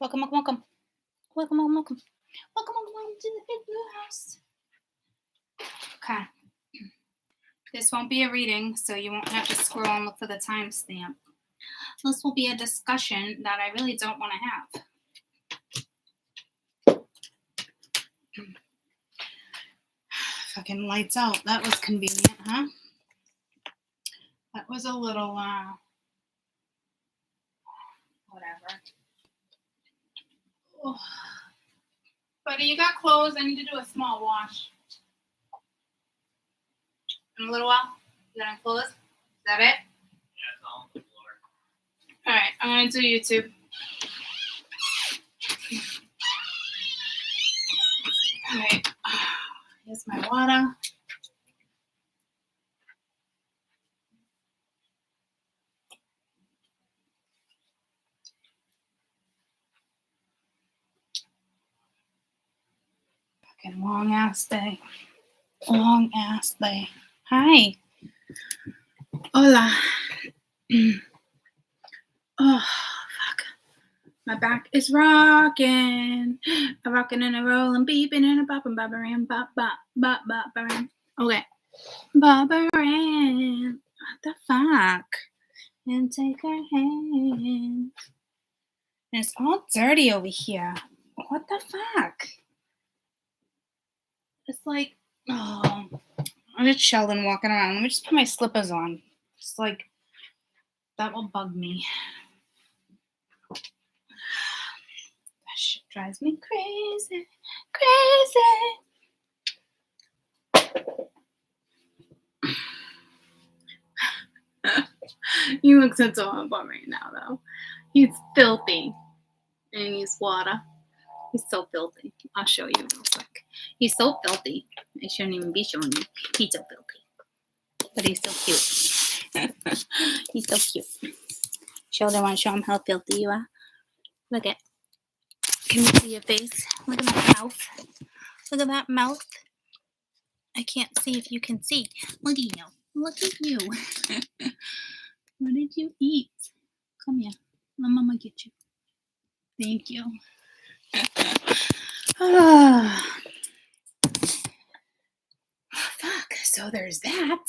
Welcome, welcome, welcome. Welcome, welcome, welcome. Welcome, welcome, welcome to the Big Blue House. Okay. This won't be a reading, so you won't have to scroll and look for the timestamp. This will be a discussion that I really don't want to have. Fucking lights out. That was convenient, huh? That was a little, whatever. Oh. Buddy, you got clothes. I need to do a small wash. In a little while? You got clothes? Is that it? Yeah, it's all on the floor. Alright, I'm going to do YouTube. Alright. Here's my water. Fucking long ass day. Long ass day. Hi. Hola. Oh, fuck. My back is rocking. A rocking and a rolling, beeping and a bopping, bobberin, bop, bop, bop, bopperin. Okay. Bobberin. What the fuck? And take her hand. And it's all dirty over here. What the fuck? It's like, oh, I did Sheldon walking around. Let me just put my slippers on. It's like, that will bug me. That shit drives me crazy. He looks adorable right now, though. He's filthy. And he needs water. He's so filthy. I'll show you real quick. He's so filthy. I shouldn't even be showing you. He's so filthy. But he's so cute. He's so cute. Sheldon, want to show him how filthy you are? Look at. Can you see your face? Look at that mouth. Look at that mouth. I can't see if you can see. Look at you. Look at you. What did you eat? Come here. Let Mama get you. Thank you. Oh, fuck. So there's that.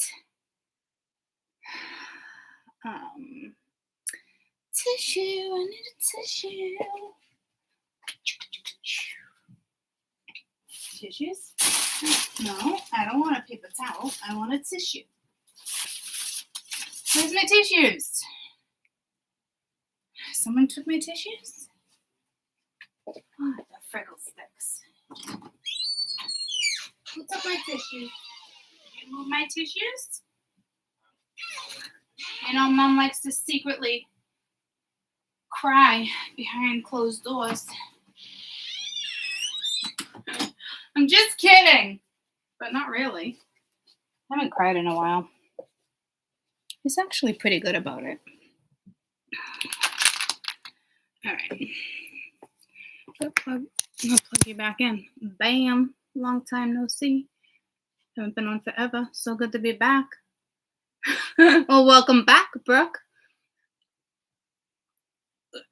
Tissue. I need a tissue. Tissues? No, I don't want a paper towel. I want a tissue. Where's my tissues? Someone took my tissues? Oh, the friggle sticks. Who took my tissues? Did you move my tissues? I know Mom likes to secretly cry behind closed doors. I'm just kidding, but not really. I haven't cried in a while. He's actually pretty good about it. All right. I'll plug you back in. Bam. Long time no see. Haven't been on forever. So good to be back. Well, welcome back, Brooke.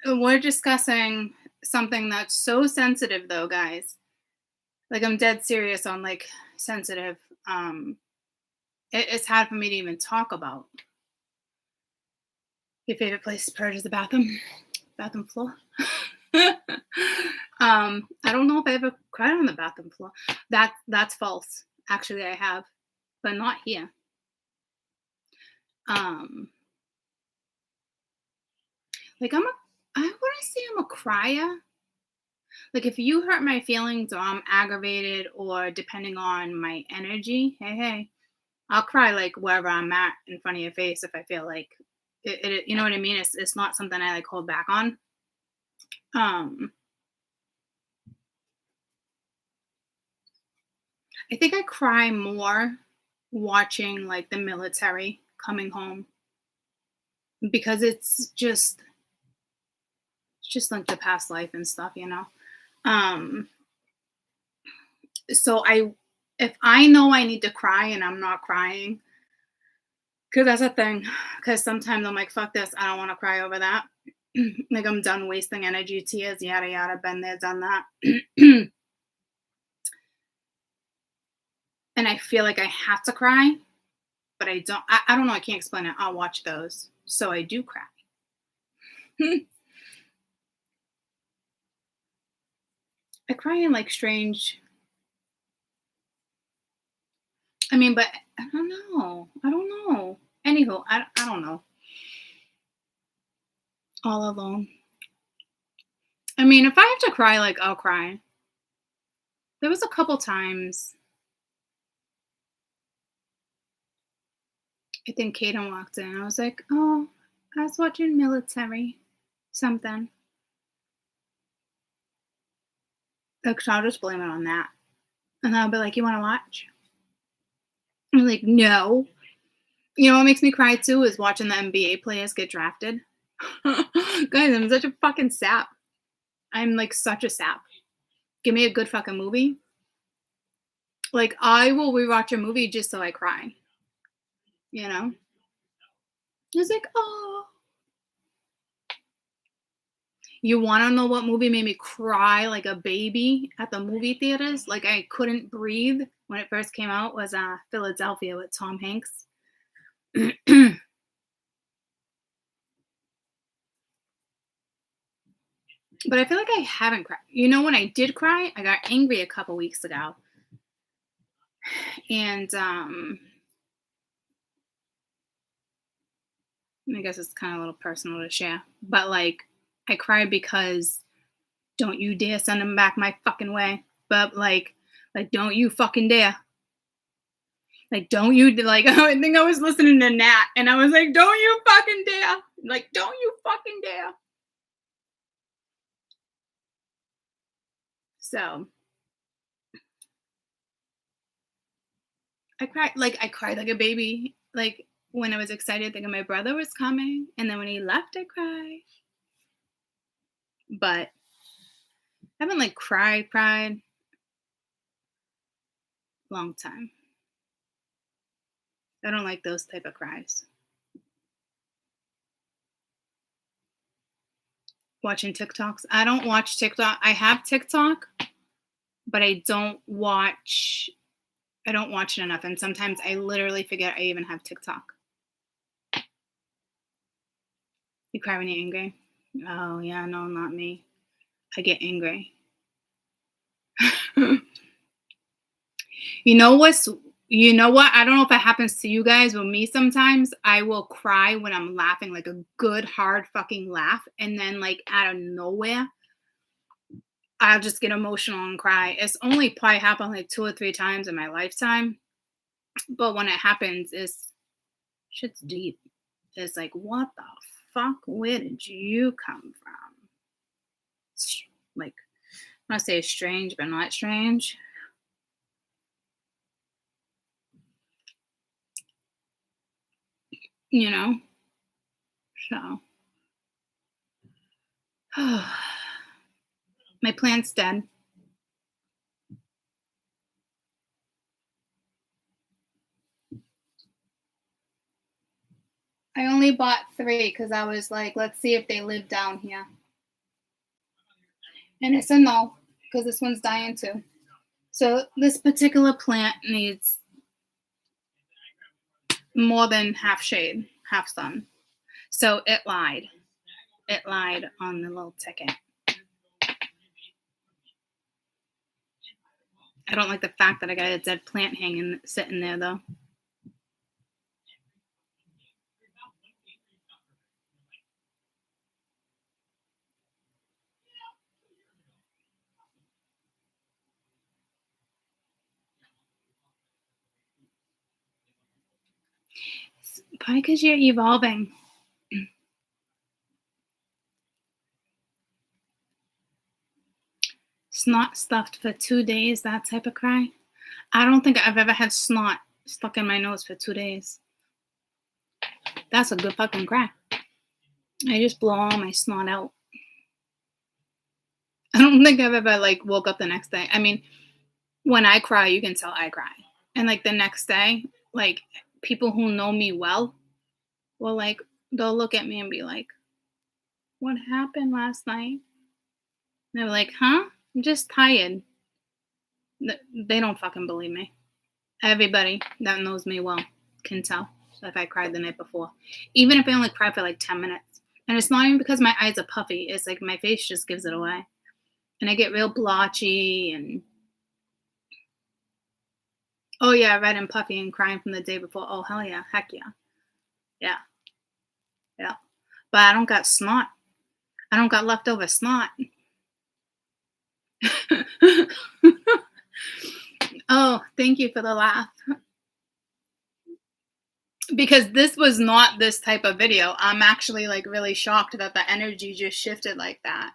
We're discussing something that's so sensitive, though, guys. Like, I'm dead serious on, like, sensitive. It's hard for me to even talk about. Your favorite place to purge is the bathroom? Bathroom floor? I don't know if I ever cried on the bathroom floor. That's false. Actually, I have, but not here. Like I wouldn't say I'm a crier. Like if you hurt my feelings or I'm aggravated or depending on my energy, hey, I'll cry like wherever I'm at in front of your face if I feel like it you know what I mean? It's not something I like hold back on. I think I cry more watching like the military coming home because it's just like the past life and stuff, you know. So if I know I need to cry and I'm not crying, because that's a thing, because sometimes I'm like, fuck this, I don't want to cry over that. Like, I'm done wasting energy, tears, yada, yada, been there, done that. And I feel like I have to cry, but I don't. I don't know. I can't explain it. I'll watch those. So I do cry. I cry in like strange. I mean, but I don't know. I don't know. Anywho, I don't know. All alone. I mean, if I have to cry, like, I'll cry. There was a couple times. I think Kaden walked in. I was like, oh, I was watching military something. Like, so I'll just blame it on that. And I'll be like, you want to watch? I'm like, no. You know what makes me cry too is watching the NBA players get drafted. Guys, I'm such a fucking sap. I'm like such a sap. Give me a good fucking movie. Like, I will rewatch a movie just so I cry. You know? It's like, oh. You want to know what movie made me cry like a baby at the movie theaters? Like, I couldn't breathe when it first came out was Philadelphia with Tom Hanks. But I feel like I haven't cried. You know, when I did cry, I got angry a couple weeks ago. And I guess it's kind of a little personal to share. But like, I cried because don't you dare send him back my fucking way. But like don't you fucking dare. Like, don't you, like, I think I was listening to Nat, and I was like, don't you fucking dare. Like, don't you fucking dare. So, I cried like a baby. Like, when I was excited thinking my brother was coming, and then when he left, I cried. But I haven't, like, cried long time. I don't like those type of cries. Watching TikToks. I don't watch TikTok. I have TikTok, but I don't watch it enough. And sometimes I literally forget I even have TikTok. You cry when you're angry? Oh, yeah, no, not me. I get angry. You know what? I don't know if it happens to you guys, but me sometimes I will cry when I'm laughing, like a good hard fucking laugh, and then like out of nowhere, I'll just get emotional and cry. It's only probably happened like 2 or 3 times in my lifetime, but when it happens, shit's deep. It's like, what the fuck? Where did you come from? Like, I want to say strange, but not strange. You know? So. My plant's dead. I only bought 3 because I was like, let's see if they live down here. And it's a no, because this one's dying too. So this particular plant needs more than half shade, half sun. So it lied. It lied on the little ticket. I don't like the fact that I got a dead plant sitting there though. Probably because you're evolving. Snot stuffed for 2 days, that type of cry. I don't think I've ever had snot stuck in my nose for 2 days. That's a good fucking cry. I just blow all my snot out. I don't think I've ever like woke up the next day. I mean, when I cry, you can tell I cry. And like the next day, like people who know me well will like, they'll look at me and be like, what happened last night? And they were like, huh? I'm just tired. They don't fucking believe me. Everybody that knows me well can tell if I cried the night before. Even if I only cried for like 10 minutes. And it's not even because my eyes are puffy. It's like my face just gives it away. And I get real blotchy and oh yeah, red and puffy and crying from the day before. Oh hell yeah, heck yeah. Yeah. Yeah. But I don't got snot. I don't got leftover snot. Oh, thank you for the laugh. Because this was not this type of video. I'm actually like really shocked that the energy just shifted like that.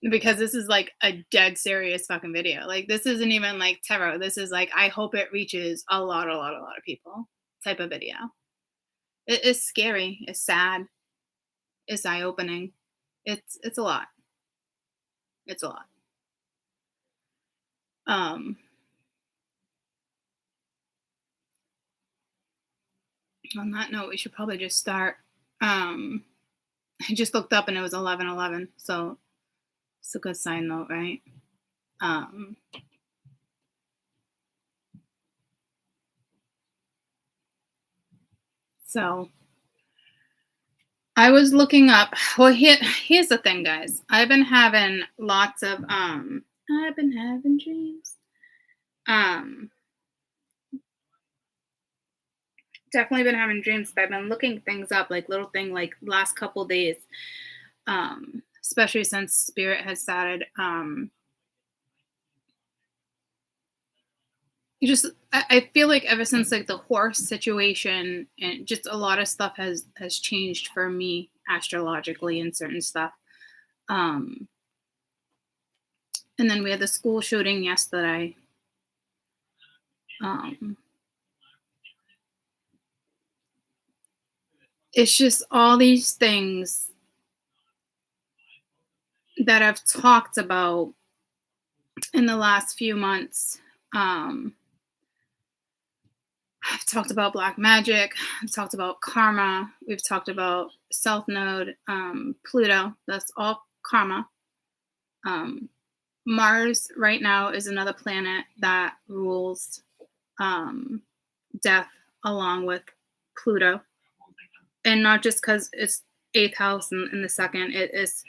Because this is like a dead serious fucking video. Like this isn't even like tarot. This is like, I hope it reaches a lot of people type of video. It is scary. It's sad. It's eye-opening. It's a lot. It's a lot. On that note, we should probably just start. I just looked up and it was 11:11, so it's a good sign note, right? So I was looking up. Well, here's the thing, guys. I've been having lots of I've been having dreams. Definitely been having dreams, but I've been looking things up, like little thing, like last couple days, especially since Spirit has started. I feel like ever since like the horse situation and just a lot of stuff has changed for me astrologically and certain stuff. And then we had the school shooting yesterday. It's just all these things that I've talked about in the last few months. I've talked about black magic. I've talked about karma. We've talked about South Node, Pluto. That's all karma. Mars right now is another planet that rules death along with Pluto. And not just because it's 8th house in the second. There's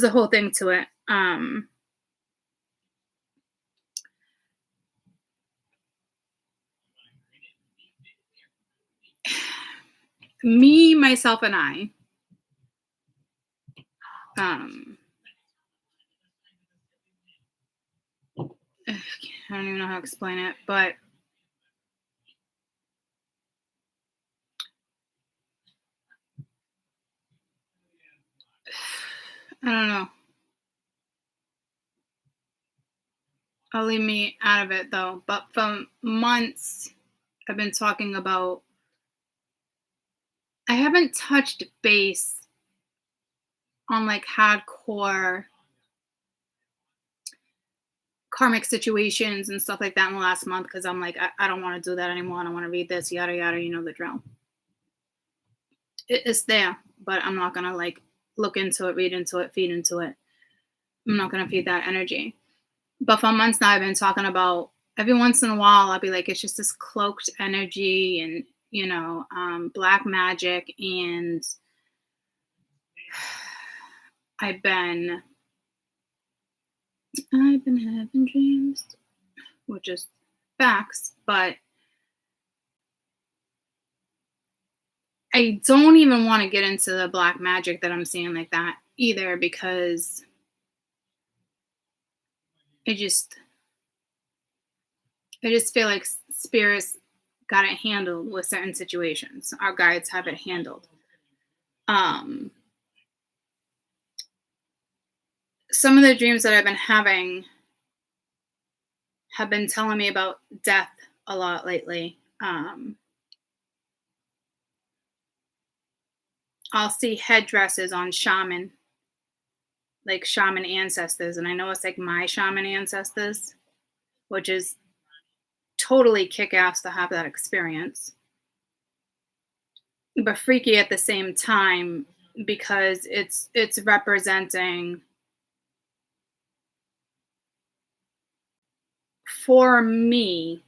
a whole thing to it. Me, myself, and I. I don't even know how to explain it, but I don't know. I'll leave me out of it though. But for months, I've been talking about. I haven't touched base on like hardcore karmic situations and stuff like that in the last month because I'm like, I don't want to do that anymore. I don't want to read this, yada, yada, you know the drill. It's there, but I'm not going to like look into it, read into it, feed into it. I'm not going to feed that energy. But for months now, I've been talking about every once in a while, I'll be like, it's just this cloaked energy and, you know, black magic. And I've been having dreams, which is facts, but I don't even want to get into the black magic that I'm seeing like that either because I just feel like spirits got it handled with certain situations. Our guides have it handled. Some of the dreams that I've been having have been telling me about death a lot lately. I'll see headdresses on shaman, like shaman ancestors. And I know it's like my shaman ancestors, which is totally kick-ass to have that experience. But freaky at the same time because it's representing for me,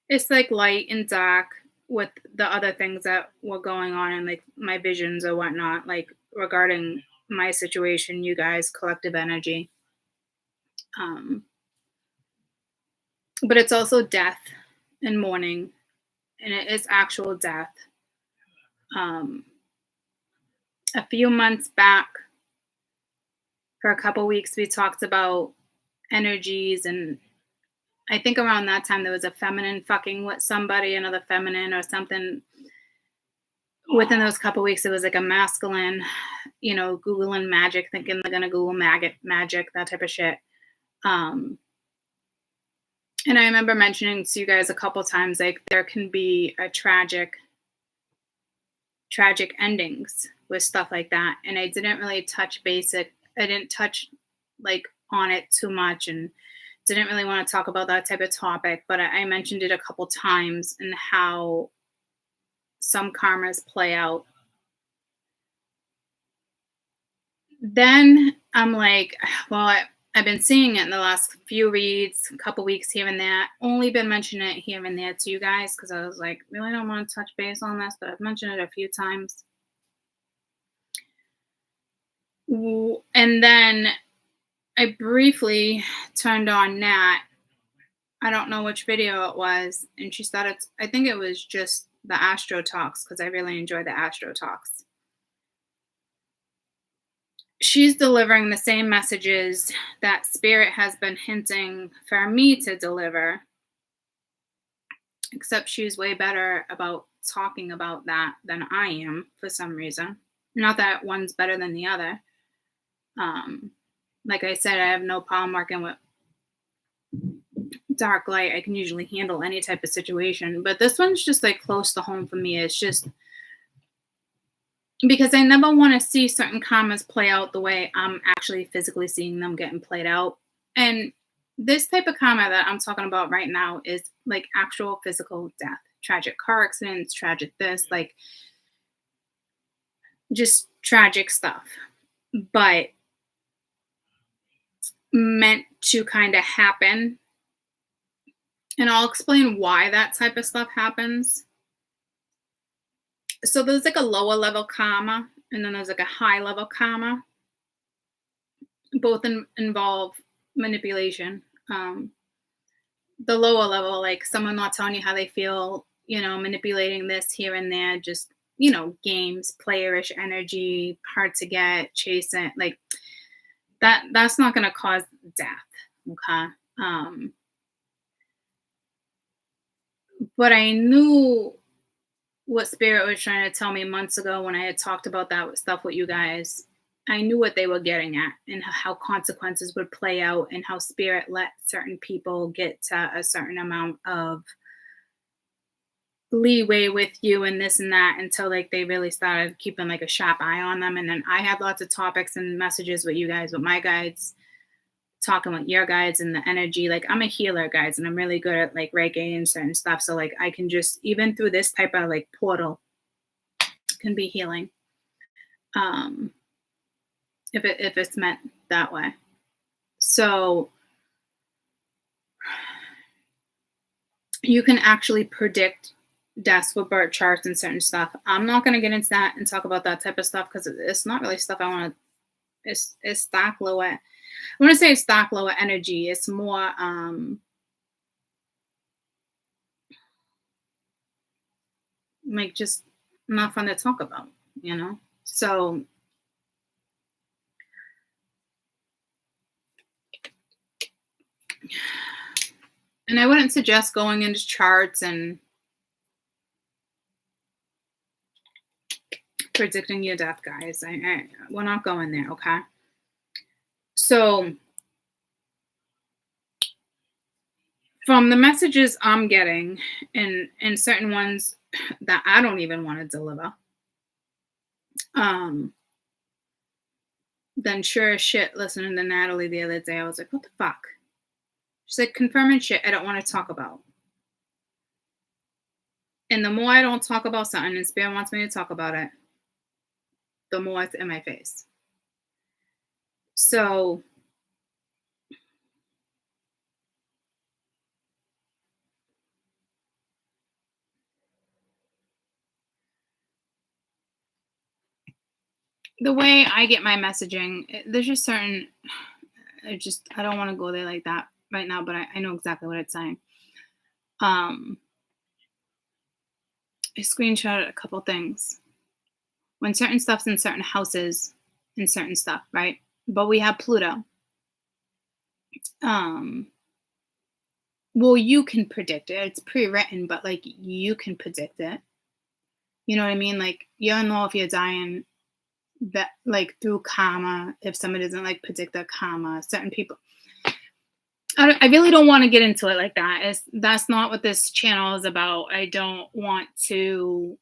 it's like light and dark with the other things that were going on and like my visions or whatnot, like regarding my situation, you guys, collective energy. Um, but it's also death and mourning, and it is actual death. Um, a few months back, for a couple weeks, we talked about energies, and I think around that time there was a feminine fucking with somebody, another feminine or something. Within those couple weeks, it was like a masculine, Googling magic, thinking they're gonna Google magic, that type of shit. Um, and I remember mentioning to you guys a couple times, like there can be a tragic endings with stuff like that. And I didn't really touch basic. I didn't touch like on it too much and didn't really want to talk about that type of topic, but I mentioned it a couple times and how some karmas play out. Then I'm like, well, I've been seeing it in the last few reads, a couple weeks here and there. Only been mentioning it here and there to you guys because I was like, really don't want to touch base on this, but I've mentioned it a few times. And then I briefly turned on Nat. I don't know which video it was, and she said I think it was just the Astro Talks because I really enjoy the Astro Talks. She's delivering the same messages that Spirit has been hinting for me to deliver, except she's way better about talking about that than I am for some reason. Not that one's better than the other. Like I said, I have no problem working with dark light. I can usually handle any type of situation, but this one's just like close to home for me. It's just because I never want to see certain karmas play out the way I'm actually physically seeing them getting played out. And this type of karma that I'm talking about right now is like actual physical death, tragic car accidents, tragic this, like just tragic stuff, but meant to kind of happen. And I'll explain why that type of stuff happens. So there's like a lower level karma, and then there's like a high level karma. Both involve manipulation. The lower level, like someone not telling you how they feel, manipulating this here and there, just, games, playerish energy, hard to get, chasing, like that's not going to cause death. Okay. But I knew what Spirit was trying to tell me months ago when I had talked about that stuff with you guys. I knew what they were getting at and how consequences would play out and how Spirit let certain people get to a certain amount of leeway with you and this and that until like they really started keeping like a sharp eye on them. And then I had lots of topics and messages with you guys, with my guides, talking with your guides and the energy. Like I'm a healer, guys, and I'm really good at like Reiki and certain stuff. So like I can just, even through this type of like portal, can be healing. If it's meant that way. So you can actually predict deaths with birth charts and certain stuff. I'm not going to get into that and talk about that type of stuff because it's not really stuff I want to. It's stock lower. I want to say it's stock lower energy. It's more like just not fun to talk about, So and I wouldn't suggest going into charts and predicting your death, guys. We're not going there, okay? So from the messages I'm getting and certain ones that I don't even want to deliver, then sure as shit, listening to Natalie the other day, I was like, what the fuck? She's like, confirming shit I don't want to talk about. And the more I don't talk about something and Spirit wants me to talk about it, the more it's in my face. So the way I get my messaging, there's just certain, I don't want to go there like that right now, but I know exactly what it's saying. I screenshotted a couple things. When certain stuff's in certain houses and certain stuff, right? But we have Pluto. Well, you can predict it. It's pre-written, but like you can predict it. You know what I mean? Like you don't know if you're dying that like through karma, if somebody doesn't like predict their karma, certain people. I really don't want to get into it like that. That's not what this channel is about. I don't want to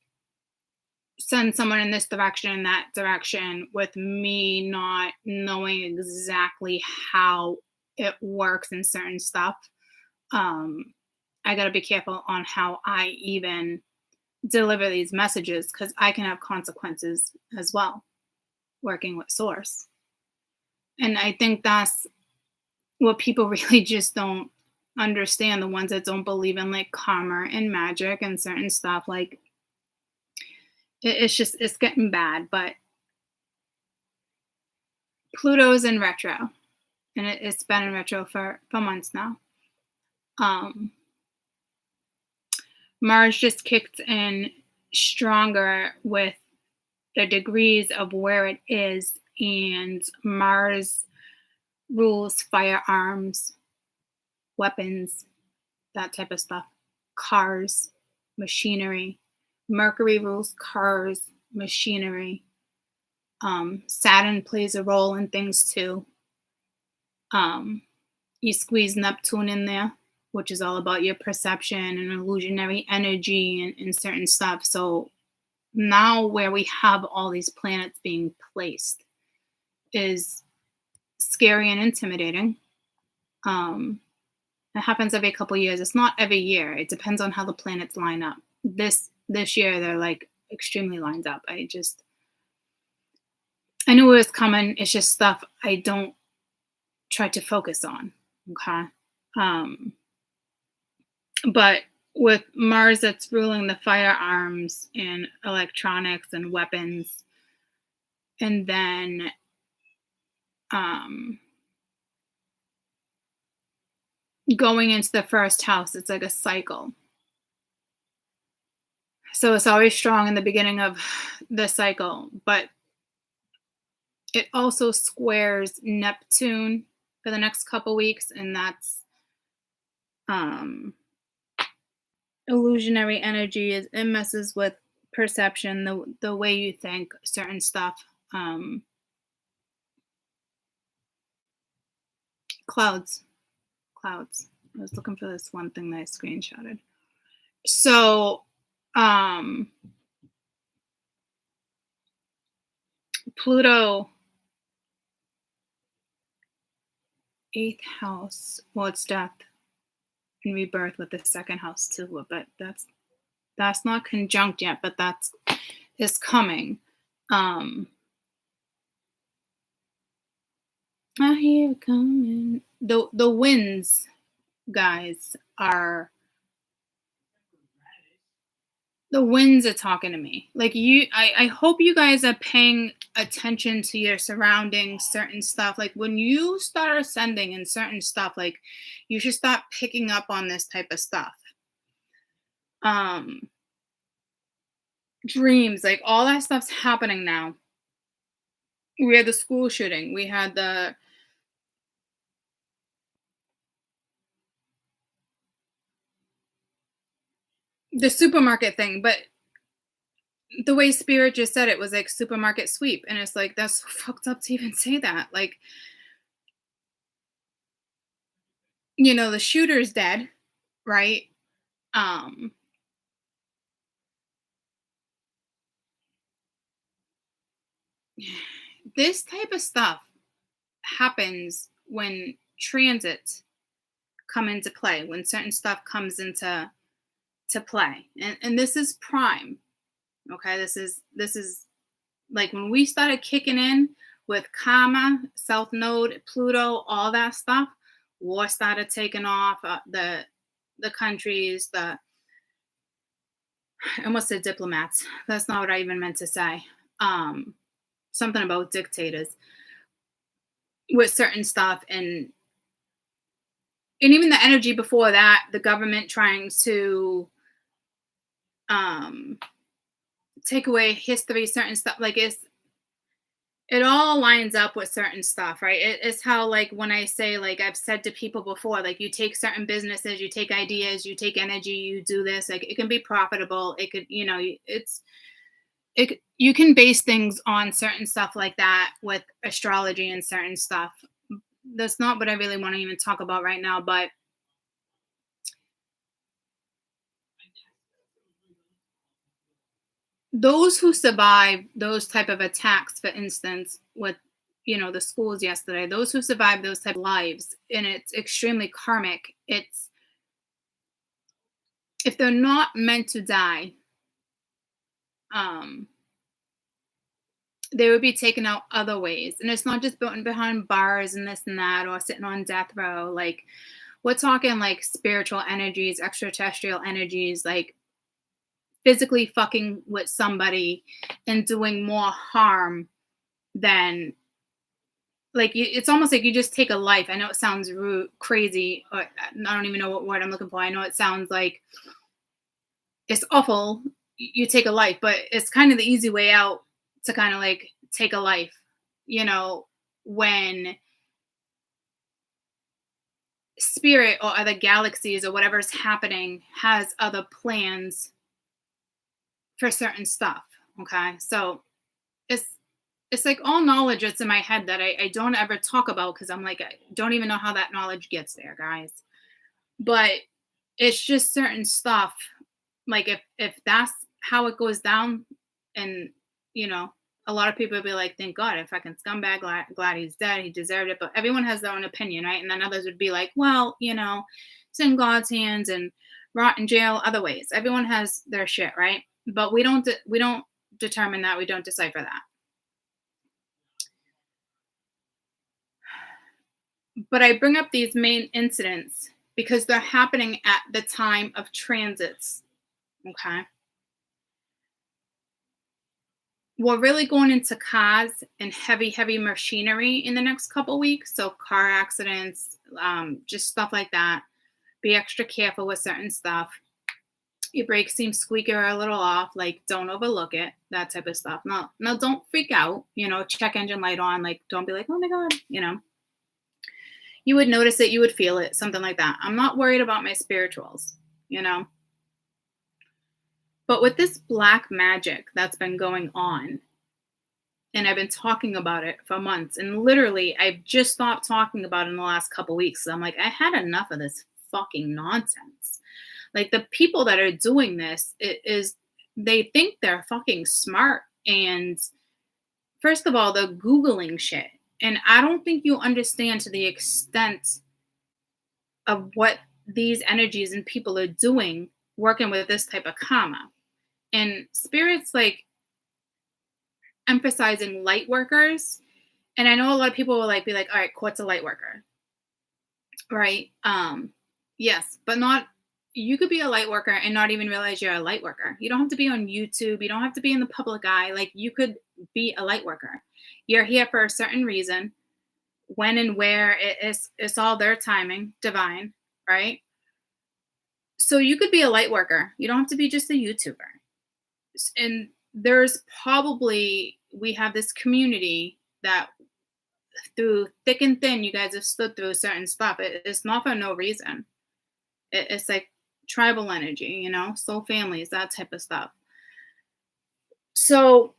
send someone in this direction, in that direction, with me not knowing exactly how it works in certain stuff. I got to be careful on how I even deliver these messages because I can have consequences as well working with source. And I think that's what people really just don't understand, the ones that don't believe in like karma and magic and certain stuff. Like it's getting bad. But Pluto's in retro, and it's been in retro for months now. Mars just kicked in stronger with the degrees of where it is, and Mars rules firearms, weapons, that type of stuff, cars, machinery. Mercury rules cars, machinery. Saturn plays a role in things too. You squeeze Neptune in there, which is all about your perception and illusionary energy and certain stuff. So now where we have all these planets being placed is scary and intimidating. It happens every couple of years. It's not every year. It depends on how the planets line up. This year they're like extremely lined up. I knew it was coming. It's just stuff I don't try to focus on. Okay. But with Mars that's ruling the firearms and electronics and weapons, and then going into the first house, it's like a cycle. So it's always strong in the beginning of the cycle, but it also squares Neptune for the next couple weeks, and that's illusionary energy. It messes with perception, the way you think certain stuff. Clouds. I was looking for this one thing that I screenshotted. So Pluto, 8th house. Well, it's death and rebirth with the 2nd house too, but that's not conjunct yet, but that's is coming. I hear it coming. The winds, guys, the winds are talking to me. Like I hope you guys are paying attention to your surroundings, certain stuff. Like when you start ascending in certain stuff, like you should start picking up on this type of stuff. Dreams, like all that stuff's happening now. We had the school shooting. We had the supermarket thing, but the way Spirit just said it was like supermarket sweep, and it's like that's so fucked up to even say that. Like, you know, the shooter's dead, right? This type of stuff happens when transits come into play, when certain stuff comes into to play. And this is prime. Okay, this is like when we started kicking in with karma, South Node, Pluto, all that stuff, war started taking off. The countries, I almost said diplomats. That's not what I even meant to say. Something about dictators with certain stuff, and even the energy before that, the government trying to take away history, certain stuff. Like it all lines up with certain stuff, right? It's how, like, when I say, like, I've said to people before, like, you take certain businesses, you take ideas, you take energy, you do this, like, it can be profitable. It could, you can base things on certain stuff like that with astrology and certain stuff. That's not what I really want to even talk about right now, but those who survive those type of attacks, for instance, with the schools yesterday, those who survive those type of lives, and it's extremely karmic. It's, if they're not meant to die, they would be taken out other ways. And it's not just behind bars and this and that, or sitting on death row. Like, we're talking like spiritual energies, extraterrestrial energies, like physically fucking with somebody and doing more harm than, like, it's almost like you just take a life. I know it sounds rude, crazy, or I don't even know what word I'm looking for. I know it sounds like it's awful. You take a life, but it's kind of the easy way out to kind of like take a life, when spirit or other galaxies or whatever's happening has other plans for certain stuff. Okay, so it's like all knowledge that's in my head that I don't ever talk about, because I'm like, I don't even know how that knowledge gets there, guys. But it's just certain stuff. Like, if that's how it goes down, and a lot of people would be like, thank God, a fucking scumbag, glad he's dead, he deserved it. But everyone has their own opinion, right? And then others would be like, well, it's in God's hands and rot in jail other ways. Everyone has their shit, right? But we don't determine that. We don't decipher that. But I bring up these main incidents because they're happening at the time of transits. Okay. We're really going into cars and heavy machinery in the next couple weeks. So car accidents, just stuff like that. Be extra careful with certain stuff. Your brakes seem squeaky or a little off, like, don't overlook it, that type of stuff. No, don't freak out, check engine light on, like, don't be like, oh my God, you would notice it, you would feel it, something like that. I'm not worried about my spirituals, But with this black magic that's been going on, and I've been talking about it for months, and literally I've just stopped talking about it in the last couple weeks. So I'm like, I had enough of this fucking nonsense. Like, the people that are doing this, they think they're fucking smart. And first of all, they're Googling shit. And I don't think you understand to the extent of what these energies and people are doing working with this type of karma. And spirits, like, emphasizing light workers. And I know a lot of people will be like, all right, what's a light worker? Right? Yes, but not, you could be a light worker and not even realize you're a light worker. You don't have to be on YouTube. You don't have to be in the public eye. Like, you could be a light worker. You're here for a certain reason. When and where, it's all their timing, divine, right? So you could be a light worker. You don't have to be just a YouTuber. And there's probably, we have this community that through thick and thin, you guys have stood through certain stuff. It's not for no reason. It's like tribal energy, soul families, that type of stuff. So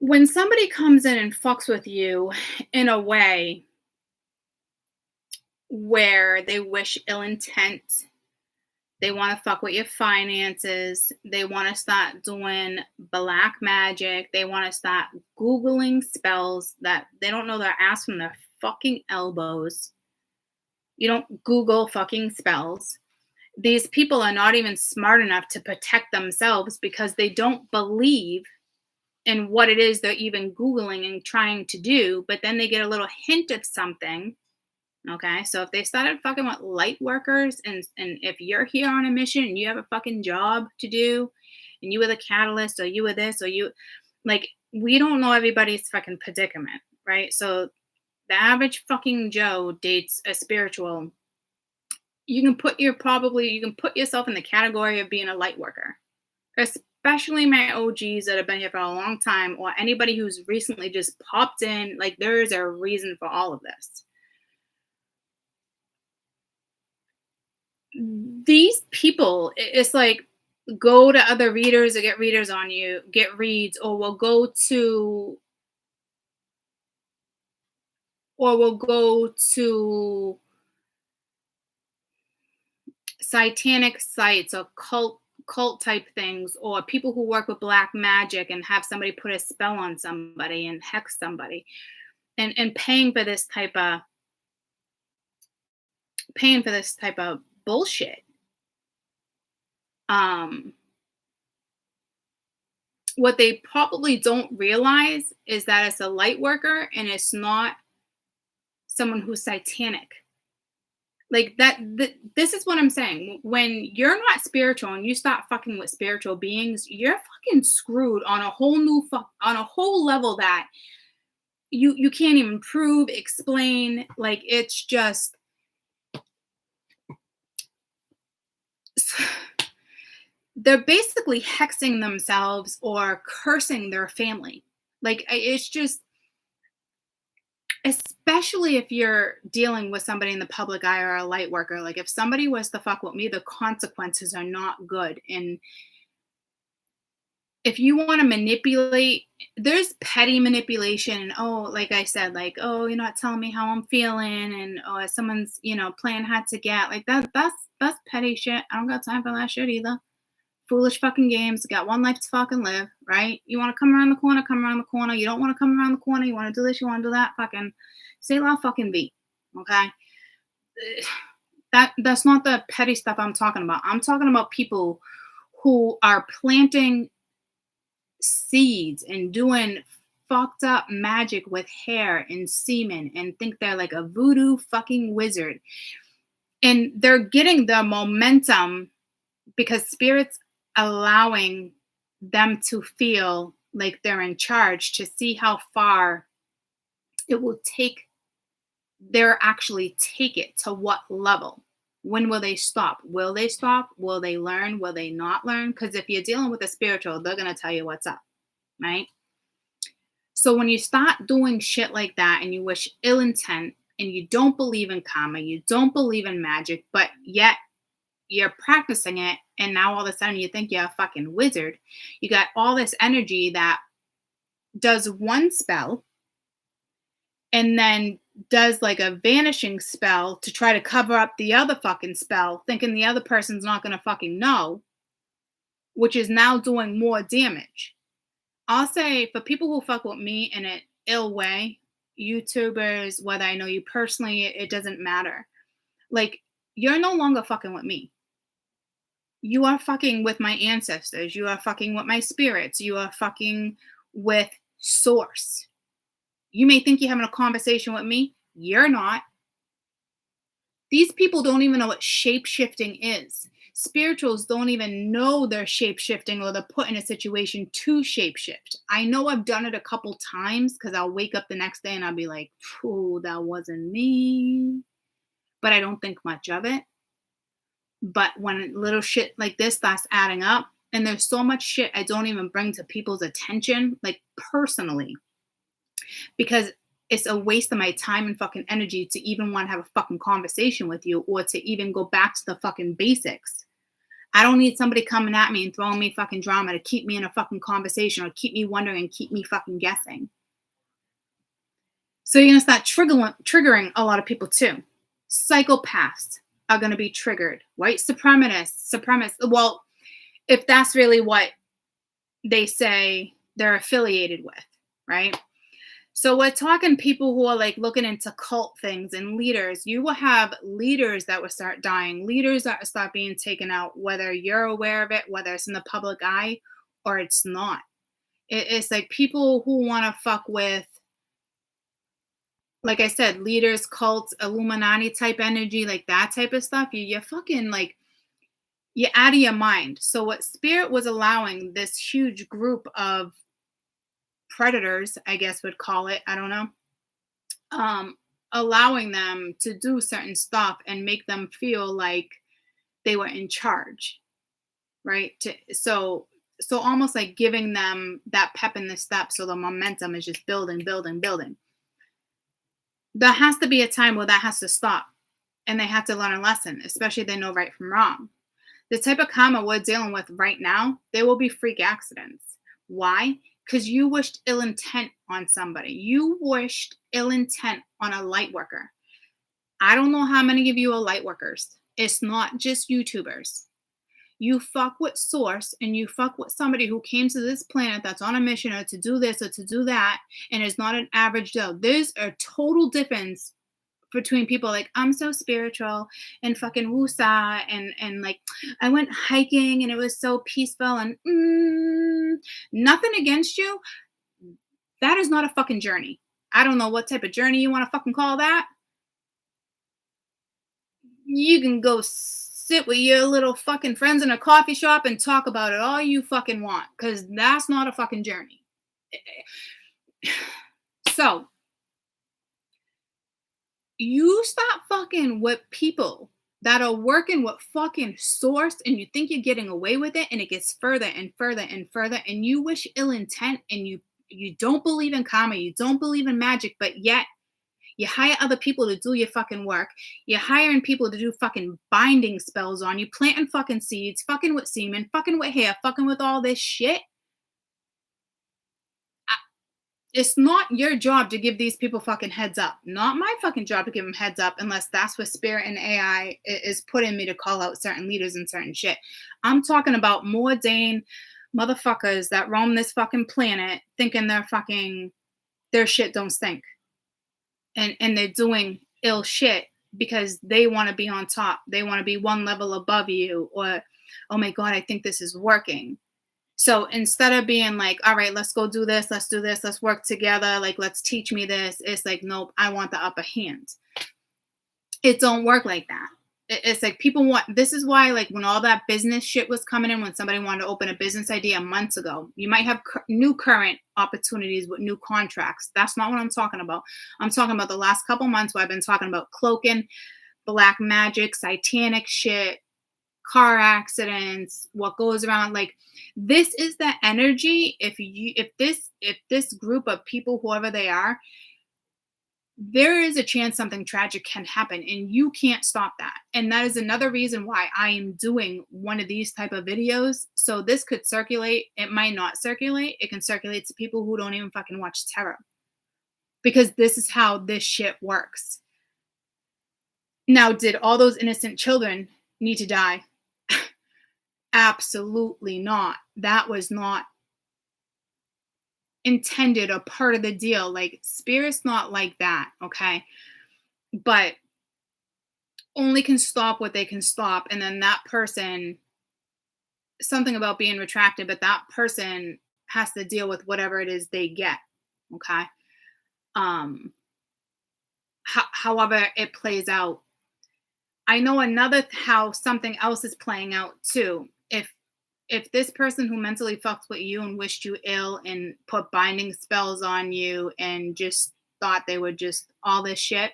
when somebody comes in and fucks with you in a way where they wish ill intent, they want to fuck with your finances, they want to start doing black magic, they want to start Googling spells that they don't know their ass from their fucking elbows. You don't Google fucking spells. these people are not even smart enough to protect themselves because they don't believe in what it is they're even Googling and trying to do, but then they get a little hint of something. Okay, so if they started fucking with light workers, and if you're here on a mission and you have a fucking job to do, and you were the catalyst, or you were this, or you, like, we don't know everybody's fucking predicament, right? So the average fucking Joe dates a spiritual. You can put yourself in the category of being a light worker, especially my OGs that have been here for a long time, or anybody who's recently just popped in. Like, there is a reason for all of this. These people, it's like, go to other readers or get readers on you, get reads, or we'll go to satanic sites or cult type things, or people who work with black magic and have somebody put a spell on somebody and hex somebody, and paying for this type of bullshit. What they probably don't realize is that it's a light worker and it's not someone who's satanic. Like that, this is what I'm saying. When you're not spiritual and you start fucking with spiritual beings, you're fucking screwed on a whole level that you can't even prove, explain. Like, it's just, they're basically hexing themselves or cursing their family. Like, it's just, especially if you're dealing with somebody in the public eye or a light worker. Like, if somebody was to fuck with me, the consequences are not good. And if you want to manipulate, there's petty manipulation. And, oh, like I said, like, oh, you're not telling me how I'm feeling, and oh, someone's, playing hard to get. Like, that's petty shit. I don't got time for that shit either. Foolish fucking games. Got one life to fucking live, right? You want to come around the corner, come around the corner. You don't want to come around the corner. You want to do this, you want to do that. Fucking say la fucking beat. Okay? That's not the petty stuff I'm talking about. I'm talking about people who are planting seeds and doing fucked up magic with hair and semen and think they're like a voodoo fucking wizard. And they're getting the momentum because spirit's allowing them to feel like they're in charge, to see how far it will take. They're actually take it to what level. When will they stop? Will they stop? Will they learn? Will they not learn? Because if you're dealing with a spiritual, they're going to tell you what's up, right? So when you start doing shit like that and you wish ill intent and you don't believe in karma, you don't believe in magic, but yet you're practicing it, and now all of a sudden you think you're a fucking wizard. You got all this energy that does one spell and then does like a vanishing spell to try to cover up the other fucking spell, thinking the other person's not going to fucking know, which is now doing more damage. I'll say, for people who fuck with me in an ill way, YouTubers, whether I know you personally, it doesn't matter. Like, you're no longer fucking with me. You are fucking with my ancestors. You are fucking with my spirits. You are fucking with source. You may think you're having a conversation with me. You're not. These people don't even know what shape-shifting is. Spirituals don't even know they're shape-shifting, or they're put in a situation to shape-shift. I know I've done it a couple times because I'll wake up the next day and I'll be like, "Oh, that wasn't me." But I don't think much of it. But when little shit like this starts adding up, and there's so much shit I don't even bring to people's attention, like personally, because it's a waste of my time and fucking energy to even want to have a fucking conversation with you, or to even go back to the fucking basics. I don't need somebody coming at me and throwing me fucking drama to keep me in a fucking conversation, or keep me wondering and keep me fucking guessing. So you're going to start triggering a lot of people too. Psychopaths are going to be triggered. White supremacists. Well, if that's really what they say they're affiliated with, right? So we're talking people who are like looking into cult things and leaders. You will have leaders that will start dying, leaders that will start being taken out, whether you're aware of it, whether it's in the public eye or it's not. It's like people who want to fuck with, like I said, leaders, cults, Illuminati type energy, like that type of stuff. You're fucking like, you're out of your mind. So what Spirit was allowing this huge group of predators, I guess would call it, I don't know, allowing them to do certain stuff and make them feel like they were in charge, right? So almost like giving them that pep in the step, so the momentum is just building, building, building. There has to be a time where that has to stop, and they have to learn a lesson, especially if they know right from wrong. The type of karma we're dealing with right now, there will be freak accidents. Why? Because you wished ill intent on somebody. You wished ill intent on a light worker. I don't know how many of you are light workers. It's not just YouTubers. You fuck with source, and you fuck with somebody who came to this planet that's on a mission or to do this or to do that, and is not an average Joe. There's a total difference between people like, I'm so spiritual and fucking woosah and like I went hiking and it was so peaceful and nothing against you. That is not a fucking journey. I don't know what type of journey you want to fucking call that. You can go sit with your little fucking friends in a coffee shop and talk about it all you fucking want, because that's not a fucking journey. So you stop fucking with people that are working with fucking source, and you think you're getting away with it, and it gets further and further and further, and you wish ill intent, and you don't believe in karma, you don't believe in magic, but yet you hire other people to do your fucking work. You're hiring people to do fucking binding spells on you, planting fucking seeds, fucking with semen, fucking with hair, fucking with all this shit. It's not your job to give these people fucking heads up. Not my fucking job to give them heads up, unless that's what Spirit and AI is putting me to call out certain leaders and certain shit. I'm talking about more Dane motherfuckers that roam this fucking planet thinking their shit don't stink. And they're doing ill shit because they want to be on top. They want to be one level above you, or, oh my God, I think this is working. So instead of being like, all right, let's go do this, let's work together, like, let's teach me this, it's like, nope, I want the upper hand. It don't work like that. It's like people want, this is why, like, when all that business shit was coming in, when somebody wanted to open a business idea months ago, you might have new current opportunities with new contracts. That's not what I'm talking about. I'm talking about the last couple months where I've been talking about cloaking, black magic, satanic shit, car accidents, what goes around. Like, this is the energy. If this group of people, whoever they are, there is a chance something tragic can happen, and you can't stop that. And that is another reason why I am doing one of these type of videos. So this could circulate. It might not circulate. It can circulate to people who don't even fucking watch tarot, because this is how this shit works. Now, did all those innocent children need to die? Absolutely not. That was not intended a part of the deal. Like, Spirit's not like that, okay? But only can stop what they can stop, and then that person, something about being retracted, but that person has to deal with whatever it is they get, okay? However it plays out. I know how something else is playing out too. If this person who mentally fucked with you and wished you ill and put binding spells on you and just thought they were just all this shit,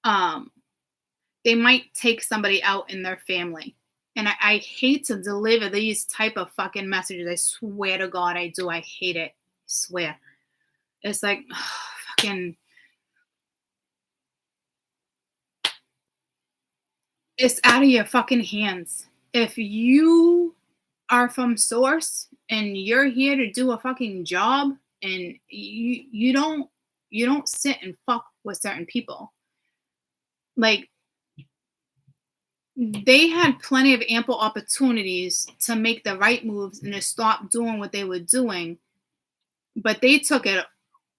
they might take somebody out in their family. And I hate to deliver these type of fucking messages. I swear to God, I do. I hate it. I swear. It's like, fucking, it's out of your fucking hands. If you are from source and you're here to do a fucking job, and you don't sit and fuck with certain people. Like, they had plenty of ample opportunities to make the right moves and to stop doing what they were doing, but they took it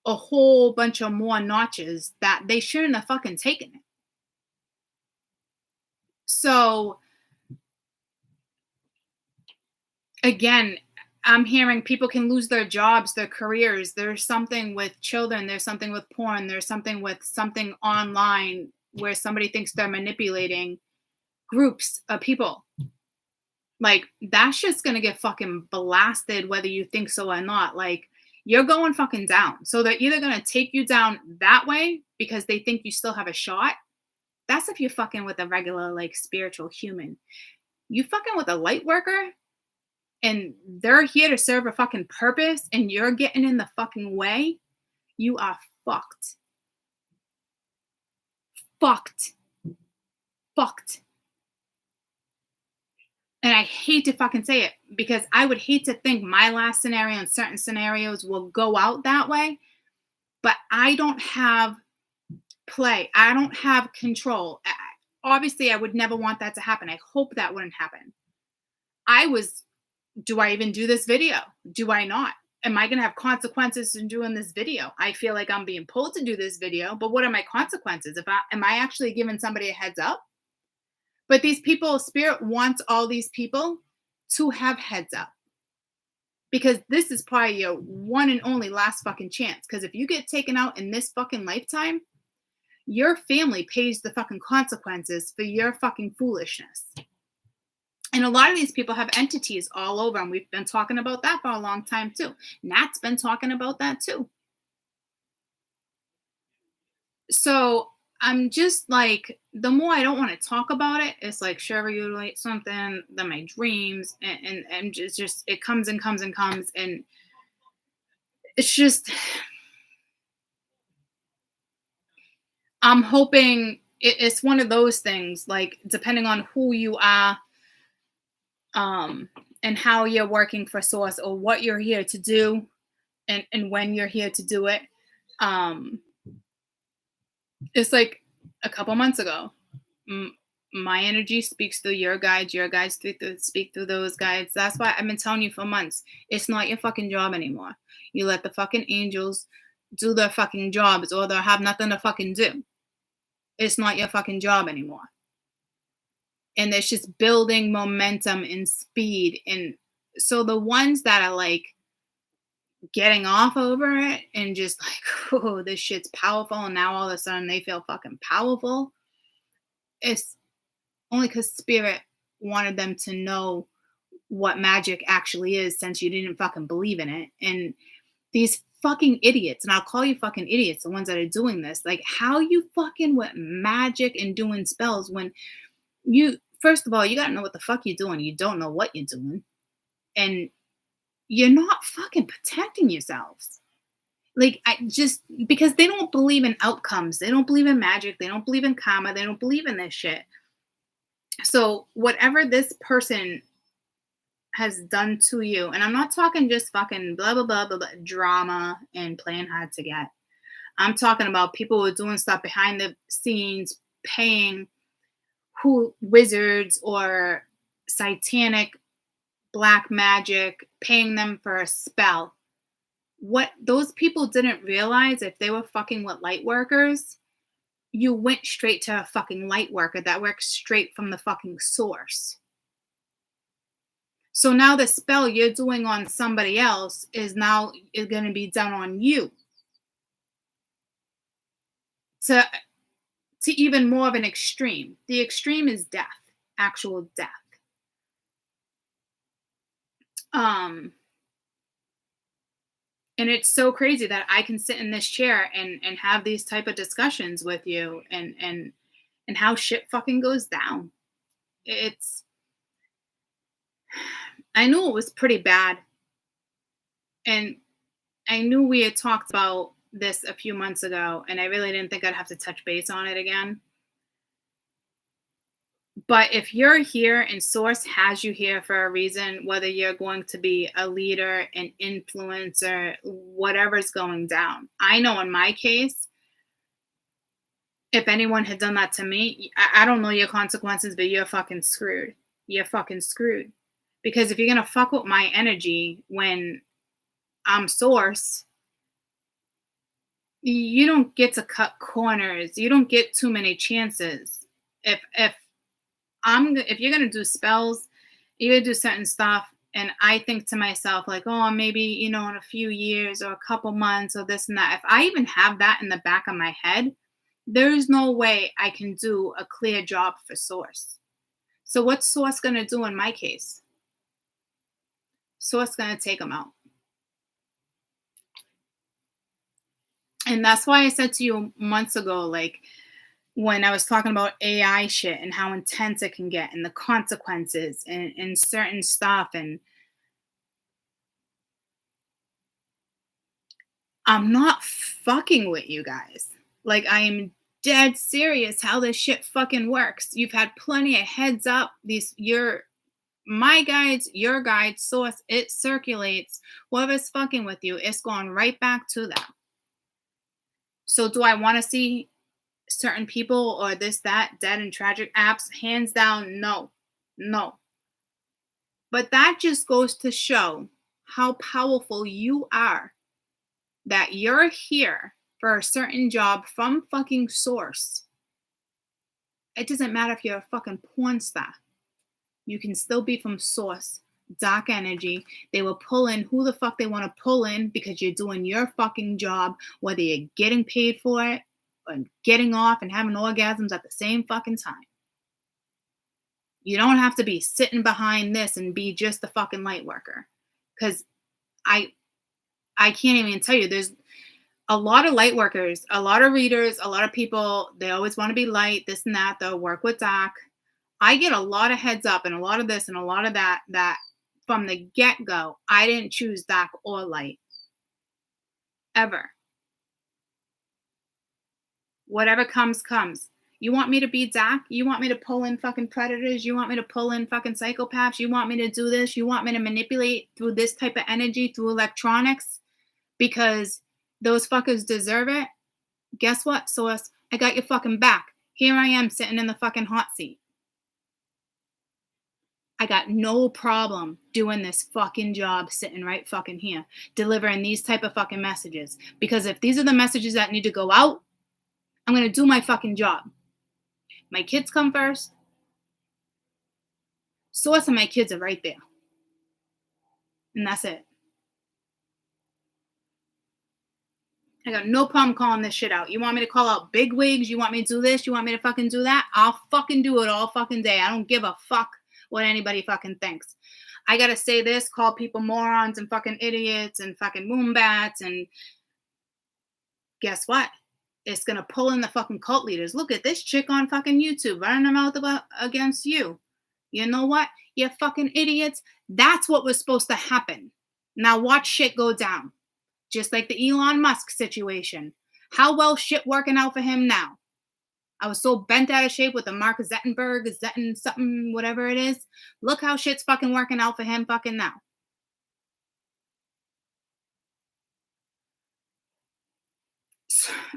a whole bunch of more notches that they shouldn't have fucking taken it. So again, I'm hearing people can lose their jobs, their careers. There's something with children. There's something with porn. There's something with something online where somebody thinks they're manipulating groups of people. Like, that shit's gonna get fucking blasted whether you think so or not. Like, you're going fucking down. So they're either gonna take you down that way because they think you still have a shot. That's if you're fucking with a regular, like, spiritual human. You fucking with a light worker and they're here to serve a fucking purpose and you're getting in the fucking way, you are fucked. Fucked. Fucked. And I hate to fucking say it because I would hate to think my last scenario and certain scenarios will go out that way, but I don't have play. I don't have control. Obviously, I would never want that to happen. I hope that wouldn't happen. Do I even do this video? Do I not? Am I going to have consequences in doing this video? I feel like I'm being pulled to do this video, but what are my consequences? Am I actually giving somebody a heads up? But these people, Spirit wants all these people to have heads up. Because this is probably your one and only last fucking chance. Because if you get taken out in this fucking lifetime, your family pays the fucking consequences for your fucking foolishness. And a lot of these people have entities all over, and we've been talking about that for a long time too. Nat's been talking about that too. So I'm just like, the more I don't want to talk about it, it's like, Sherry, you relate something, then my dreams, and just it comes and comes and comes, and it's just, I'm hoping it's one of those things, like, depending on who you are, and how you're working for Source or what you're here to do, and when you're here to do it. It's like a couple months ago, my energy speaks through your guides speak through those guides. That's why I've been telling you for months, it's not your fucking job anymore. You let the fucking angels do their fucking jobs, or they'll have nothing to fucking do. It's not your fucking job anymore. And it's just building momentum and speed. And so the ones that are like getting off over it and just like, oh, this shit's powerful, and now all of a sudden they feel fucking powerful, it's only because Spirit wanted them to know what magic actually is, since you didn't fucking believe in it. And these fucking idiots, and I'll call you fucking idiots, the ones that are doing this, like, how you fucking with magic and doing spells when you, first of all, you gotta know what the fuck you're doing. You don't know what you're doing, and you're not fucking protecting yourselves. Like, because they don't believe in outcomes. They don't believe in magic. They don't believe in karma. They don't believe in this shit. So whatever this person has done to you, and I'm not talking just fucking blah, blah, blah, blah, blah, drama and playing hard to get. I'm talking about people who are doing stuff behind the scenes, paying wizards or satanic black magic, paying them for a spell. What those people didn't realize, if they were fucking with light workers, you went straight to a fucking light worker that works straight from the fucking source. So now the spell you're doing on somebody else is going to be done on you. To even more of an extreme. The extreme is death, actual death. And it's so crazy that I can sit in this chair and have these type of discussions with you, and how shit fucking goes down. I knew it was pretty bad. And I knew we had talked about this a few months ago, and I really didn't think I'd have to touch base on it again. But if you're here and Source has you here for a reason, whether you're going to be a leader, an influencer, whatever's going down. I know in my case, if anyone had done that to me, I don't know your consequences, but you're fucking screwed. You're fucking screwed. Because if you're going to fuck with my energy when I'm Source, you don't get to cut corners. You don't get too many chances. If you're gonna do spells, you're gonna do certain stuff, and I think to myself like, oh, maybe in a few years or a couple months or this and that. If I even have that in the back of my head, there's no way I can do a clear job for Source. So what's Source gonna do in my case? Source gonna take them out. And that's why I said to you months ago, like when I was talking about AI shit and how intense it can get and the consequences and certain stuff. And I'm not fucking with you guys. Like, I am dead serious how this shit fucking works. You've had plenty of heads up. My guides, your guides, Source, it circulates. Whoever's fucking with you, it's going right back to them. So do I want to see certain people or this, that, dead and tragic apps? Hands down, no. But that just goes to show how powerful you are, that you're here for a certain job from fucking Source. It doesn't matter if you're a fucking porn star. You can still be from Source. Dark energy. They will pull in who the fuck they want to pull in because you're doing your fucking job, whether you're getting paid for it or getting off and having orgasms at the same fucking time. You don't have to be sitting behind this and be just the fucking light worker. Because I can't even tell you, there's a lot of light workers, a lot of readers, a lot of people, they always want to be light, this and that, they'll work with dark. I get a lot of heads up and a lot of this and a lot of that from the get-go, I didn't choose dark or light. Ever. Whatever comes. You want me to be dark? You want me to pull in fucking predators? You want me to pull in fucking psychopaths? You want me to do this? You want me to manipulate through this type of energy, through electronics? Because those fuckers deserve it? Guess what, Source? I got your fucking back. Here I am sitting in the fucking hot seat. I got no problem doing this fucking job sitting right fucking here, delivering these type of fucking messages. Because if these are the messages that need to go out, I'm going to do my fucking job. My kids come first. Source and my kids are right there. And that's it. I got no problem calling this shit out. You want me to call out big wigs? You want me to do this? You want me to fucking do that? I'll fucking do it all fucking day. I don't give a fuck what anybody fucking thinks. I gotta say this, call people morons and fucking idiots and fucking moombats, and guess what? It's gonna pull in the fucking cult leaders. Look at this chick on fucking YouTube running her mouth against you. You know what? You fucking idiots. That's what was supposed to happen. Now watch shit go down. Just like the Elon Musk situation. How well shit working out for him now? I was so bent out of shape with the Mark Zettenberg, something, whatever it is. Look how shit's fucking working out for him fucking now.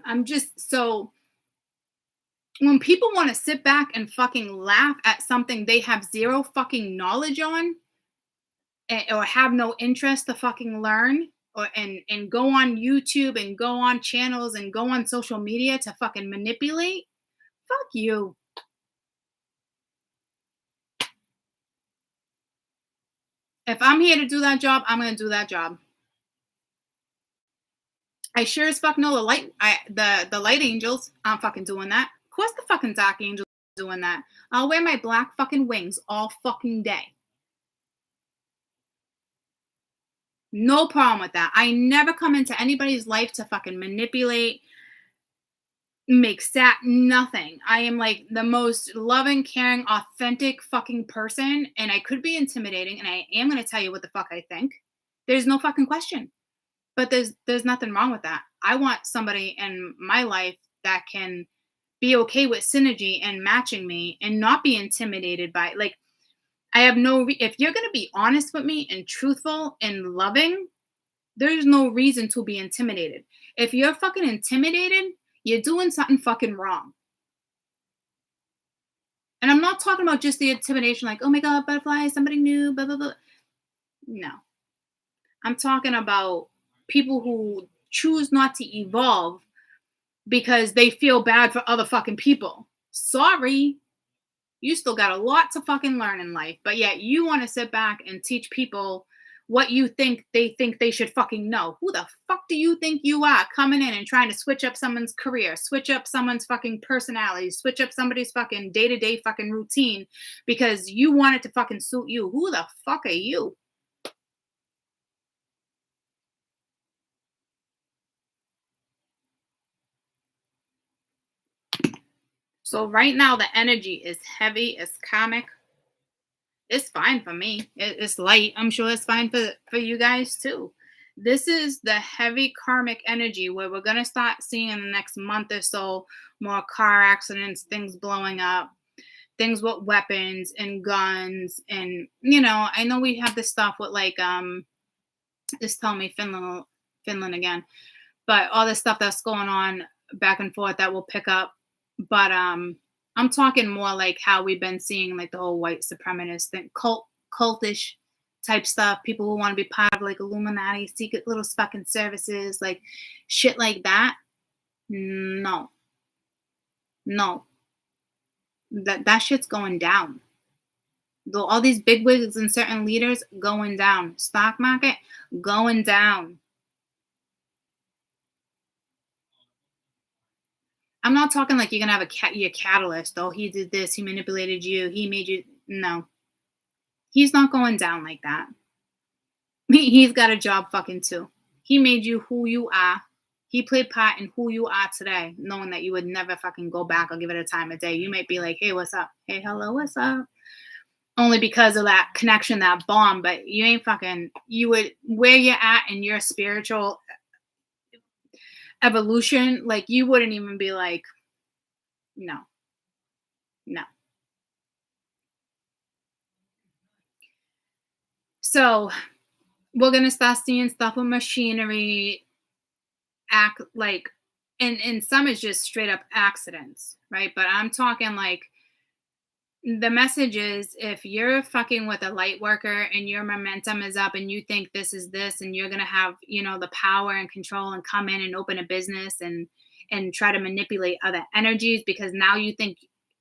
I'm just so... When people want to sit back and fucking laugh at something they have zero fucking knowledge on, or have no interest to fucking learn, and go on YouTube and go on channels and go on social media to fucking manipulate, fuck you. If I'm here to do that job, I'm going to do that job. I sure as fuck know the light angels aren't fucking doing that. Of course the fucking dark angels are doing that. I'll wear my black fucking wings all fucking day. No problem with that. I never come into anybody's life to fucking manipulate, make sad, nothing. I am like the most loving, caring, authentic fucking person, and I could be intimidating, and I am going to tell you what the fuck I think. There's no fucking question. But there's nothing wrong with that. I want somebody in my life that can be okay with synergy and matching me and not be intimidated by, like, I have if you're going to be honest with me and truthful and loving, there's no reason to be intimidated. If you're fucking intimidated, you're doing something fucking wrong. And I'm not talking about just the intimidation, like, oh my God, butterfly, somebody new, blah, blah, blah. No. I'm talking about people who choose not to evolve because they feel bad for other fucking people. Sorry. You still got a lot to fucking learn in life, but yet you want to sit back and teach people what you think they should fucking know. Who the fuck do you think you are, coming in and trying to switch up someone's career, switch up someone's fucking personality, switch up somebody's fucking day-to-day fucking routine because you want it to fucking suit you? Who the fuck are you? So right now the energy is heavy, it's karmic. It's fine for me. It's light. I'm sure it's fine for you guys too. This is the heavy karmic energy where we're going to start seeing in the next month or so more car accidents, things blowing up, things with weapons and guns. And, you know, I know we have this stuff with like, just tell me Finland again, but all this stuff that's going on back and forth that will pick up. But, I'm talking more like how we've been seeing like the whole white supremacist thing, cultish type stuff, people who want to be part of like Illuminati, secret little fucking services, like shit like that. No. That shit's going down. Though all these big wigs and certain leaders going down. Stock market going down. I'm not talking like you're gonna have your catalyst. Oh, he did this. He manipulated you. He made you. No, he's not going down like that. He's got a job fucking too. He made you who you are. He played part in who you are today, knowing that you would never fucking go back or give it a time of day. You might be like, hey, what's up? Hey, hello, what's up? Only because of that connection, that bond. But you ain't fucking. You would where you're at in your spiritual evolution, like you wouldn't even be like, no. So we're gonna start seeing stuff with machinery act like, and some is just straight up accidents, right? But I'm talking like the message is if you're fucking with a light worker and your momentum is up and you think this is this and you're going to have, you know, the power and control and come in and open a business and try to manipulate other energies because now you think,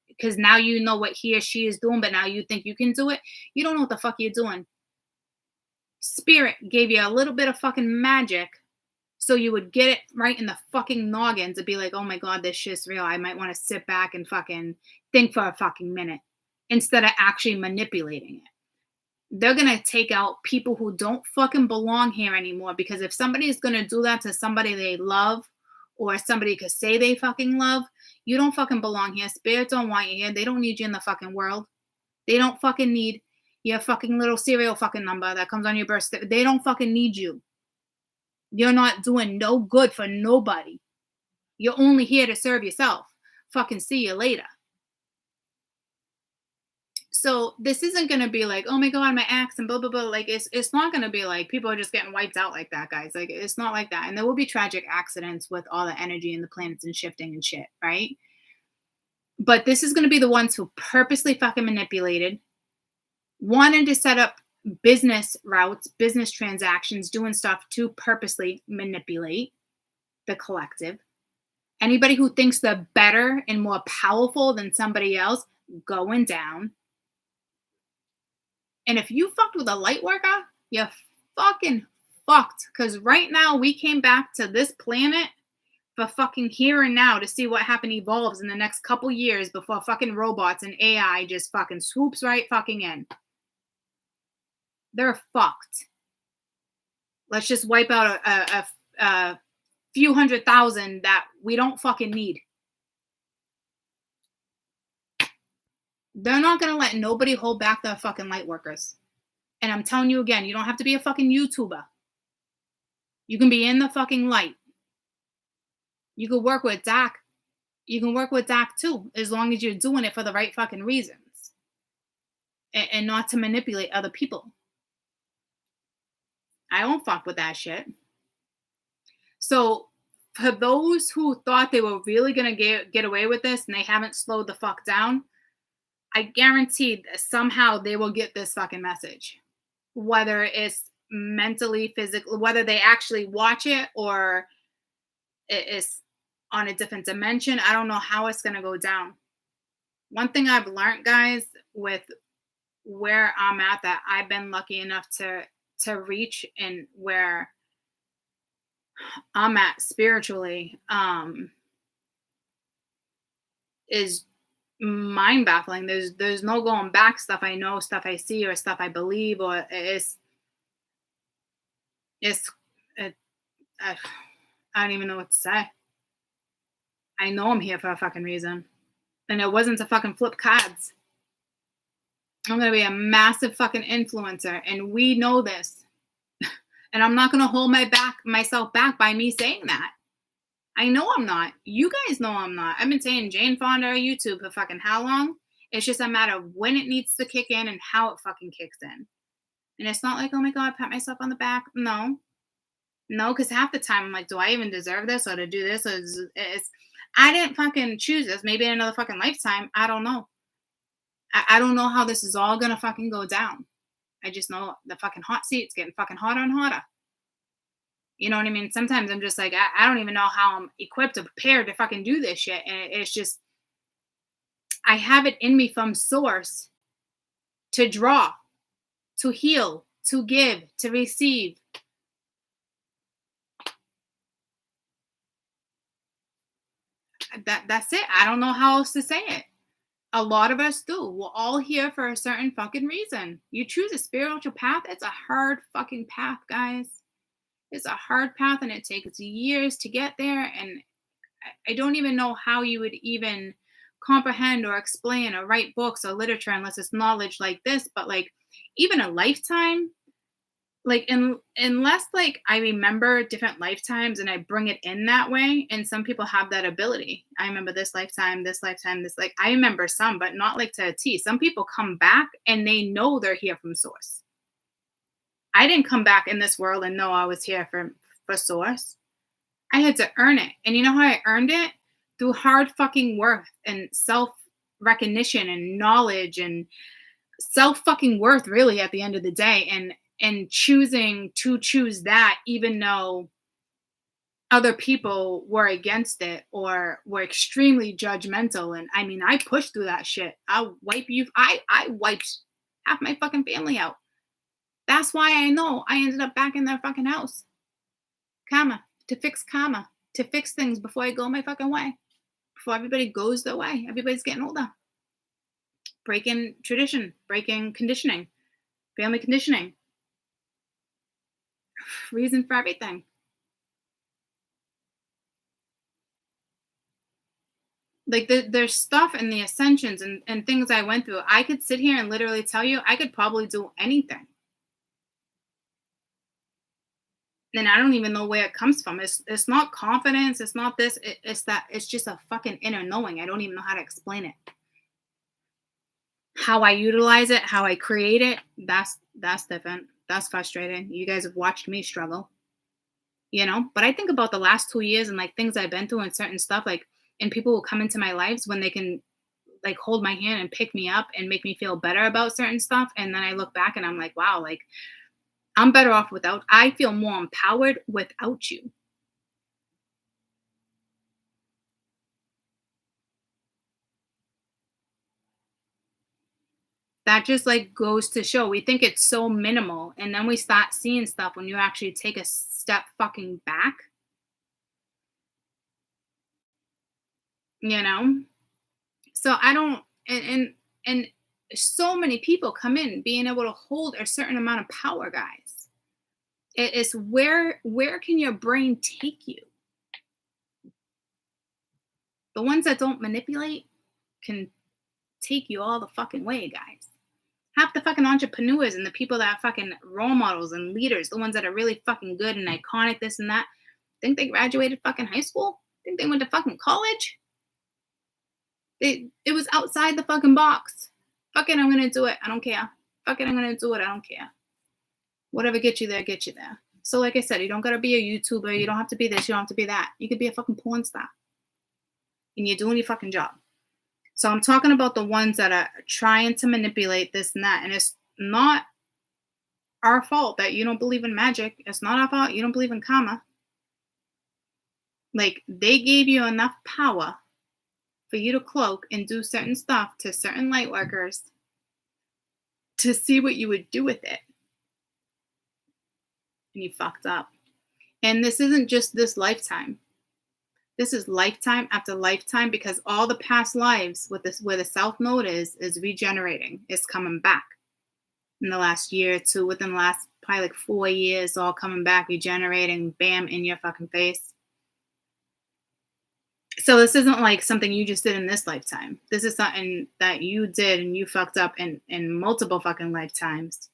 because now you know what he or she is doing, but now you think you can do it. You don't know what the fuck you're doing. Spirit gave you a little bit of fucking magic so you would get it right in the fucking noggin to be like, oh my God, this shit's real. I might want to sit back and fucking think for a fucking minute instead of actually manipulating it. They're going to take out people who don't fucking belong here anymore, because if somebody is going to do that to somebody they love or somebody could say they fucking love, you don't fucking belong here. Spirit don't want you here. They don't need you in the fucking world. They don't fucking need your fucking little serial fucking number that comes on your birth certificate. They don't fucking need you. You're not doing no good for nobody. You're only here to serve yourself. Fucking see you later. So this isn't going to be like, oh my God, my ex and blah, blah, blah. Like it's not going to be like people are just getting wiped out like that, guys. Like it's not like that. And there will be tragic accidents with all the energy and the planets and shifting and shit, right? But this is going to be the ones who purposely fucking manipulated, wanted to set up business routes, business transactions, doing stuff to purposely manipulate the collective. Anybody who thinks they're better and more powerful than somebody else, going down. And if you fucked with a light worker, you're fucking fucked. Because right now we came back to this planet for fucking here and now to see what happen evolves in the next couple years before fucking robots and AI just fucking swoops right fucking in. They're fucked. Let's just wipe out a few 100,000 that we don't fucking need. They're not going to let nobody hold back their fucking light workers. And I'm telling you again, you don't have to be a fucking YouTuber. You can be in the fucking light. You can work with Doc. You can work with Doc too, as long as you're doing it for the right fucking reasons. And not to manipulate other people. I don't fuck with that shit. So for those who thought they were really going to get away with this and they haven't slowed the fuck down, I guarantee that somehow they will get this fucking message. Whether it's mentally, physically, whether they actually watch it or it's on a different dimension. I don't know how it's going to go down. One thing I've learned, guys, with where I'm at, that I've been lucky enough to reach, and where I'm at spiritually, is mind baffling. There's no going back. Stuff I know, stuff I see, or stuff I believe, or it's it, I don't even know what to say. I know I'm here for a fucking reason, and it wasn't to fucking flip cards. I'm gonna be a massive fucking influencer, and we know this. And I'm not gonna hold myself back by me saying that. I know I'm not. You guys know I'm not. I've been saying Jane Fonda or YouTube for fucking how long? It's just a matter of when it needs to kick in and how it fucking kicks in. And it's not like, oh my God, pat myself on the back. No, because half the time I'm like, do I even deserve this, or to do this? Or I didn't fucking choose this. Maybe in another fucking lifetime. I don't know. I don't know how this is all gonna fucking go down. I just know the fucking hot seat's getting fucking hotter and hotter. You know what I mean? Sometimes I'm just like, I don't even know how I'm equipped or prepared to fucking do this shit. And it's just, I have it in me from source to draw, to heal, to give, to receive. That's it. I don't know how else to say it. A lot of us do. We're all here for a certain fucking reason. You choose a spiritual path. It's a hard fucking path, guys. It's a hard path, and it takes years to get there. And I don't even know how you would even comprehend or explain or write books or literature unless it's knowledge like this. But like, even a lifetime, like, unless like I remember different lifetimes and I bring it in that way. And some people have that ability. I remember this lifetime, this lifetime, this, like, I remember some, but not like to a T. Some people come back and they know they're here from source. I didn't come back in this world and know I was here for source. I had to earn it. And you know how I earned it? Through hard fucking work and self recognition and knowledge and self fucking worth, really, at the end of the day. And choosing to choose that, even though other people were against it or were extremely judgmental. And I mean, I pushed through that shit. I wiped half my fucking family out. That's why I know I ended up back in their fucking house. Karma. To fix karma. To fix things before I go my fucking way. Before everybody goes their way. Everybody's getting older. Breaking tradition. Breaking conditioning. Family conditioning. Reason for everything. Like, there's stuff in the ascensions and things I went through. I could sit here and literally tell you I could probably do anything. And I don't even know where it comes from. It's not confidence. It's not this. It's just a fucking inner knowing. I don't even know how to explain it. How I utilize it, how I create it, that's different. That's frustrating. You guys have watched me struggle. You know? But I think about the last 2 years and like things I've been through and certain stuff, like, and people will come into my lives when they can like hold my hand and pick me up and make me feel better about certain stuff. And then I look back and I'm like, wow, like, I'm better off without. I feel more empowered without you. That just like goes to show. We think it's so minimal, and then we start seeing stuff when you actually take a step fucking back. You know? So I don't, and so many people come in being able to hold a certain amount of power, guys. It's where can your brain take you? The ones that don't manipulate can take you all the fucking way, guys. Half the fucking entrepreneurs and the people that are fucking role models and leaders, the ones that are really fucking good and iconic, this and that, think they graduated fucking high school? Think they went to fucking college? It was outside the fucking box. Fuck it, I'm gonna do it. I don't care. Fuck it, I'm gonna do it. I don't care. Whatever gets you there, get you there. So like I said, you don't gotta be a YouTuber. You don't have to be this. You don't have to be that. You could be a fucking porn star. And you're doing your fucking job. So I'm talking about the ones that are trying to manipulate this and that. And it's not our fault that you don't believe in magic. It's not our fault you don't believe in karma. Like, they gave you enough power for you to cloak and do certain stuff to certain light workers to see what you would do with it. And you fucked up. And this isn't just this lifetime. This is lifetime after lifetime, because all the past lives with this, where the South Node is regenerating. It's coming back in the last year or two, within the last probably like 4 years, all coming back, regenerating, bam, in your fucking face. So this isn't like something you just did in this lifetime. This is something that you did and you fucked up in multiple fucking lifetimes.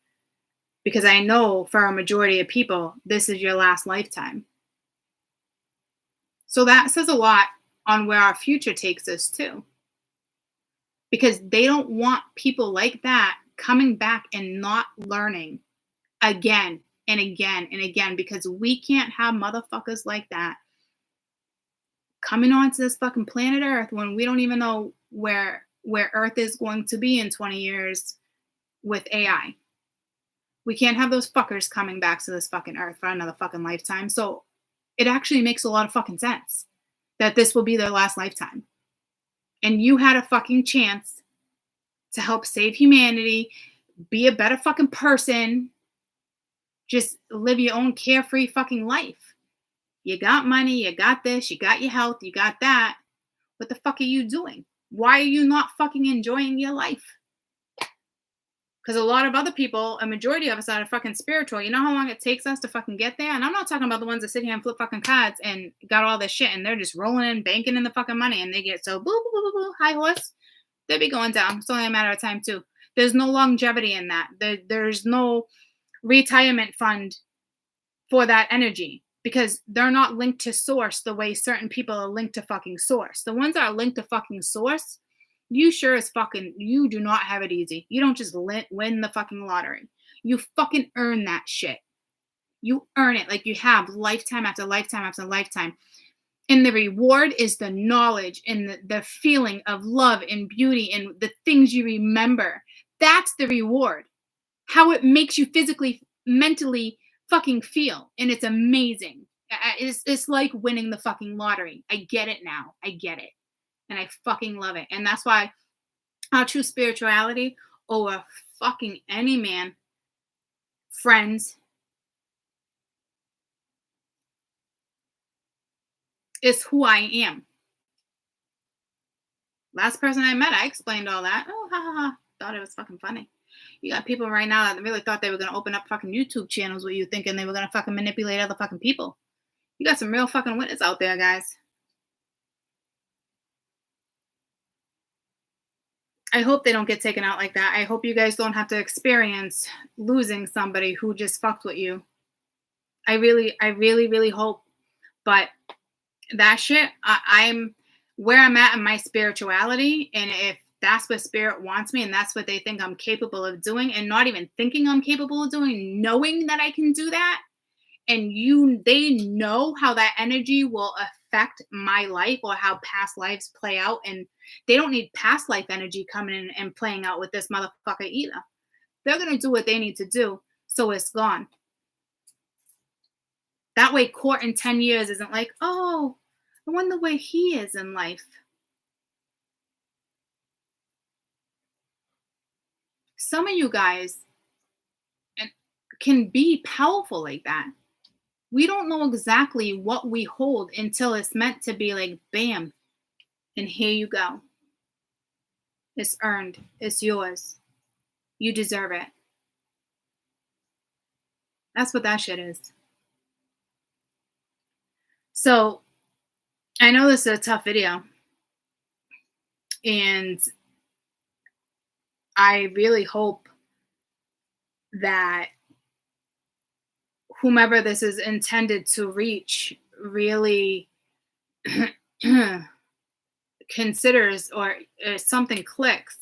Because I know for a majority of people, this is your last lifetime. So that says a lot on where our future takes us too. Because they don't want people like that coming back and not learning again and again and again, because we can't have motherfuckers like that coming onto this fucking planet Earth when we don't even know where Earth is going to be in 20 years with AI. We can't have those fuckers coming back to this fucking Earth for another fucking lifetime. So it actually makes a lot of fucking sense that this will be their last lifetime. And you had a fucking chance to help save humanity, be a better fucking person, just live your own carefree fucking life. You got money, you got this, you got your health, you got that. What the fuck are you doing? Why are you not fucking enjoying your life? Because a lot of other people, a majority of us are fucking spiritual. You know how long it takes us to fucking get there? And I'm not talking about the ones that sit here and flip fucking cards and got all this shit and they're just rolling in, banking in the fucking money, and they get so boo, boo, boo, boo, boo, high horse. They'll be going down. It's only a matter of time too. There's no longevity in that. There's no retirement fund for that energy, because they're not linked to source the way certain people are linked to fucking source. The ones that are linked to fucking source, you sure as fucking, you do not have it easy. You don't just win the fucking lottery. You fucking earn that shit. You earn it like you have lifetime after lifetime after lifetime. And the reward is the knowledge and the feeling of love and beauty and the things you remember. That's the reward. How it makes you physically, mentally fucking feel. And it's amazing. It's like winning the fucking lottery. I get it now. I get it. And I fucking love it. And that's why our true spirituality over fucking any man, friends, is who I am. Last person I met, I explained all that. Oh, ha, ha, ha. Thought it was fucking funny. You got people right now that really thought they were going to open up fucking YouTube channels with you, thinking they were going to fucking manipulate other fucking people. You got some real fucking witness out there, guys. I hope they don't get taken out like that. I hope you guys don't have to experience losing somebody who just fucked with you. I really hope. But that shit, I'm where I'm at in my spirituality. And if that's what spirit wants me and that's what they think I'm capable of doing, and not even thinking I'm capable of doing, knowing that I can do that, and they know how that energy will affect my life or how past lives play out, and they don't need past life energy coming in and playing out with this motherfucker either. They're going to do what they need to do, so it's gone. That way court in 10 years isn't like, oh, I wonder where he is in life. Some of you guys can be powerful like that. We don't know exactly what we hold until it's meant to be like, bam, and here you go. It's earned. It's yours. You deserve it. That's what that shit is. So, I know this is a tough video. And I really hope that whomever this is intended to reach really considers, or something clicks.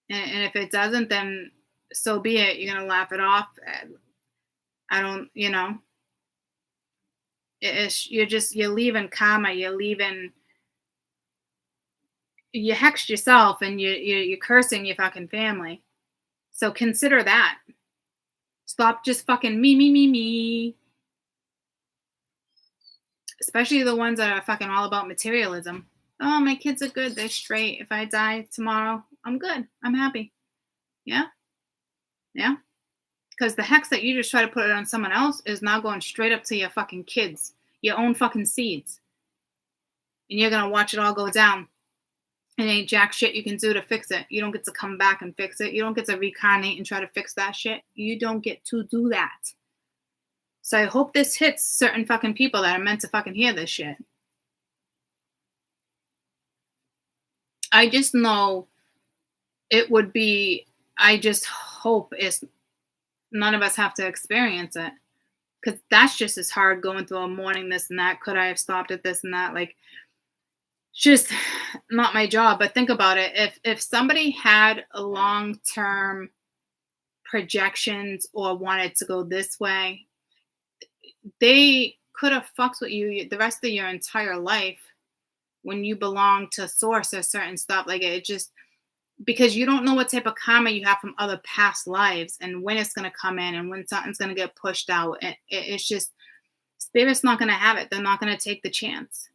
And if it doesn't, then so be it. You're going to laugh it off. I don't, you're leaving karma. You hexed yourself, and you're cursing your fucking family. So consider that. Stop just fucking me. Especially the ones that are fucking all about materialism. Oh, my kids are good. They're straight. If I die tomorrow, I'm good. I'm happy. Yeah. Yeah. Because the hex that you just try to put it on someone else is now going straight up to your fucking kids, your own fucking seeds. And you're going to watch it all go down. And ain't jack shit you can do to fix it. You don't get to come back and fix it. You don't get to reincarnate and try to fix that shit. You don't get to do that. So I hope this hits certain fucking people that are meant to fucking hear this shit. I just know it would be, I just hope it's none of us have to experience it. Because that's just as hard going through a morning, this and that. Could I have stopped at this and that? Like, it's just not my job. But think about it. If somebody had a long-term projections or wanted to go this way, they could have fucked with you the rest of your entire life when you belong to source or certain stuff. Like, it just, because you don't know what type of karma you have from other past lives and when it's going to come in and when something's going to get pushed out. It's just, spirit's not going to have it. They're not going to take the chance.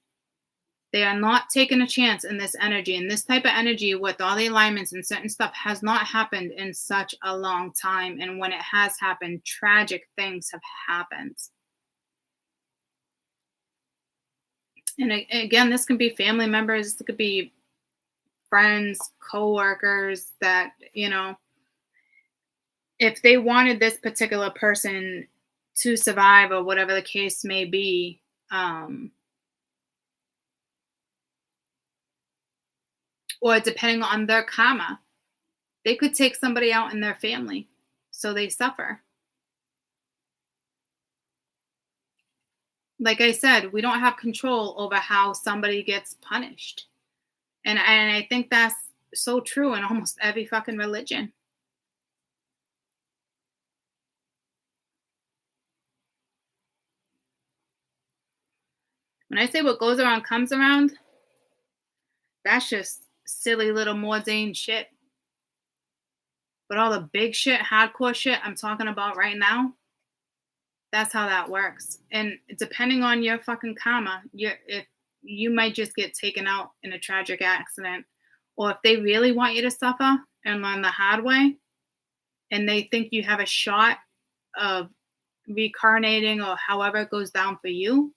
They are not taking a chance in this energy. And this type of energy with all the alignments and certain stuff has not happened in such a long time. And when it has happened, tragic things have happened. And again, this can be family members. This could be friends, co-workers that, you know, if they wanted this particular person to survive or whatever the case may be, or depending on their karma, they could take somebody out in their family so they suffer. Like I said, we don't have control over how somebody gets punished. And I think that's so true in almost every fucking religion. When I say what goes around comes around, that's just silly little mundane shit. But all the big shit, hardcore shit I'm talking about right now, that's how that works. And depending on your fucking karma, if you might just get taken out in a tragic accident. Or if they really want you to suffer and learn the hard way, and they think you have a shot of reincarnating or however it goes down for you,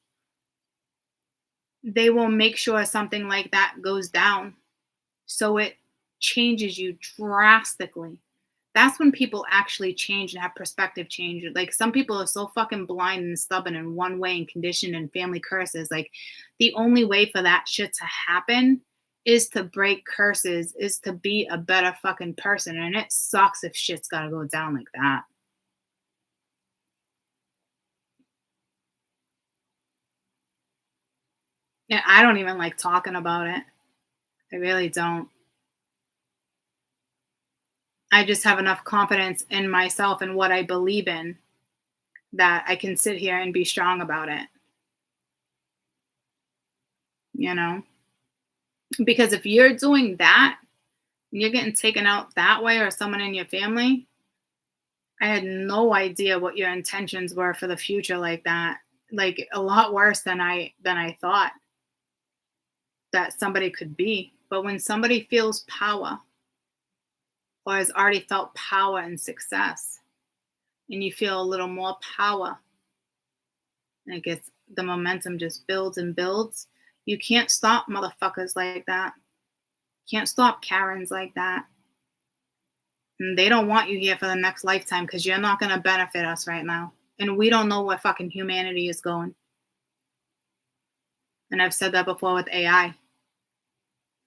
they will make sure something like that goes down. So it changes you drastically. That's when people actually change and have perspective change. Like, some people are so fucking blind and stubborn in one way and conditioned and family curses. Like, the only way for that shit to happen is to break curses, is to be a better fucking person. And it sucks if shit's gotta go down like that. And I don't even like talking about it. I really don't. I just have enough confidence in myself and what I believe in that I can sit here and be strong about it. You know? Because if you're doing that, and you're getting taken out that way, or someone in your family, I had no idea what your intentions were for the future like that. Like, a lot worse than I thought that somebody could be. But when somebody feels power, or has already felt power and success, and you feel a little more power, and it gets, the momentum just builds and builds. You can't stop motherfuckers like that. Can't stop Karens like that. And they don't want you here for the next lifetime because you're not going to benefit us right now. And we don't know where fucking humanity is going. And I've said that before with AI.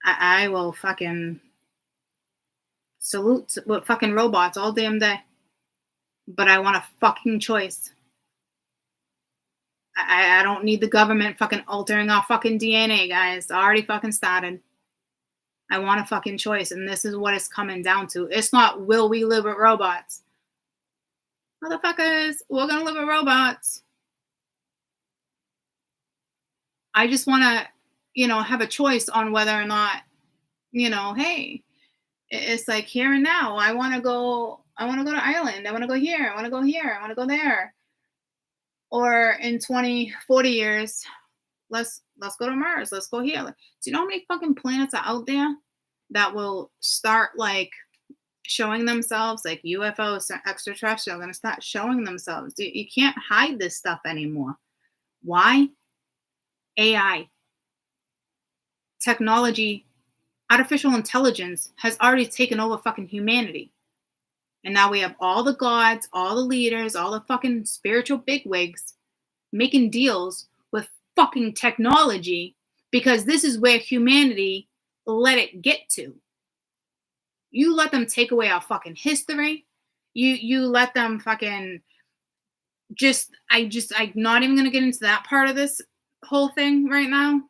I will fucking salute with fucking robots all damn day. But I want a fucking choice. I don't need the government fucking altering our fucking DNA, guys. It's already fucking started. I want a fucking choice, and this is what it's coming down to. It's not, will we live with robots? Motherfuckers, we're gonna live with robots. I just want to, have a choice on whether or not, hey, it's like here and now. I want to go to Ireland. I want to go here. I want to go here. I want to go there. Or in 20, 40 years, Let's go to Mars. Let's go here. Do you know how many fucking planets are out there that will start like showing themselves, like UFOs, extraterrestrial, going to start showing themselves? You can't hide this stuff anymore. Why? AI, technology, artificial intelligence has already taken over fucking humanity. And now we have all the gods, all the leaders, all the fucking spiritual bigwigs making deals with fucking technology because this is where humanity let it get to. You let them take away our fucking history. You let them fucking I'm not even gonna get into that part of this whole thing right now.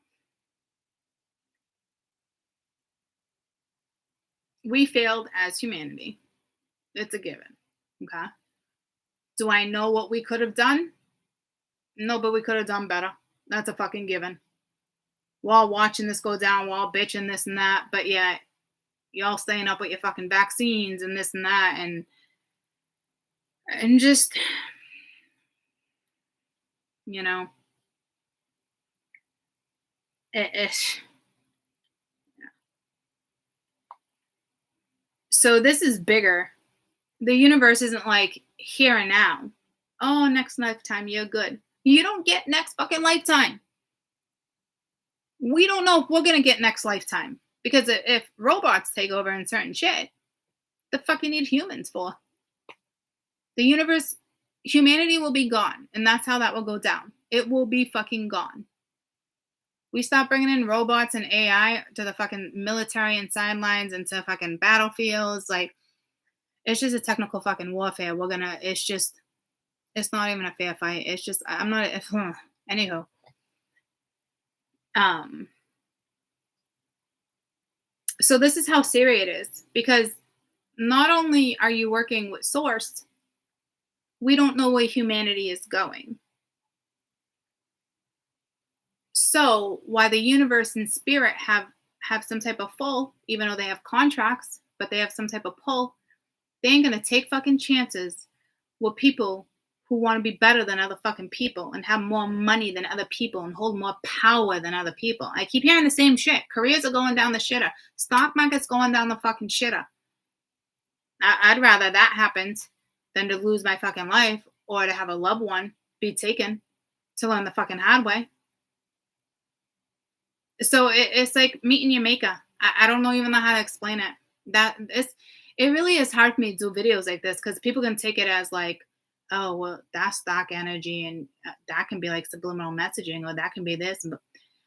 We failed as humanity. It's a given. Okay. Do I know what we could have done? No, but we could have done better. That's a fucking given. We're all watching this go down, we're all bitching this and that, but yeah, y'all staying up with your fucking vaccines and this and that, and just, you know, it's so this is bigger. The universe isn't like here and now. Oh, next lifetime, you're good. You don't get next fucking lifetime. We don't know if we're gonna get next lifetime because if robots take over and certain shit, the fuck you need humans for? The universe, humanity will be gone, and that's how that will go down. It will be fucking gone. We stop bringing in robots and AI to the fucking military and sidelines and to fucking battlefields. Like, it's just a technical fucking warfare. It's not even a fair fight. It's just, I'm not, anywho. So this is how serious it is, because not only are you working with source, we don't know where humanity is going. So while the universe and spirit have some type of pull, even though they have contracts, but they have some type of pull, they ain't gonna take fucking chances with people who want to be better than other fucking people and have more money than other people and hold more power than other people. I keep hearing the same shit. Careers are going down the shitter. Stock market's going down the fucking shitter. I'd rather that happens than to lose my fucking life or to have a loved one be taken to learn the fucking hard way. So it's like meeting your maker. I don't even know how to explain it. It really is hard for me to do videos like this because people can take it as like, oh, well, that's stock energy and that can be like subliminal messaging or that can be this. But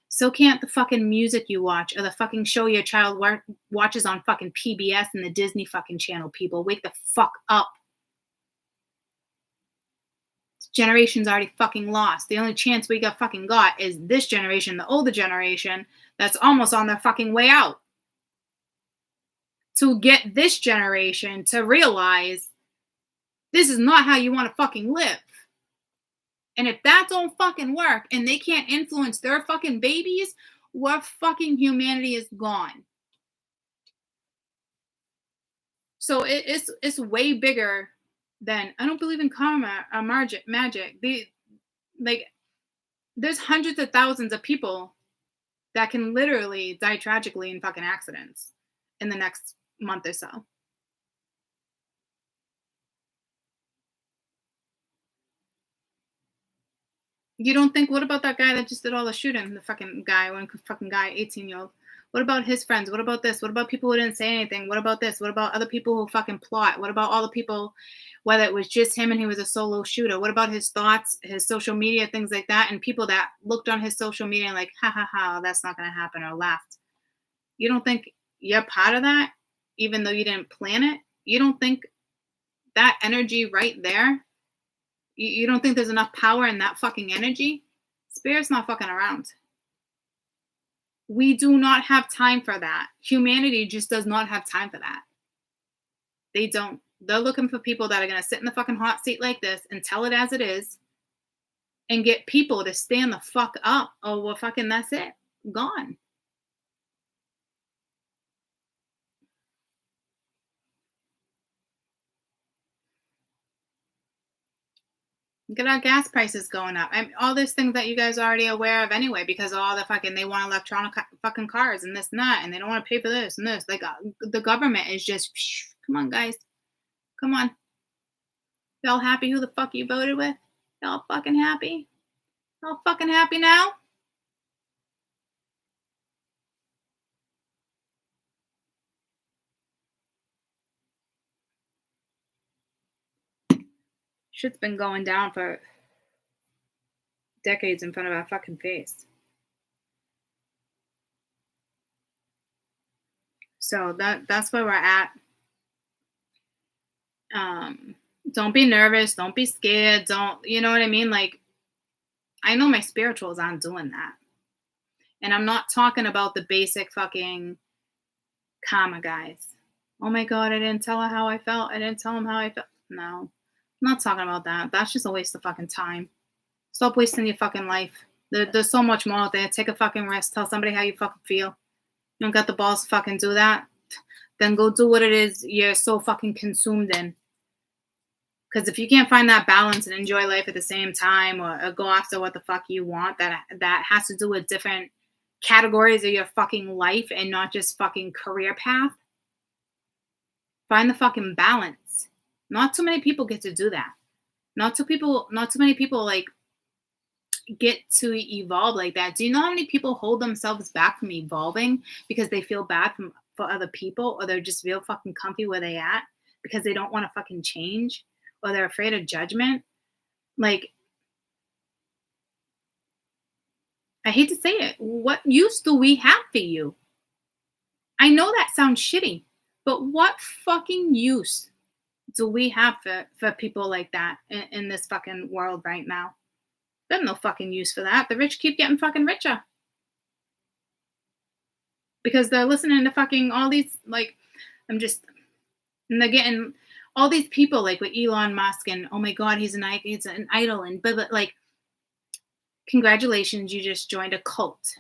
so can't the fucking music you watch or the fucking show your child watches on fucking PBS and the Disney fucking channel. People, wake the fuck up. Generation's already fucking lost. The only chance we got is this generation, the older generation, that's almost on their fucking way out. To get this generation to realize this is not how you want to fucking live. And if that don't fucking work and they can't influence their fucking babies, what fucking humanity is gone. So it's way bigger than, I don't believe in karma or magic. There's hundreds of thousands of people that can literally die tragically in fucking accidents in the next month or so. You don't think, what about that guy that just did all the shooting? The fucking guy, 18-year-old. What about his friends? What about this? What about people who didn't say anything? What about this? What about other people who fucking plot? What about all the people, whether it was just him and he was a solo shooter? What about his thoughts, his social media, things like that? And people that looked on his social media and like, ha ha ha, that's not going to happen, or laughed. You don't think you're part of that, even though you didn't plan it? You don't think that energy right there, you don't think there's enough power in that fucking energy? Spirit's not fucking around. We do not have time for that. Humanity just does not have time for that. They don't. They're looking for people that are going to sit in the fucking hot seat like this and tell it as it is and get people to stand the fuck up. Oh, well, fucking that's it. Gone. Look at our gas prices going up. I mean, all these things that you guys are already aware of anyway, because of all the fucking, they want electronic fucking cars and this and that, and they don't want to pay for this and this. Like, the government is just, come on, guys. Come on. Y'all happy who the fuck you voted with? Y'all fucking happy? Y'all fucking happy now? Shit's been going down for decades in front of our fucking face. So that's where we're at. Don't be nervous. Don't be scared. Don't, you know what I mean? Like, I know my spirituals aren't doing that. And I'm not talking about the basic fucking karma guys. Oh my God, I didn't tell her how I felt. I didn't tell him how I felt. No, I'm not talking about that. That's just a waste of fucking time. Stop wasting your fucking life. There's so much more out there. Take a fucking rest. Tell somebody how you fucking feel. You don't got the balls to fucking do that? Then go do what it is you're so fucking consumed in. Because if you can't find that balance and enjoy life at the same time, or go after what the fuck you want, that has to do with different categories of your fucking life and not just fucking career path, find the fucking balance. Not too many people get to do that. Not too many people like get to evolve like that. Do you know how many people hold themselves back from evolving because they feel bad for other people, or they're just real fucking comfy where they at because they don't want to fucking change, or they're afraid of judgment? Like, I hate to say it, what use do we have for you? I know that sounds shitty, but what fucking use do we have for people like that in this fucking world right now? There's no fucking use for that. The rich keep getting fucking richer. Because they're listening to fucking all these, like, and they're getting all these people, like with Elon Musk, and oh my God, he's an idol, and but like, congratulations, you just joined a cult.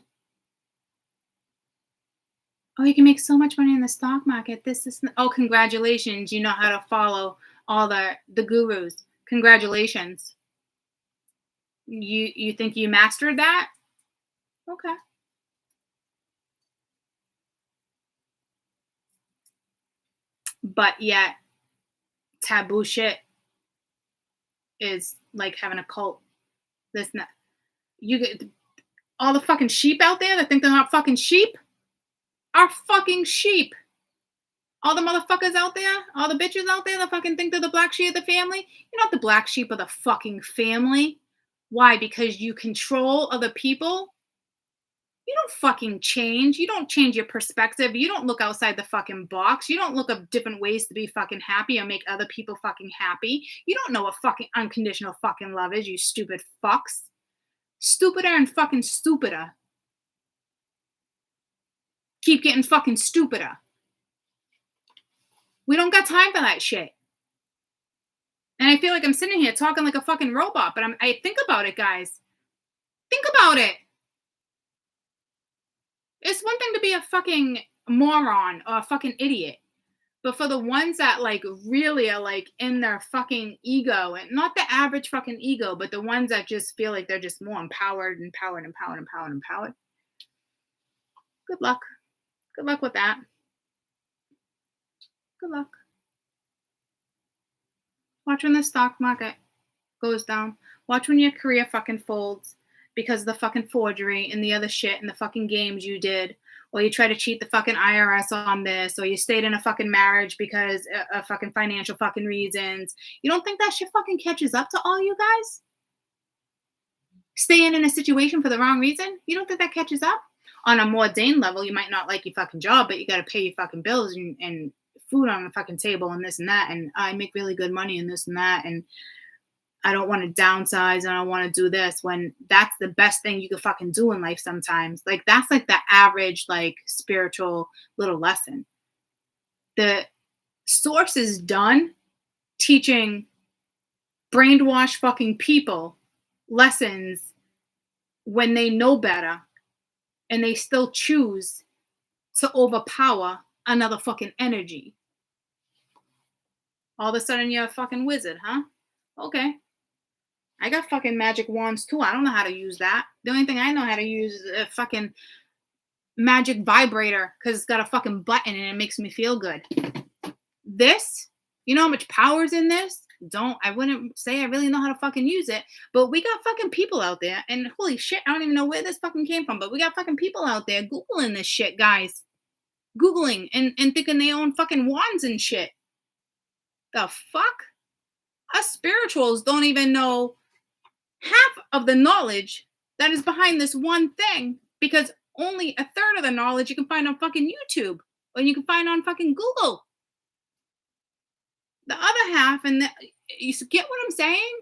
Oh, you can make so much money in the stock market. Oh, congratulations, you know how to follow all the gurus. Congratulations. You think you mastered that? Okay. But yet, taboo shit is like having a cult. You get all the fucking sheep out there that think they're not fucking sheep are fucking sheep. All the motherfuckers out there, all the bitches out there that fucking think they're the black sheep of the family, you're not the black sheep of the fucking family. Why? Because you control other people? You don't fucking change. You don't change your perspective. You don't look outside the fucking box. You don't look up different ways to be fucking happy or make other people fucking happy. You don't know what fucking unconditional fucking love is, you stupid fucks. Stupider and fucking stupider. Keep getting fucking stupider. We don't got time for that shit. And I feel like I'm sitting here talking like a fucking robot, but I think about it, guys. Think about it. It's one thing to be a fucking moron or a fucking idiot. But for the ones that like really are like in their fucking ego, and not the average fucking ego, but the ones that just feel like they're just more empowered. Good luck. Good luck with that. Good luck. Watch when the stock market goes down. Watch when your career fucking folds because of the fucking forgery and the other shit and the fucking games you did. Or you try to cheat the fucking IRS on this, or you stayed in a fucking marriage because of fucking financial fucking reasons. You don't think that shit fucking catches up to all you guys? Staying in a situation for the wrong reason? You don't think that catches up? On a more mundane level, you might not like your fucking job, but you got to pay your fucking bills and food on the fucking table and this and that. And I make really good money and this and that. And I don't want to downsize and I don't want to do this, when that's the best thing you could fucking do in life sometimes. Like, that's like the average, like, spiritual little lesson. The source is done teaching brainwashed fucking people lessons when they know better, and they still choose to overpower another fucking energy. All of a sudden you're a fucking wizard, huh? Okay. I got fucking magic wands too. I don't know how to use that. The only thing I know how to use is a fucking magic vibrator because it's got a fucking button and it makes me feel good. This, you know how much power's in this? I wouldn't say I really know how to fucking use it, but we got fucking people out there, and holy shit, I don't even know where this fucking came from, but we got fucking people out there Googling this shit, guys. Googling and thinking they own fucking wands and shit. The fuck? Us spirituals don't even know half of the knowledge that is behind this one thing, because only a third of the knowledge you can find on fucking YouTube or you can find on fucking Google. The other half, and you get what I'm saying?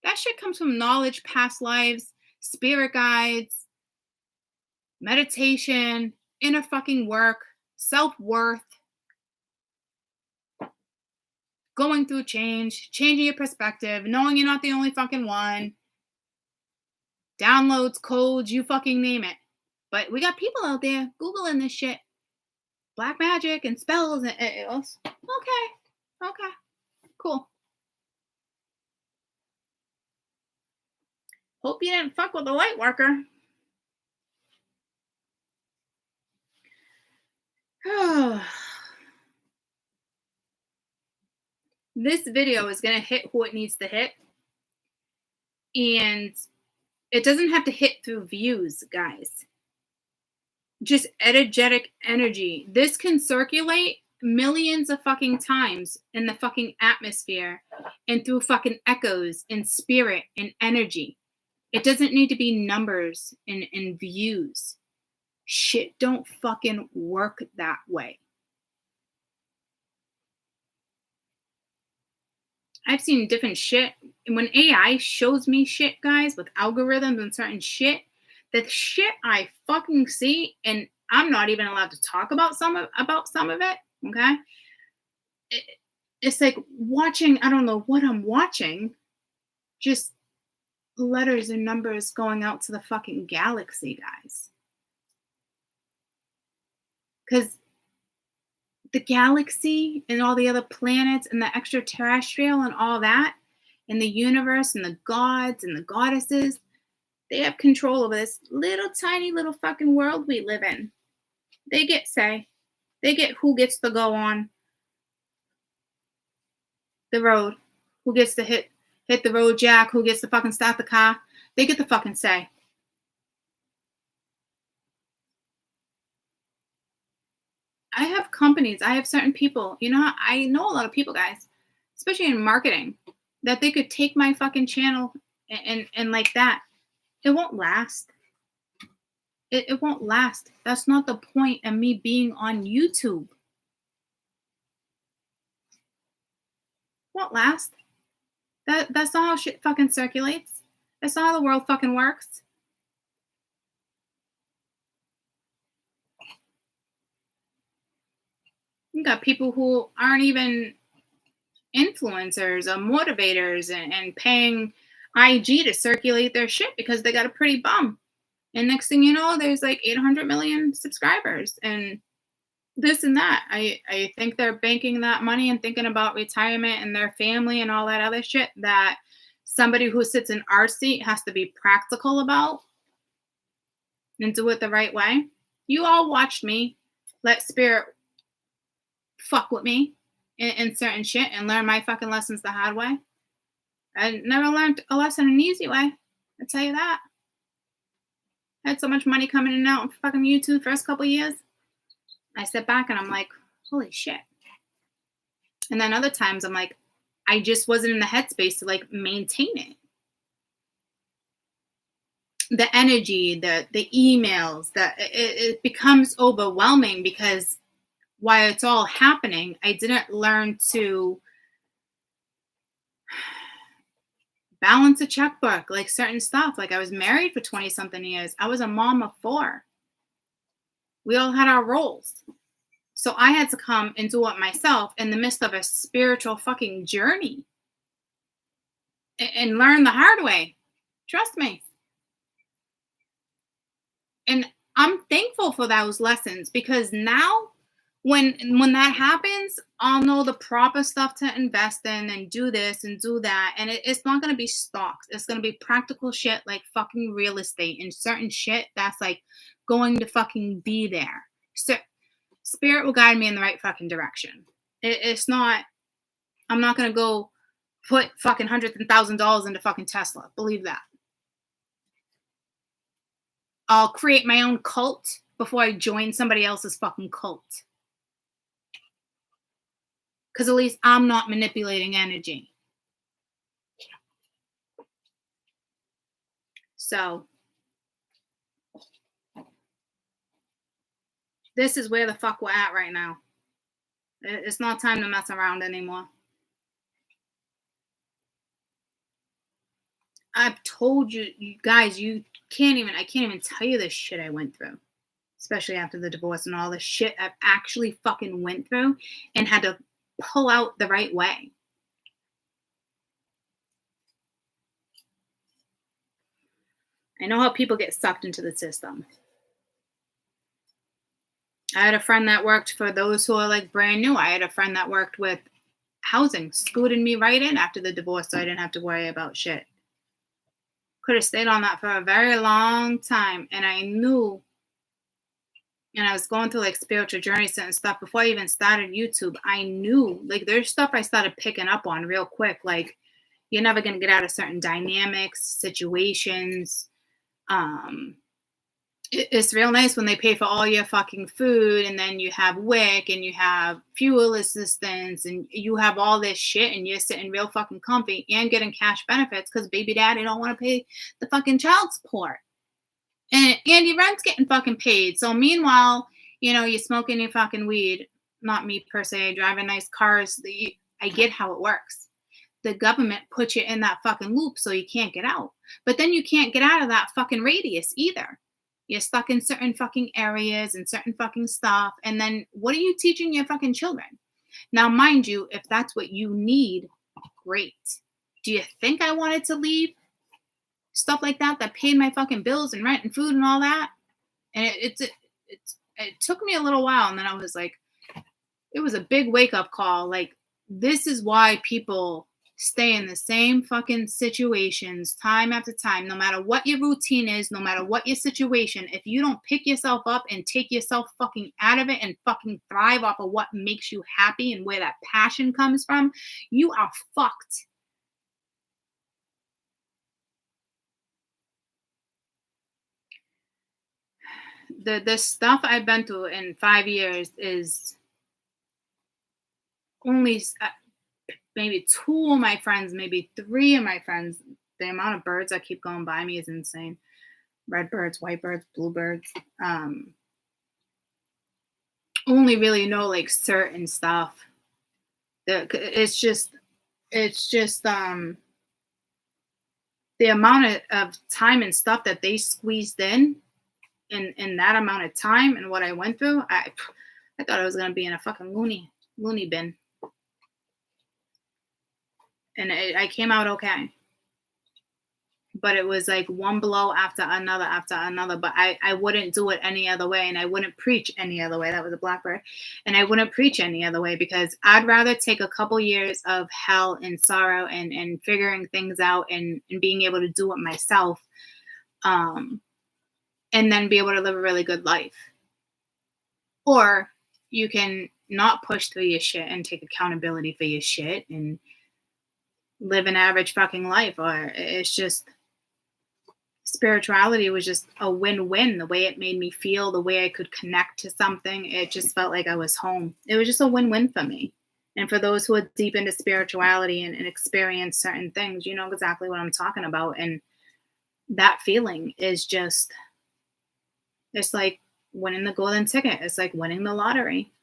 That shit comes from knowledge, past lives, spirit guides, meditation, inner fucking work, self-worth, going through change, changing your perspective, knowing you're not the only fucking one, downloads, codes, you fucking name it. But we got people out there Googling this shit. Black magic and spells and okay. Cool. Hope you didn't fuck with the light worker. This video is going to hit who it needs to hit. And it doesn't have to hit through views, guys. Just energetic energy. This can circulate millions of fucking times in the fucking atmosphere and through fucking echoes and spirit and energy. It doesn't need to be numbers and views. Shit don't fucking work that way. I've seen different shit. And when AI shows me shit, guys, with algorithms and certain shit, the shit I fucking see, and I'm not even allowed to talk about some of it, okay? It's like watching, I don't know what I'm watching, just letters and numbers going out to the fucking galaxy, guys. Because the galaxy and all the other planets and the extraterrestrial and all that, and the universe and the gods and the goddesses, they have control over this little tiny little fucking world we live in. They get say. They get who gets to go on the road, who gets to hit the road jack, who gets to fucking stop the car. They get to fucking say. I have companies, I have certain people, you know, I know a lot of people, guys, especially in marketing, that they could take my fucking channel and like that. It won't last. It won't last. That's not the point of me being on YouTube. Won't last. That's not how shit fucking circulates. That's not how the world fucking works. You got people who aren't even influencers or motivators and paying IG to circulate their shit because they got a pretty bum. And next thing you know, there's like 800 million subscribers and this and that. I think they're banking that money and thinking about retirement and their family and all that other shit that somebody who sits in our seat has to be practical about and do it the right way. You all watched me let spirit fuck with me in certain shit and learn my fucking lessons the hard way. I never learned a lesson an easy way. I tell you that. I had so much money coming in and out on fucking YouTube first couple years. I sit back and I'm like, holy shit. And then other times I'm like, I just wasn't in the headspace to like maintain it. The energy, the emails, it becomes overwhelming because while it's all happening, I didn't learn to balance a checkbook, like certain stuff. Like I was married for 20 something years. I was a mom of 4. We all had our roles. So I had to come and do it myself in the midst of a spiritual fucking journey and learn the hard way. Trust me. And I'm thankful for those lessons because now when that happens, I'll know the proper stuff to invest in and do this and do that. And it's not going to be stocks. It's going to be practical shit like fucking real estate and certain shit that's like going to fucking be there. So spirit will guide me in the right fucking direction. It's not, I'm not going to go put fucking hundreds and $1,000s into fucking Tesla. Believe that. I'll create my own cult before I join somebody else's fucking cult. Because at least I'm not manipulating energy. So, this is where the fuck we're at right now. It's not time to mess around anymore. I've told you, you guys, I can't even tell you the shit I went through. Especially after the divorce and all the shit I've actually fucking went through and had to pull out the right way. I know how people get sucked into the system. I had a friend that worked, for those who are like brand new, I had a friend that worked with housing, scooted me right in after the divorce so I didn't have to worry about shit. Could have stayed on that for a very long time. And I knew, and I was going through like spiritual journeys and stuff before I even started YouTube. I knew like there's stuff I started picking up on real quick. Like you're never going to get out of certain dynamics, situations. It's real nice when they pay for all your fucking food and then you have WIC and you have fuel assistance and you have all this shit and you're sitting real fucking comfy and getting cash benefits because baby daddy don't want to pay the fucking child support. And your rent's getting fucking paid. So meanwhile, you're smoking your fucking weed. Not me per se, driving nice cars. I get how it works. The government puts you in that fucking loop so you can't get out. But then you can't get out of that fucking radius either. You're stuck in certain fucking areas and certain fucking stuff. And then what are you teaching your fucking children? Now, mind you, if that's what you need, great. Do you think I wanted to leave? Stuff like that paid my fucking bills and rent and food and all that. And it took me a little while. And then I was like, it was a big wake up call. Like, this is why people stay in the same fucking situations time after time, no matter what your routine is, no matter what your situation. If you don't pick yourself up and take yourself fucking out of it and fucking thrive off of what makes you happy and where that passion comes from, you are fucked. The stuff I've been through in 5 years is only maybe 2 of my friends, maybe 3 of my friends. The amount of birds that keep going by me is insane. Red birds, white birds, blue birds. Only really know like certain stuff. It's just the amount of time and stuff that they squeezed in that amount of time and what I went through. I thought I was gonna be in a fucking loony bin. And I came out okay. But it was like one blow after another. But I wouldn't do it any other way. And I wouldn't preach any other way. That was a blackbird. And I wouldn't preach any other way because I'd rather take a couple years of hell and sorrow and figuring things out and being able to do it myself. And then be able to live a really good life. Or you can not push through your shit and take accountability for your shit and live an average fucking life. Or it's just, spirituality was just a win-win. The way it made me feel, the way I could connect to something, it just felt like I was home. It was just a win-win for me. And for those who are deep into spirituality and experience certain things, you know exactly what I'm talking about. And that feeling is just, it's like winning the golden ticket. It's like winning the lottery.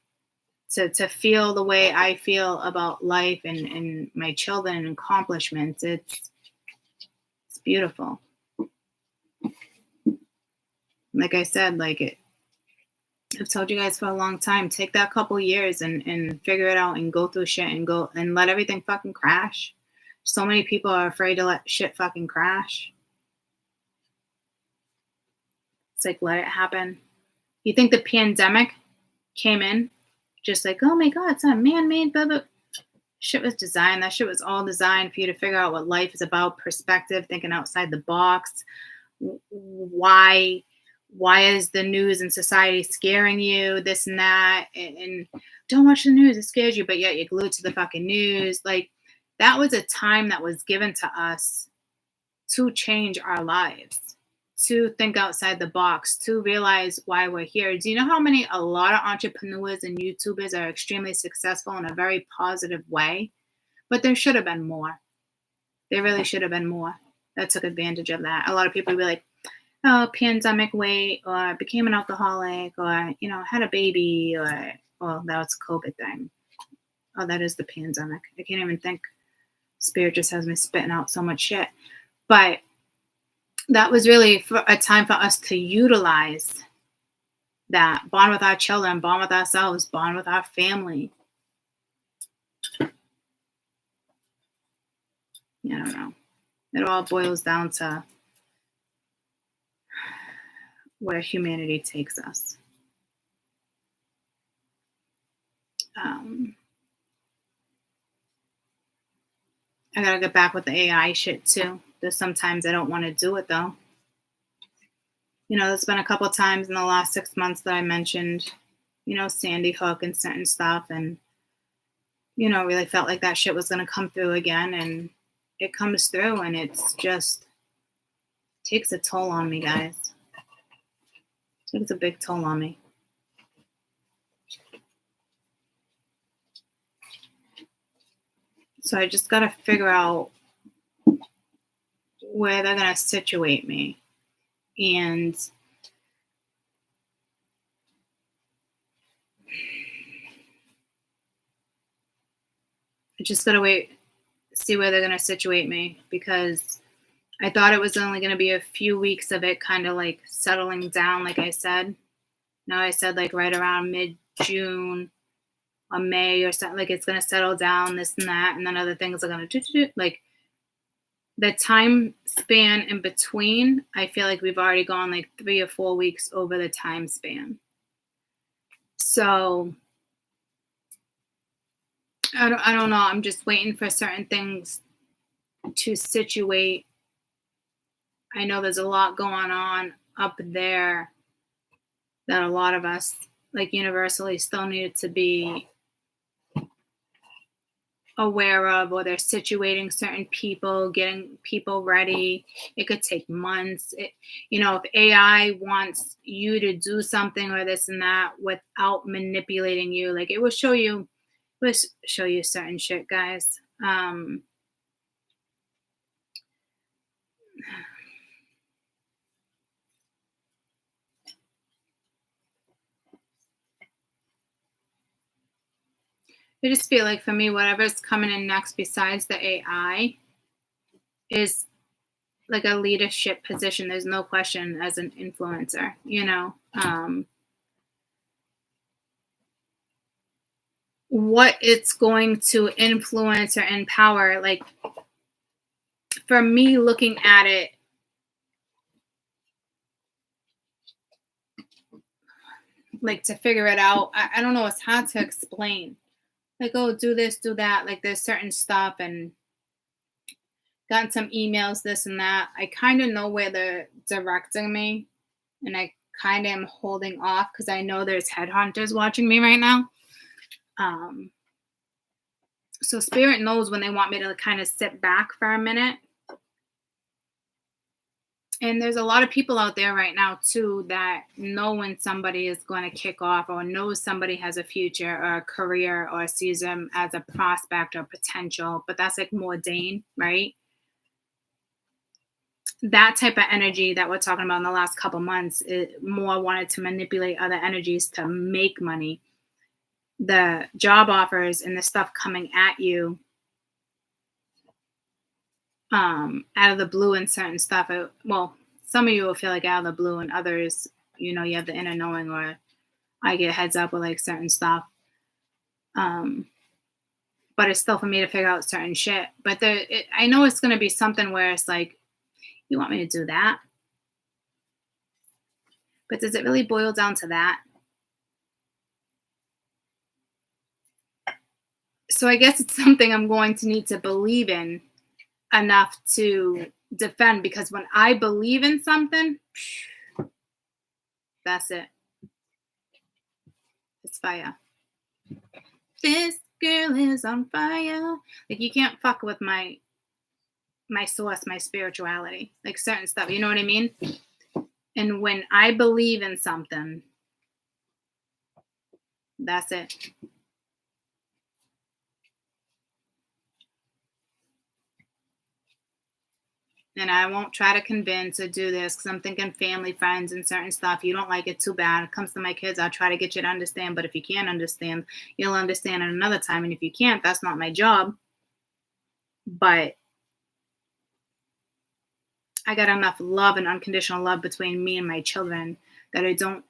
To feel the way I feel about life and my children and accomplishments, it's beautiful. Like I said, I've told you guys for a long time, take that couple years and figure it out and go through shit and go and let everything fucking crash. So many people are afraid to let shit fucking crash. It's like, let it happen. You think the pandemic came in just like, oh my God, it's not man-made, blah, blah. Shit was designed. That shit was all designed for you to figure out what life is about, perspective, thinking outside the box. Why is the news and society scaring you, this and that, and don't watch the news, it scares you, but yet you're glued to the fucking news. Like, that was a time that was given to us to change our lives, to think outside the box, to realize why we're here. Do you know how a lot of entrepreneurs and YouTubers are extremely successful in a very positive way? But there should have been more. There really should have been more that took advantage of that. A lot of people be like, oh, pandemic weight, or became an alcoholic, or, had a baby, or, well, that's a COVID thing. Oh, that is the pandemic. I can't even think. Spirit just has me spitting out so much shit. But that was really a time for us to utilize that, bond with our children, bond with ourselves, bond with our family. I don't know. It all boils down to where humanity takes us. I gotta get back with the AI shit too. There's sometimes I don't want to do it though. There's been a couple times in the last 6 months that I mentioned, Sandy Hook and certain stuff, and really felt like that shit was gonna come through again, and it comes through, and it's just takes a toll on me, guys. It takes a big toll on me. So I just got to figure out where they're going to situate me. And I just got to see where they're going to situate me, because I thought it was only going to be a few weeks of it kind of like settling down, like I said. Now I said like right around mid-June or May or something, like it's going to settle down, this and that, and then other things are going to do. Like the time span in between, I feel like we've already gone like 3 or 4 weeks over the time span. So I don't know. I'm just waiting for certain things to situate. I know there's a lot going on up there that a lot of us, like universally, still needed to be aware of, or they're situating certain people, getting people ready. It could take months. If AI wants you to do something or this and that without manipulating you, like it will show you certain shit, guys. I just feel like for me, whatever's coming in next besides the AI is like a leadership position. There's no question, as an influencer, what it's going to influence or empower. Like for me, looking at it, like to figure it out, I don't know, it's hard to explain. Like, oh, do this, do that. Like there's certain stuff, and gotten some emails, this and that. I kind of know where they're directing me, and I kind of am holding off because I know there's headhunters watching me right now. So Spirit knows when they want me to kind of sit back for a minute. And there's a lot of people out there right now, too, that know when somebody is going to kick off, or knows somebody has a future or a career, or sees them as a prospect or potential. But that's like more Dane, right? That type of energy that we're talking about in the last couple months, it more wanted to manipulate other energies to make money. The job offers and the stuff coming at you out of the blue and certain stuff. Some of you will feel like out of the blue, and others, you have the inner knowing, or I get heads up with like certain stuff. But it's still for me to figure out certain shit. But I know it's going to be something where it's like, you want me to do that? But does it really boil down to that? So I guess it's something I'm going to need to believe in enough to defend, because when I believe in something, that's it. It's fire. This girl is on fire. Like, you can't fuck with my source, my spirituality, like certain stuff. You know what I mean? And when I believe in something, that's it. And I won't try to convince or do this, because I'm thinking family, friends, and certain stuff. You don't like it, too bad. It comes to my kids, I'll try to get you to understand. But if you can't understand, you'll understand at another time. And if you can't, that's not my job. But I got enough love and unconditional love between me and my children that I don't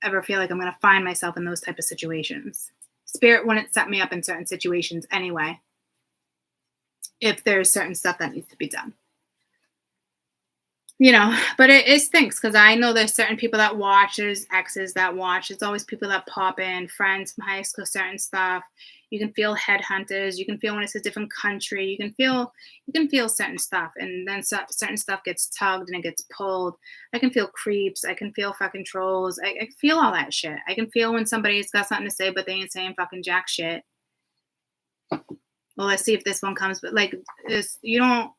ever feel like I'm going to find myself in those type of situations. Spirit wouldn't set me up in certain situations anyway, if there's certain stuff that needs to be done. You know, but it stinks, because I know there's certain people that watch, there's exes that watch, there's always people that pop in, friends from high school, certain stuff. You can feel headhunters, you can feel when it's a different country, you can feel certain stuff, and then certain stuff gets tugged and it gets pulled. I can feel creeps, I can feel fucking trolls, I feel all that shit. I can feel when somebody's got something to say but they ain't saying fucking jack shit. Well, let's see if this one comes, but like this, you don't,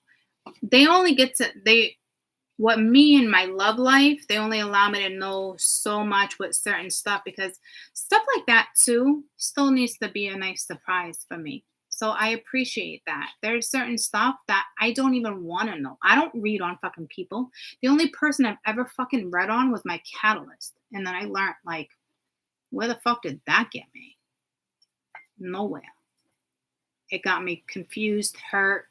they only get to, what me and my love life, they only allow me to know so much with certain stuff, because stuff like that too still needs to be a nice surprise for me. So I appreciate that. There's certain stuff that I don't even want to know. I don't read on fucking people. The only person I've ever fucking read on was my catalyst. And then I learned, like, where the fuck did that get me? Nowhere. It got me confused, hurt,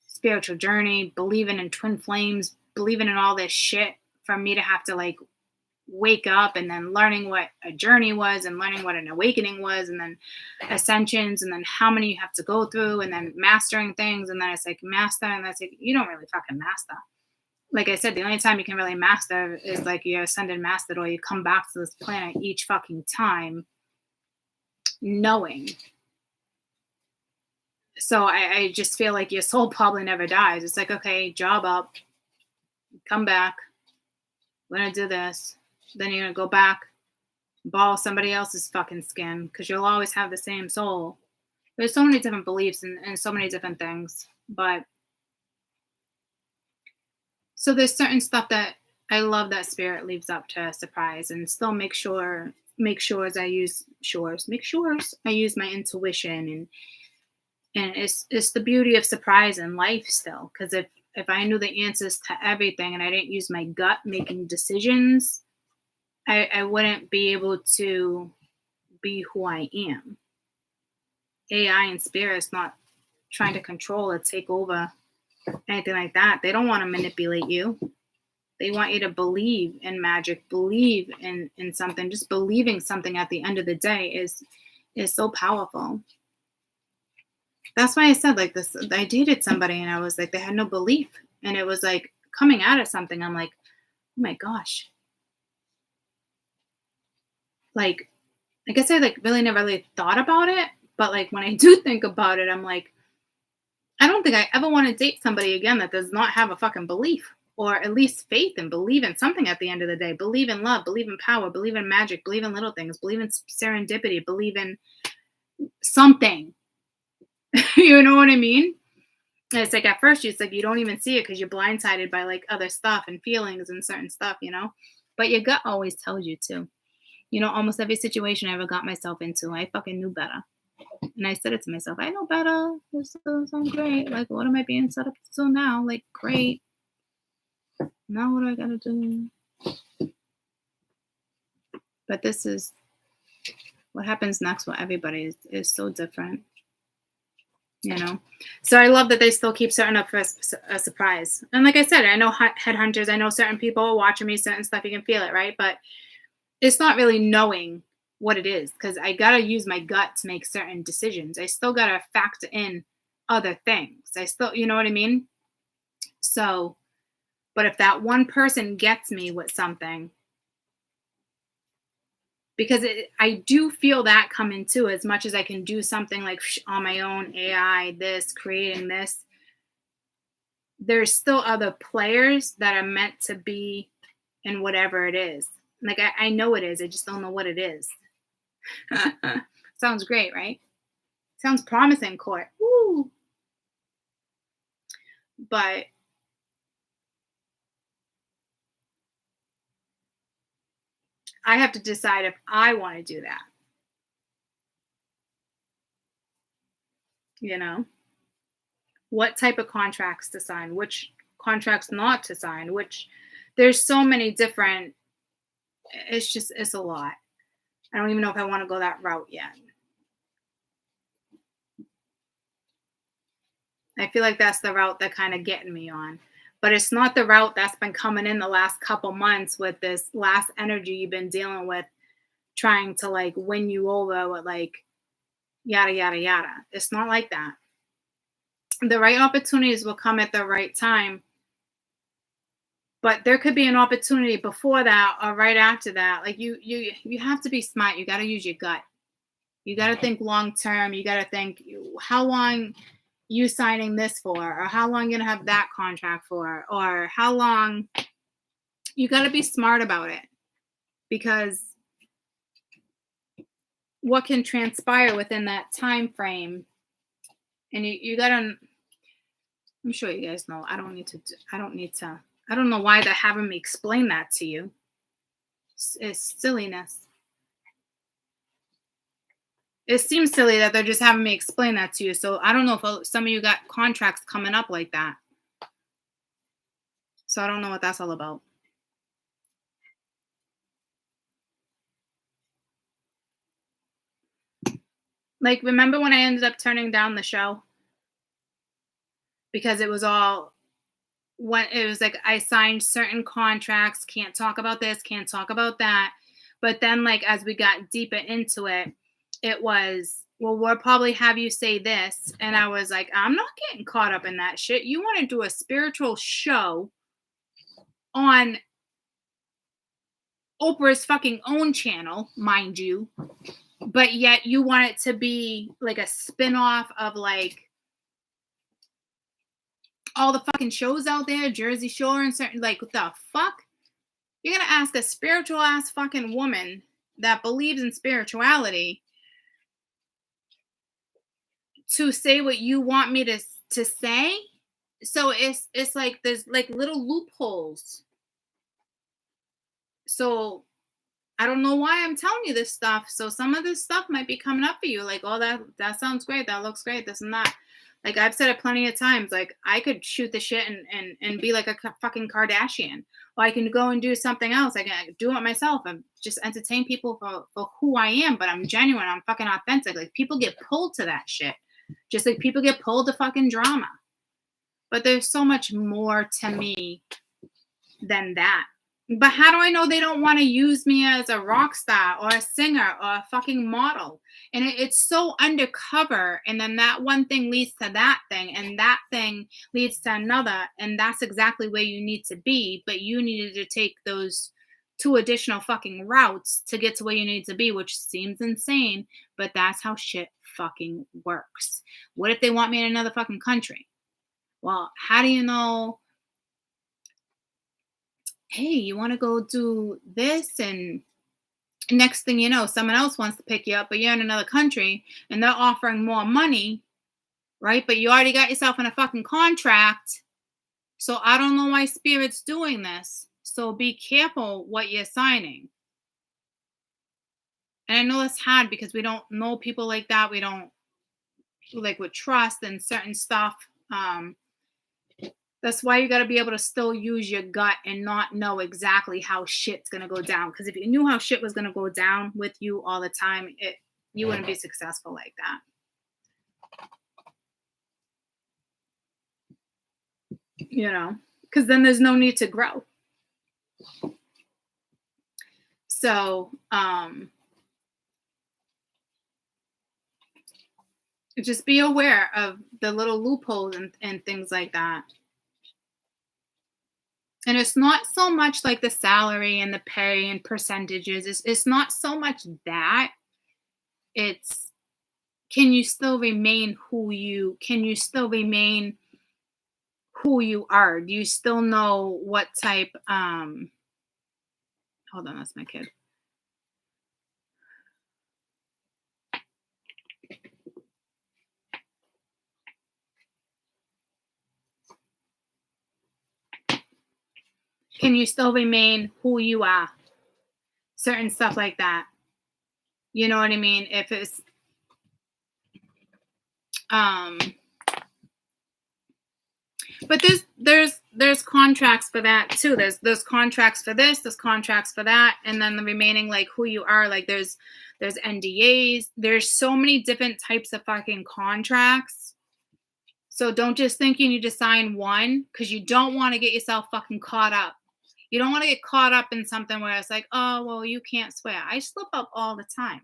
spiritual journey, believing in twin flames, believing in all this shit, for me to have to like wake up, and then learning what a journey was, and learning what an awakening was, and then ascensions, and then how many you have to go through, and then mastering things. And then it's like master, and that's like, you don't really fucking master. Like I said, the only time you can really master is like you're ascended mastered, or you come back to this planet each fucking time knowing. So I just feel like your soul probably never dies. It's like, okay, job up, come back, we're gonna do this. Then you're gonna go back, borrow somebody else's fucking skin, because you'll always have the same soul. There's so many different beliefs and so many different things. But so there's certain stuff that I love that spirit leaves up to surprise, and still make sure I use my intuition, and it's the beauty of surprise in life still. Because if I knew the answers to everything and I didn't use my gut making decisions, I wouldn't be able to be who I am. AI and spirit's not trying to control or take over, anything like that. They don't want to manipulate you. They want you to believe in magic, believe in something. Just believing something at the end of the day is so powerful. That's why I said, like, this, I dated somebody and I was like, they had no belief. And it was like coming out of something. I'm like, oh my gosh. Like, I guess I like really never really thought about it. But like when I do think about it, I'm like, I don't think I ever want to date somebody again that does not have a fucking belief, or at least faith and believe in something at the end of the day. Believe in love, believe in power, believe in magic, believe in little things, believe in serendipity, believe in something. You know what I mean? And it's like at first it's like you don't even see it because you're blindsided by like other stuff and feelings and certain stuff, you know? But your gut always tells you to. You know, almost every situation I ever got myself into, I fucking knew better. And I said it to myself, I know better. This sounds great. Like, what am I being set up to do now? Like, great. Now what do I gotta do? But this is what happens next with everybody is so different. You know, so I love that they still keep setting up for a surprise. And like I said, I know headhunters, I know certain people watching me, certain stuff, you can feel it, right? But it's not really knowing what it is, because I got to use my gut to make certain decisions. I still got to factor in other things. I still, you know what I mean? So, but if that one person gets me with something, because I do feel that coming too. As much as I can do something like on my own, AI, this, creating this, there's still other players that are meant to be in whatever it is. Like I know it is. I just don't know what it is. Sounds great, right? Sounds promising, Court. Woo. But I have to decide if I want to do that. You know, what type of contracts to sign, which contracts not to sign, which there's so many different, it's a lot. I don't even know if I want to go that route yet. I feel like that's the route they're kind of getting me on. But it's not the route that's been coming in the last couple months with this last energy you've been dealing with, trying to like win you over with like yada, yada, yada. It's not like that. The right opportunities will come at the right time. But there could be an opportunity before that or right after that. Like you have to be smart. You got to use your gut. You got to think long term. You got to think how long you signing this for, or how long you're gonna have that contract for, or how long. You got to be smart about it, because what can transpire within that time frame, and you gotta. I'm sure you guys know. I don't need to. I don't know why they're having me explain that to you. It's silliness. It seems silly that they're just having me explain that to you. So I don't know if some of you got contracts coming up like that. So I don't know what that's all about. Like, remember when I ended up turning down the show? Because it was all, when it was like I signed certain contracts, can't talk about this, can't talk about that. But then like as we got deeper into it, it was, well, we'll probably have you say this. And I was like, I'm not getting caught up in that shit. You want to do a spiritual show on Oprah's fucking own channel, mind you, but yet you want it to be like a spin-off of like all the fucking shows out there, Jersey Shore and certain, like, what the fuck? You're gonna ask a spiritual ass fucking woman that believes in spirituality to say what you want me to say? So it's like there's like little loopholes. So I don't know why I'm telling you this stuff. So some of this stuff might be coming up for you. Like, oh, that sounds great. That looks great. This and that. Like I've said it plenty of times. Like I could shoot the shit and be like a fucking Kardashian. Or I can go and do something else. I can do it myself and just entertain people for who I am. But I'm genuine. I'm fucking authentic. Like people get pulled to that shit. Just like people get pulled to fucking drama. But there's so much more to me than that. But how do I know they don't want to use me as a rock star or a singer or a fucking model? And it's so undercover. And then that one thing leads to that thing. And that thing leads to another. And that's exactly where you need to be. But you needed to take those 2 additional fucking routes to get to where you need to be, which seems insane. But that's how shit fucking works. What if they want me in another fucking country? Well, how do you know? Hey, you want to go do this, and next thing you know, someone else wants to pick you up, but you're in another country and they're offering more money, right? But you already got yourself in a fucking contract. So I don't know why Spirit's doing this. So be careful what you're signing. And I know it's hard because we don't know people like that. We don't like with trust and certain stuff. That's why you got to be able to still use your gut and not know exactly how shit's going to go down. Because if you knew how shit was going to go down with you all the time, you wouldn't be successful like that. You know, because then there's no need to grow. So, just be aware of the little loopholes and things like that. And it's not so much like the salary and the pay and percentages. It's not so much that. It's, can you still remain who you are? Do you still know what type hold on, that's my kid. Can you still remain who you are? Certain stuff like that. You know what I mean? If it's but there's contracts for that too. There's contracts for this, there's contracts for that, and then the remaining, like who you are, like there's NDAs, there's so many different types of fucking contracts. So don't just think you need to sign one, because you don't want to get yourself fucking caught up. You don't want to get caught up in something where it's like, oh well, you can't swear. I slip up all the time.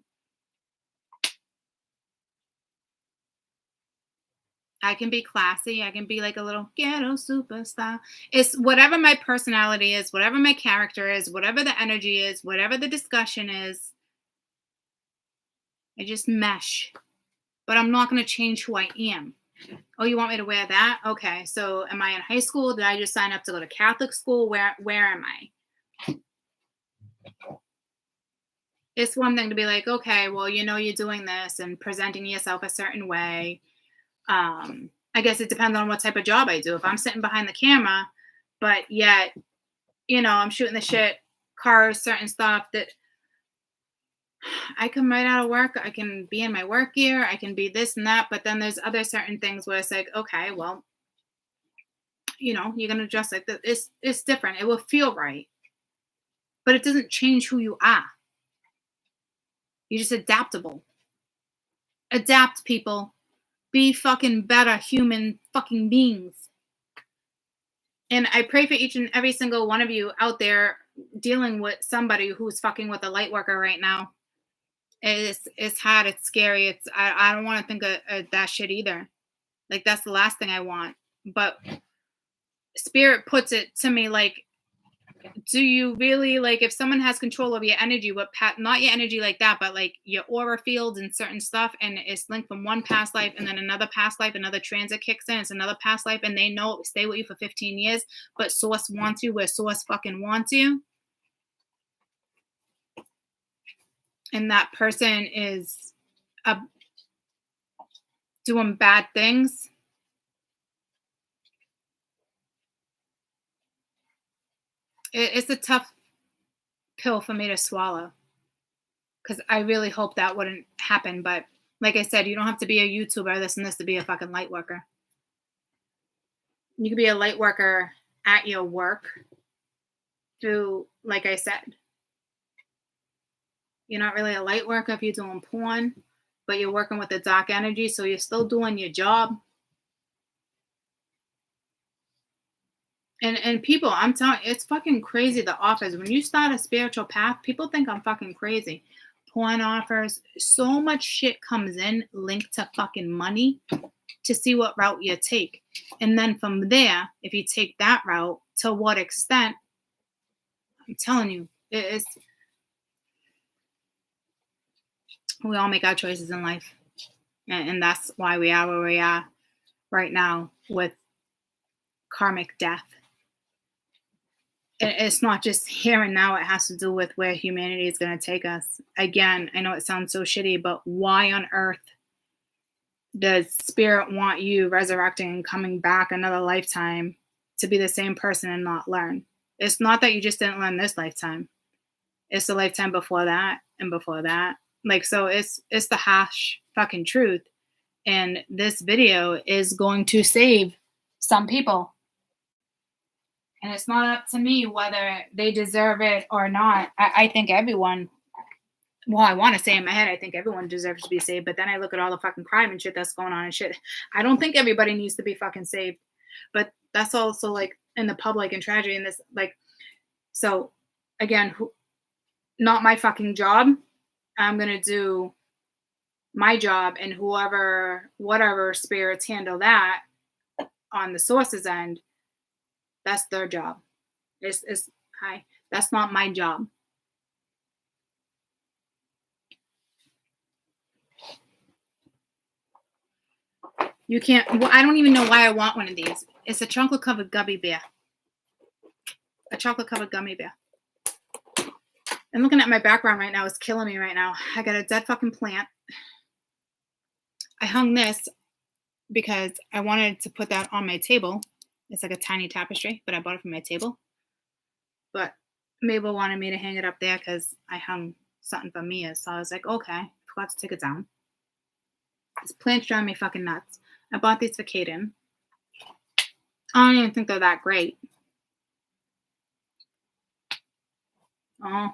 I can be classy. I can be like a little ghetto superstar. It's whatever my personality is, whatever my character is, whatever the energy is, whatever the discussion is. I just mesh. But I'm not going to change who I am. Oh, you want me to wear that? Okay. So am I in high school? Did I just sign up to go to Catholic school? Where am I? It's one thing to be like, okay, well, you know, you're doing this and presenting yourself a certain way. I guess it depends on what type of job I do. If I'm sitting behind the camera, but yet, you know, I'm shooting the shit, cars, certain stuff that I can right out of work. I can be in my work gear. I can be this and that. But then there's other certain things where it's like, okay, well, you know, you're going to dress like this. It's different. It will feel right. But it doesn't change who you are. You're just adaptable. Adapt, people. Be fucking better human fucking beings. And I pray for each and every single one of you out there dealing with somebody who's fucking with a light worker right now. It's hard. It's scary. I don't want to think of that shit either. Like, that's the last thing I want. But Spirit puts it to me like, do you really, like, if someone has control over your energy, not your energy like that, but like your aura fields and certain stuff, and it's linked from one past life and then another past life, another transit kicks in, it's another past life, and they know it stay with you for 15 years, but Source wants you where Source fucking wants you. And that person is doing bad things. It's a tough pill for me to swallow, because I really hope that wouldn't happen. But like I said, you don't have to be a YouTuber, this and this, to be a fucking light worker. You can be a light worker at your work through, like I said, you're not really a light worker if you're doing porn, but you're working with the dark energy, so you're still doing your job. And people, I'm telling you, it's fucking crazy, the offers. When you start a spiritual path, people think I'm fucking crazy. Porn offers, so much shit comes in linked to fucking money to see what route you take. And then from there, if you take that route, to what extent, I'm telling you, we all make our choices in life. And that's why we are where we are right now with karmic death. It's not just here and now. It has to do with where humanity is going to take us. Again, I know it sounds so shitty, but why on earth does Spirit want you resurrecting and coming back another lifetime to be the same person and not learn? It's not that you just didn't learn this lifetime. It's the lifetime before that and before that. Like, so it's the harsh fucking truth. And this video is going to save some people. And it's not up to me whether they deserve it or not. I think everyone, well, I want to say in my head, I think everyone deserves to be saved. But then I look at all the fucking crime and shit that's going on and shit. I don't think everybody needs to be fucking saved. But that's also like in the public and tragedy in this, like, so again, not my fucking job. I'm going to do my job, and whatever spirits handle that on the Source's end, that's their job. It's hi. That's not my job. You can't. Well, I don't even know why I want one of these. It's a chocolate covered gummy bear. A chocolate covered gummy bear. And looking at my background right now is killing me right now. I got a dead fucking plant. I hung this because I wanted to put that on my table. It's like a tiny tapestry, but I bought it for my table. But Mabel wanted me to hang it up there because I hung something for Mia. So I was like, okay, forgot to take it down. This plant's driving me fucking nuts. I bought these for Kaden. I don't even think they're that great. Oh.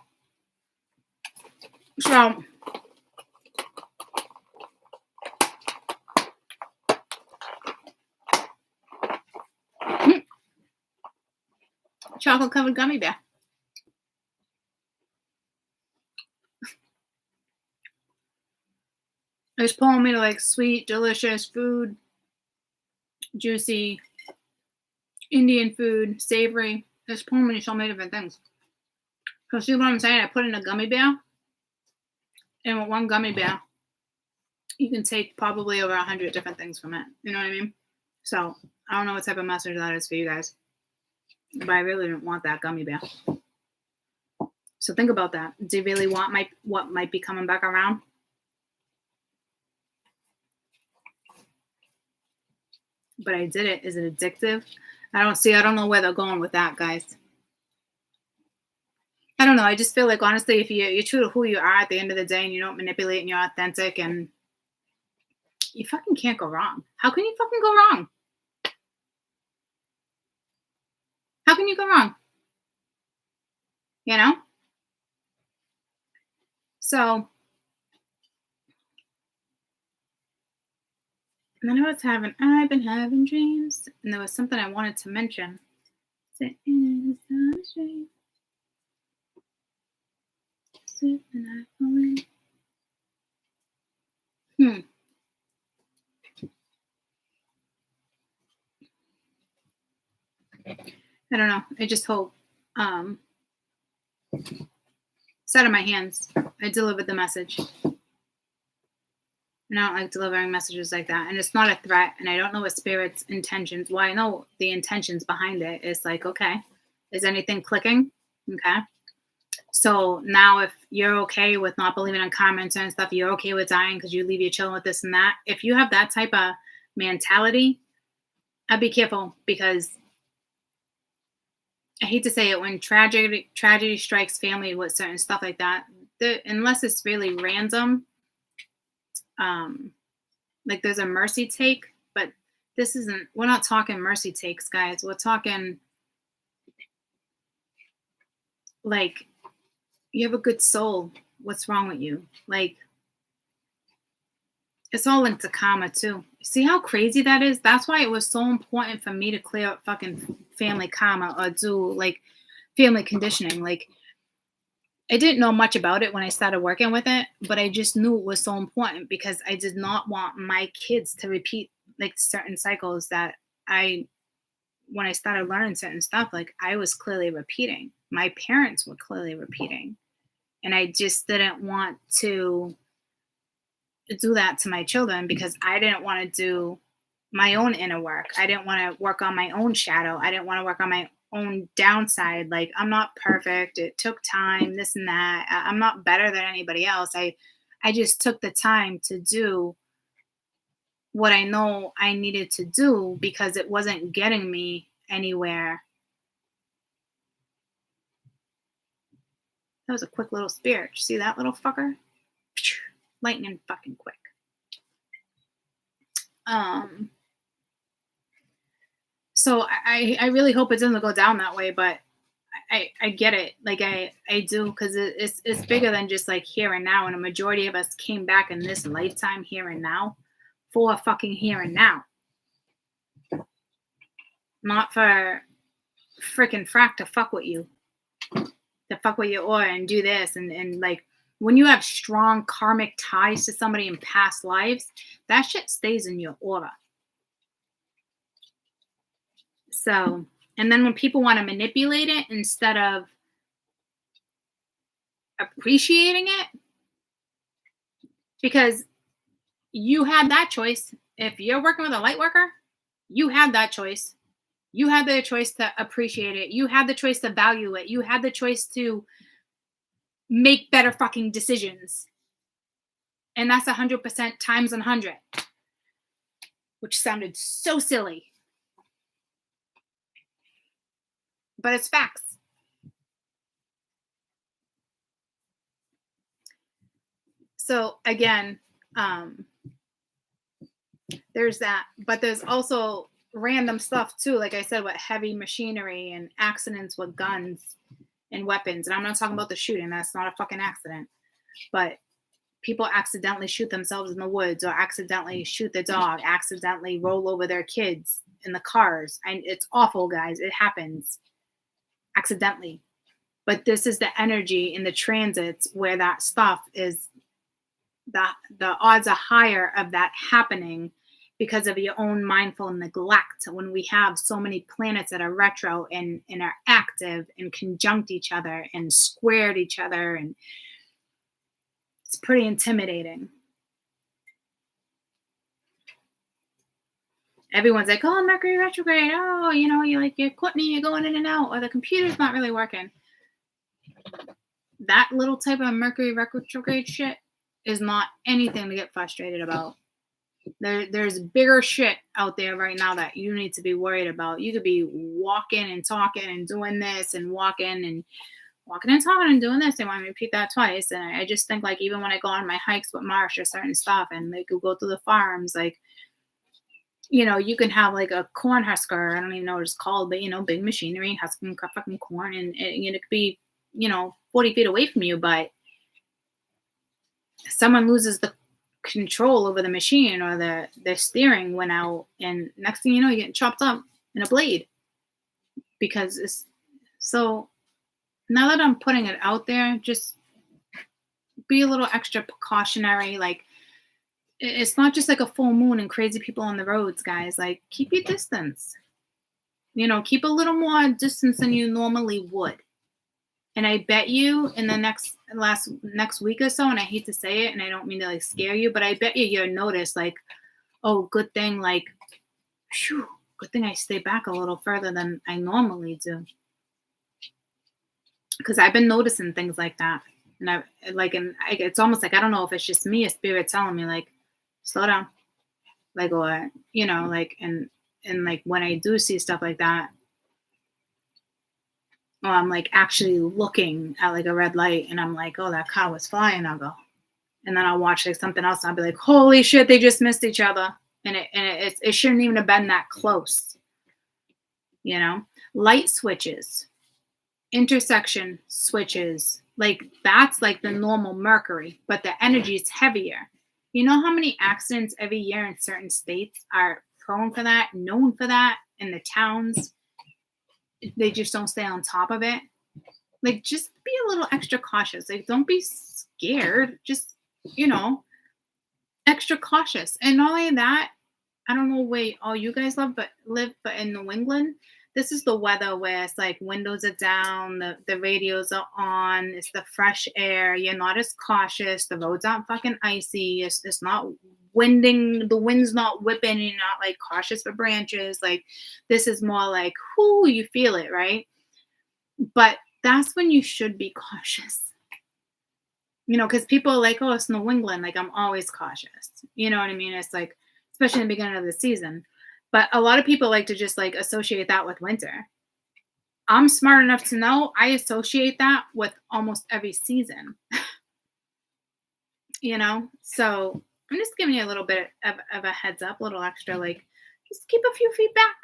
So chocolate covered gummy bear. It's pulling me to like sweet, delicious food, juicy, Indian food, savory. It's pulling me to so many different things. So see what I'm saying? I put in a gummy bear, and with one gummy bear, you can take probably over 100 different things from it. You know what I mean? So I don't know what type of message that is for you guys, but I really didn't want that gummy bear. So think about that. Do you really want what might be coming back around? But I did it. Is it addictive? I don't know where they're going with that, guys. I don't know. I just feel like, honestly, if you're true to who you are at the end of the day and you don't manipulate and you're authentic, and you fucking can't go wrong. How can you fucking go wrong? How can you go wrong? You know? So, and then I've been having dreams, and there was something I wanted to mention. Sitting in the sunshine. I don't know. I just hope. It's out of my hands. I delivered the message. And I don't like delivering messages like that. And it's not a threat. And I don't know what spirit's intentions. Well, I know the intentions behind it. It's like, okay, is anything clicking? Okay. So now if you're okay with not believing in karma and certain stuff, you're okay with dying because you leave your children with this and that. If you have that type of mentality, I'd be careful, because I hate to say it, when tragedy strikes family with certain stuff like that, unless it's really random, like there's a mercy take, but we're not talking mercy takes, guys. We're talking like, you have a good soul. What's wrong with you? Like, it's all linked to karma too. See how crazy that is? That's why it was so important for me to clear up fucking family karma, or do like family conditioning. Like, I didn't know much about it when I started working with it, but I just knew it was so important, because I did not want my kids to repeat like certain cycles that when I started learning certain stuff, like I was clearly repeating. My parents were clearly repeating. And I just didn't want to do that to my children, because I didn't want to do my own inner work. I didn't want to work on my own shadow. I didn't want to work on my own downside. Like, I'm not perfect. It took time, this and that. I'm not better than anybody else. I just took the time to do what I know I needed to do, because it wasn't getting me anywhere. That was a quick little spirit. You see that little fucker? Lightning fucking quick. So I really hope it doesn't go down that way, but I get it. Like I do, because it's bigger than just like here and now. And a majority of us came back in this lifetime here and now for fucking here and now. Not for freaking frack to fuck with you. To fuck with your aura and do this. And like, when you have strong karmic ties to somebody in past lives, that shit stays in your aura. So And then when people want to manipulate it instead of appreciating it, because you had that choice. If you're working with a light worker, you had that choice. You had the choice to appreciate it. You had the choice to value it. You had the choice to make better fucking decisions. And that's 100% times 100, which sounded so silly. But it's facts. So again, there's that. But there's also random stuff too, like I said, with heavy machinery and accidents with guns and weapons. And I'm not talking about the shooting. That's not a fucking accident. But people accidentally shoot themselves in the woods, or accidentally shoot their dog, accidentally roll over their kids in the cars. And it's awful, guys. It happens accidentally. But this is the energy in the transits where that stuff is, the odds are higher of that happening because of your own mindful neglect. When we have so many planets that are retro and are active and conjunct each other and squared each other, and it's pretty intimidating. Everyone's like, oh, Mercury retrograde. Oh, you know, you're quitting, you're going in and out, or the computer's not really working. That little type of Mercury retrograde shit is not anything to get frustrated about. There's bigger shit out there right now that you need to be worried about. You could be walking and talking and doing this and walking and talking and doing this. They want me to repeat that twice. And I just think, like, even when I go on my hikes with Marsh or certain stuff, and they could go through the farms, like, you know, you can have like a corn husker. I don't even know what it's called, but, you know, big machinery husking fucking corn, and it could be, you know, 40 feet away from you, but someone loses the control over the machine, or the steering went out, and next thing you know, you're getting chopped up in a blade. Because it's so, now that I'm putting it out there, just be a little extra precautionary. Like, it's not just like a full moon and crazy people on the roads, guys. Like, keep your distance. You know, keep a little more distance than you normally would. And I bet you in the next week or so, and I hate to say it, and I don't mean to like scare you, but I bet you'll notice, like, oh, good thing, like, whew, good thing I stay back a little further than I normally do. Because I've been noticing things like that. And it's almost like, I don't know if it's just me, a spirit telling me, like, slow down. Like, or, you know, like, and like when I do see stuff like that, or I'm like actually looking at like a red light and I'm like, oh, that car was flying, I'll go. And then I'll watch like something else and I'll be like, holy shit, they just missed each other. And it shouldn't even have been that close. You know, light switches, intersection switches, like that's like the normal Mercury, but the energy is heavier. You know how many accidents every year in certain states are prone for that, known for that, in the towns? They just don't stay on top of it. Like, just be a little extra cautious. Like, don't be scared. Just, you know, extra cautious. And not only that, I don't know where all you guys live, but in New England, this is the weather where it's like windows are down, the radios are on, it's the fresh air, you're not as cautious, the roads aren't fucking icy, it's not winding, the wind's not whipping, you're not like cautious for branches. Like, this is more like, whoo, you feel it, right? But that's when you should be cautious. You know, because people are like, oh, it's New England, like I'm always cautious. You know what I mean? It's like, especially in the beginning of the season. But a lot of people like to just like associate that with winter. I'm smart enough to know I associate that with almost every season. You know? So I'm just giving you a little bit of a heads up, a little extra, like, just keep a few feet back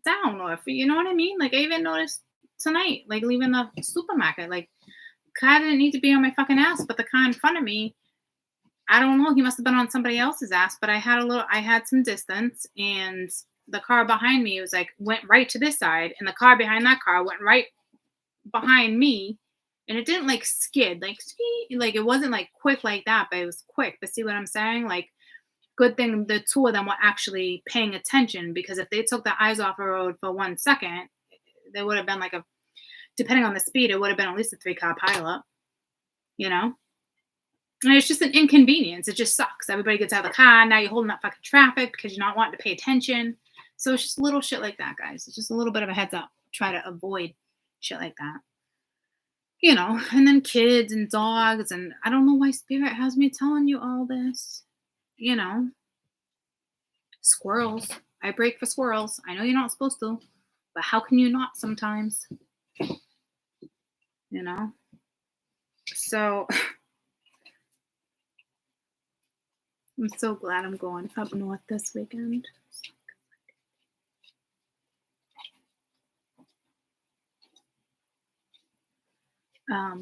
down. Or, you know what I mean? Like, I even noticed tonight, like leaving the supermarket, like, car didn't need to be on my fucking ass, but the car in front of me, I don't know, he must have been on somebody else's ass, but I had some distance, and the car behind me was like, went right to this side, and the car behind that car went right behind me, and it didn't like skid, like it wasn't like quick like that, but it was quick. But see what I'm saying? Like, good thing the two of them were actually paying attention, because if they took their eyes off the road for 1 second, there would have been like depending on the speed, it would have been at least a 3-car pileup, you know? And it's just an inconvenience. It just sucks. Everybody gets out of the car. Now you're holding up fucking traffic because you're not wanting to pay attention. So it's just little shit like that, guys. It's just a little bit of a heads up. Try to avoid shit like that. You know, and then kids and dogs. And I don't know why Spirit has me telling you all this. You know, squirrels. I break for squirrels. I know you're not supposed to. But how can you not sometimes? You know? So I'm so glad I'm going up north this weekend. I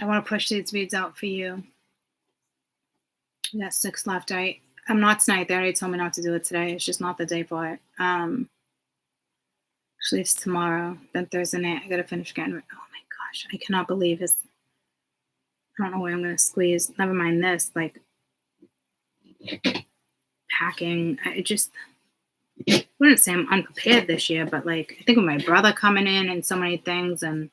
want to push these reads out for you. We got 6 left. I'm not tonight. They already told me not to do it today. It's just not the day for it. Actually, it's tomorrow. Then Thursday night, I got to finish getting. Oh my gosh, I cannot believe it. I don't know where I'm going to squeeze. Never mind this. Like, packing. I wouldn't say I'm unprepared this year, but like, I think with my brother coming in and so many things, and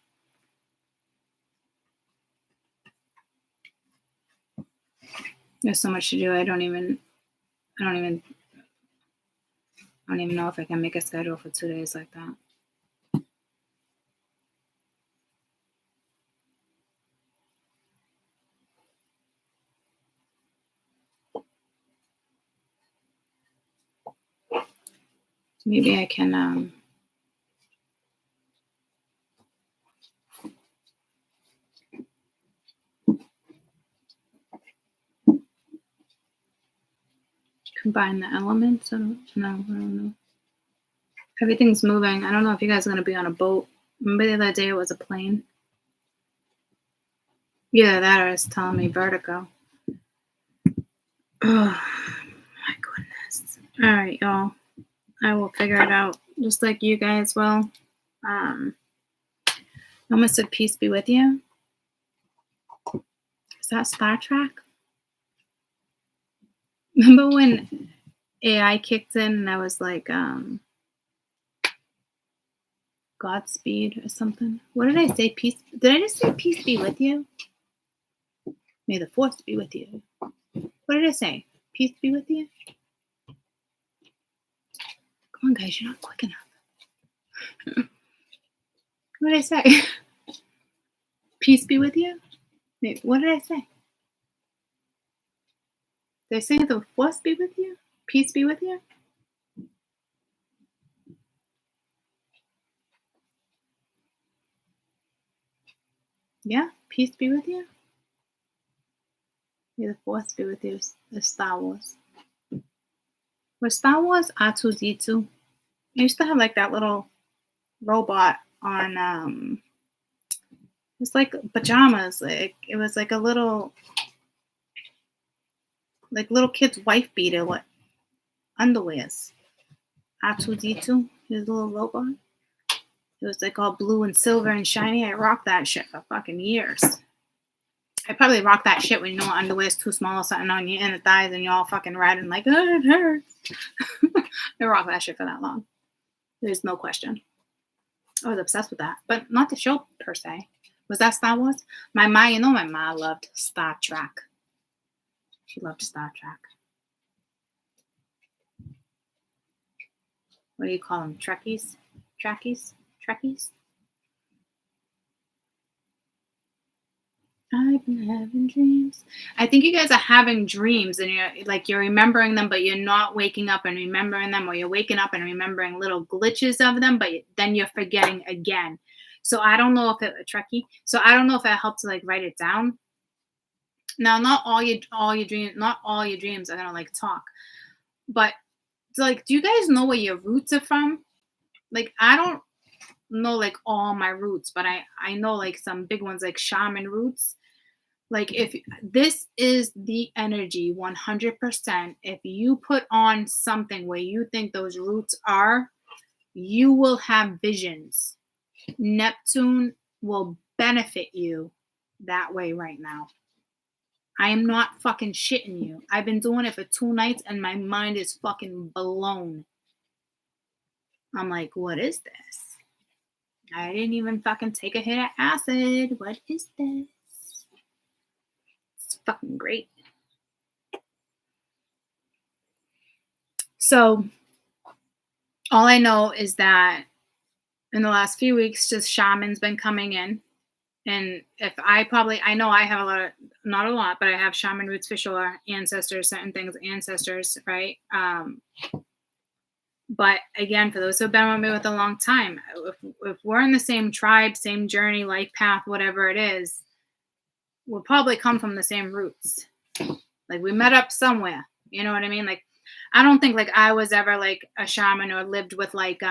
there's so much to do. I don't even know if I can make a schedule for 2 days like that. Maybe I can combine the elements. I don't know. Everything's moving. I don't know if you guys are going to be on a boat. Remember the other day it was a plane? Yeah, that or it's telling me vertigo. Oh, my goodness. All right, y'all. I will figure it out, just like you guys will. I almost said peace be with you. Is that Star Trek? Remember when AI kicked in and I was like, Godspeed or something? What did I say? Peace? Did I just say peace be with you? May the force be with you. What did I say? Peace be with you? Come on, guys, you're not quick enough. What did I say? Peace be with you? Wait, what did I say? Did I say the force be with you? Peace be with you? Yeah, peace be with you. May the force be with you. It's Star Wars. Was Star Wars R2-D2? I used to have like that little robot on it's like pajamas. Like it was like a little kid's wife beater, what underwears. R2-D2, his little robot. It was like all blue and silver and shiny. I rocked that shit for fucking years. I probably rocked that shit when you know underwear is too small or something on your inner thighs and you're all fucking red and like, oh, it hurts. I rocked that shit for that long. There's no question. I was obsessed with that, but not the show per se. Was that Star Wars? My ma, you know, my ma loved Star Trek. She loved Star Trek. What do you call them? Trekkies? Trekkies? I've been having dreams. I think you guys are having dreams and you're remembering them, but you're not waking up and remembering them, or you're waking up and remembering little glitches of them, but then you're forgetting again. So I don't know if I don't know if it helped to like write it down. Now, not all your dreams are gonna like talk, but like, do you guys know where your roots are from? Like, I don't know like all my roots, but I know like some big ones, like shaman roots. Like, if this is the energy 100%, if you put on something where you think those roots are, you will have visions. Neptune will benefit you that way right now. I am not fucking shitting you. I've been doing it for 2 nights and my mind is fucking blown. I'm like, what is this? I didn't even fucking take a hit of acid. What is this? It's fucking great. So, all I know is that in the last few weeks, just shamans been coming in. And if I know I have a lot of, not a lot, but I have shaman roots for sure, ancestors, certain things, ancestors, right? But again, for those who've been with me with a long time, if we're in the same tribe, same journey, life path, whatever it is, we'll probably come from the same roots. Like we met up somewhere, you know what I mean? Like, I don't think like I was ever like a shaman or lived with like,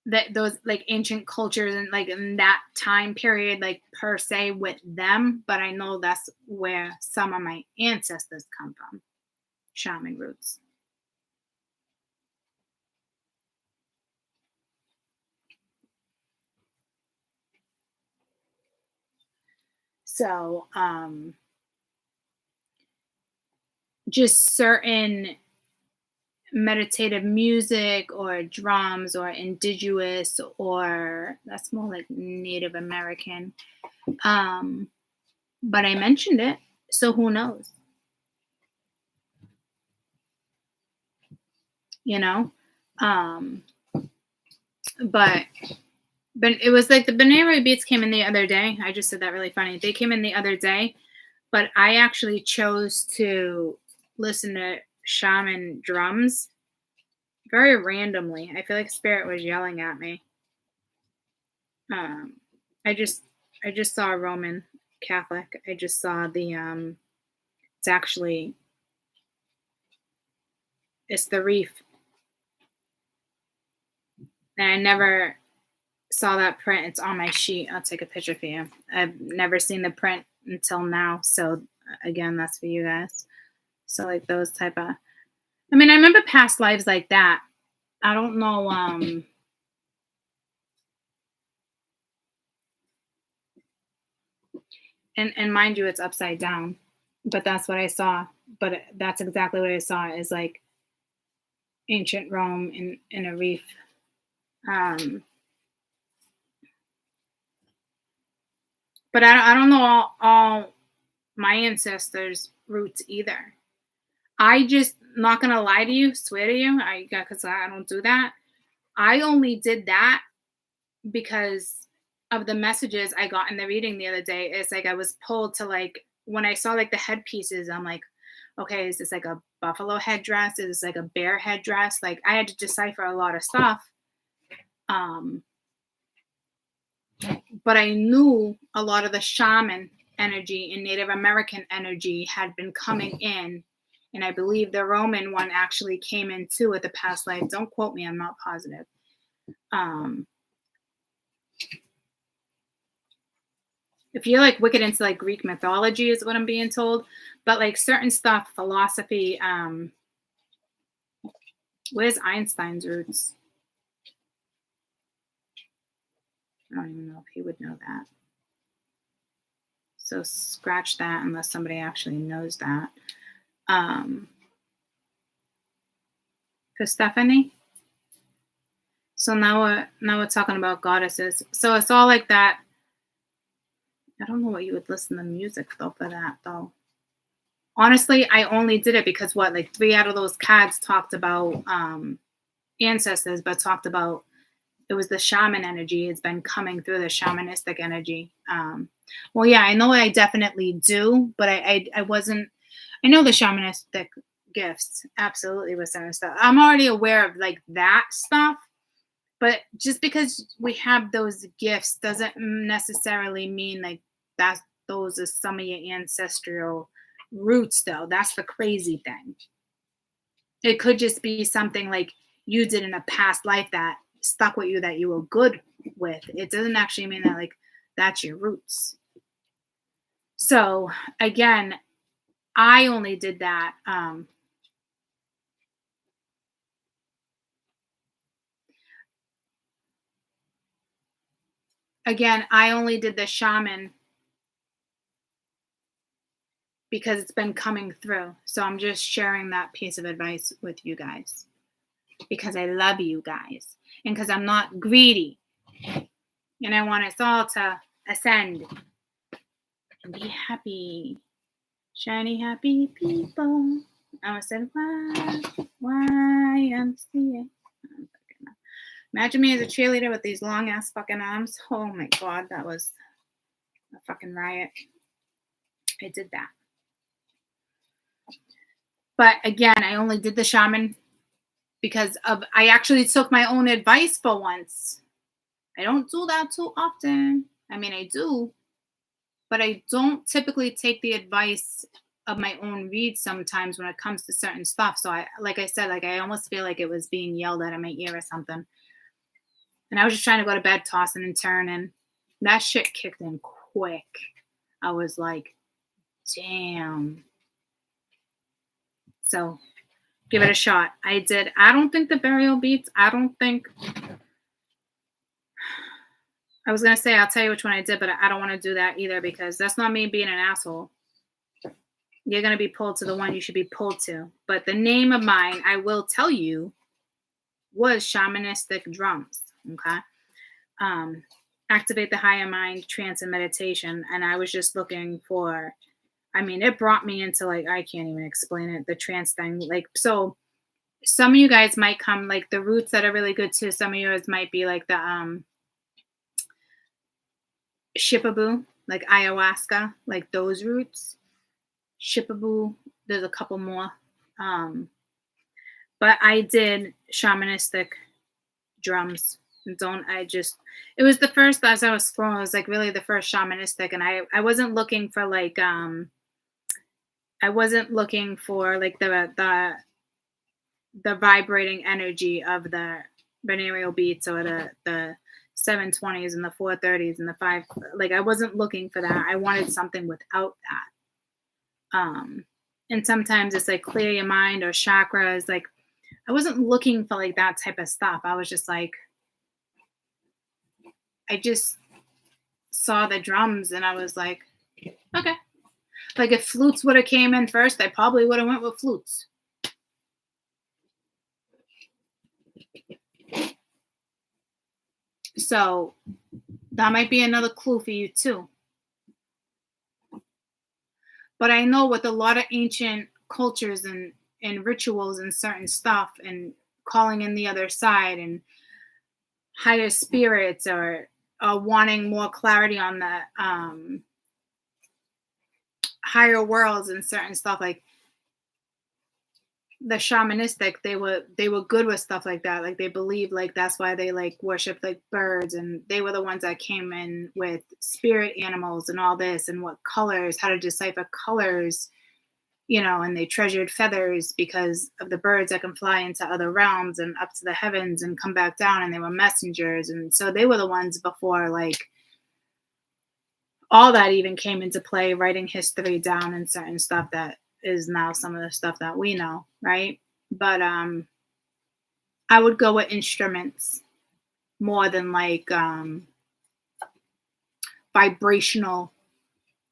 that those like ancient cultures and like in that time period, like per se with them, but I know that's where some of my ancestors come from, shaman roots. So, just certain meditative music or drums or indigenous, or that's more like Native American. But I mentioned it, so who knows? You know? But it was like the Banero beats came in the other day. I just said that really funny. They came in the other day, but I actually chose to listen to shaman drums very randomly. I feel like spirit was yelling at me. I just saw a Roman Catholic. I just saw the it's the reef. And I never saw that print. It's on my sheet. I'll take a picture for you. I've never seen the print until now. So again, that's for you guys. So like those type of, I mean, I remember past lives like that. I don't know. And mind you, it's upside down, but that's what I saw. But that's exactly what I saw is like ancient Rome in a reef. But I don't know all my ancestors' roots either. I just not gonna lie to you, swear to you, because I don't do that. I only did that because of the messages I got in the reading the other day. It's like I was pulled to like when I saw like the headpieces, I'm like, okay, is this like a buffalo headdress? Is this like a bear headdress? Like I had to decipher a lot of stuff. But I knew a lot of the shaman energy and Native American energy had been coming in. And I believe the Roman one actually came in too at the past life. Don't quote me, I'm not positive. If you're like wicked into like Greek mythology is what I'm being told. But like certain stuff, philosophy, where's Einstein's roots? I don't even know if he would know that. So scratch that unless somebody actually knows that. For Stephanie. So now we're talking about goddesses. So it's all like that. I don't know what you would listen to music though for that though. Honestly, I only did it because what, like 3 out of those cards talked about ancestors, but talked about it was the shaman energy. It's been coming through the shamanistic energy. Well, yeah, I know I definitely do, but I wasn't. I know the shamanistic gifts absolutely with certain stuff. I'm already aware of like that stuff, but just because we have those gifts doesn't necessarily mean like that. Those are some of your ancestral roots, though. That's the crazy thing. It could just be something like you did in a past life that stuck with you that you were good with. It doesn't actually mean that like that's your roots. So again, I only did that. Again, I only did the shaman because it's been coming through. So I'm just sharing that piece of advice with you guys because I love you guys and because I'm not greedy and I want us all to ascend and be happy, shiny, happy people. I said, why I'm seeing. Imagine me as a cheerleader with these long ass fucking arms. Oh my God, that was a fucking riot. I did that. But again, I only did the shaman because I actually took my own advice for once. I don't do that too often. I mean, I do, but I don't typically take the advice of my own read sometimes when it comes to certain stuff. So like I said, I almost feel like it was being yelled at in my ear or something. And I was just trying to go to bed, tossing and turning. That shit kicked in quick. I was like, damn. So give it a shot. I don't think the burial beats. I was going to say, I'll tell you which one I did, but I don't want to do that either because that's not me being an asshole. You're going to be pulled to the one you should be pulled to. But the name of mine, I will tell you, was Shamanistic Drums. Okay. Activate the higher mind, trance, and meditation. And I was just looking for, it brought me into I can't even explain it, the trance thing. So some of you guys might come, the roots that are really good too. Some of yours might be the Shipaboo, ayahuasca, those roots. Shipaboo, there's a couple more. But I did shamanistic drums. It was the first, as I was scrolling, it was really the first shamanistic. And I wasn't looking for the vibrating energy of the binaural beats or the 720s and the 430s and the 5. I wasn't looking for that. I wanted something without that. And sometimes it's clear your mind or chakras. I wasn't looking for that type of stuff. I was just I just saw the drums and I was like, okay. If flutes would have came in first, I probably would have went with flutes. So that might be another clue for you too. But I know with a lot of ancient cultures and rituals and certain stuff and calling in the other side and higher spirits or wanting more clarity on the higher worlds and certain stuff, the shamanistic, they were good with stuff like that. They believe that's why they worship birds, and they were the ones that came in with spirit animals and all this and what colors, how to decipher colors, and they treasured feathers because of the birds that can fly into other realms and up to the heavens and come back down, and they were messengers. And so they were the ones before all that even came into play, writing history down and certain stuff that is now some of the stuff that we know, right? But I would go with instruments more than vibrational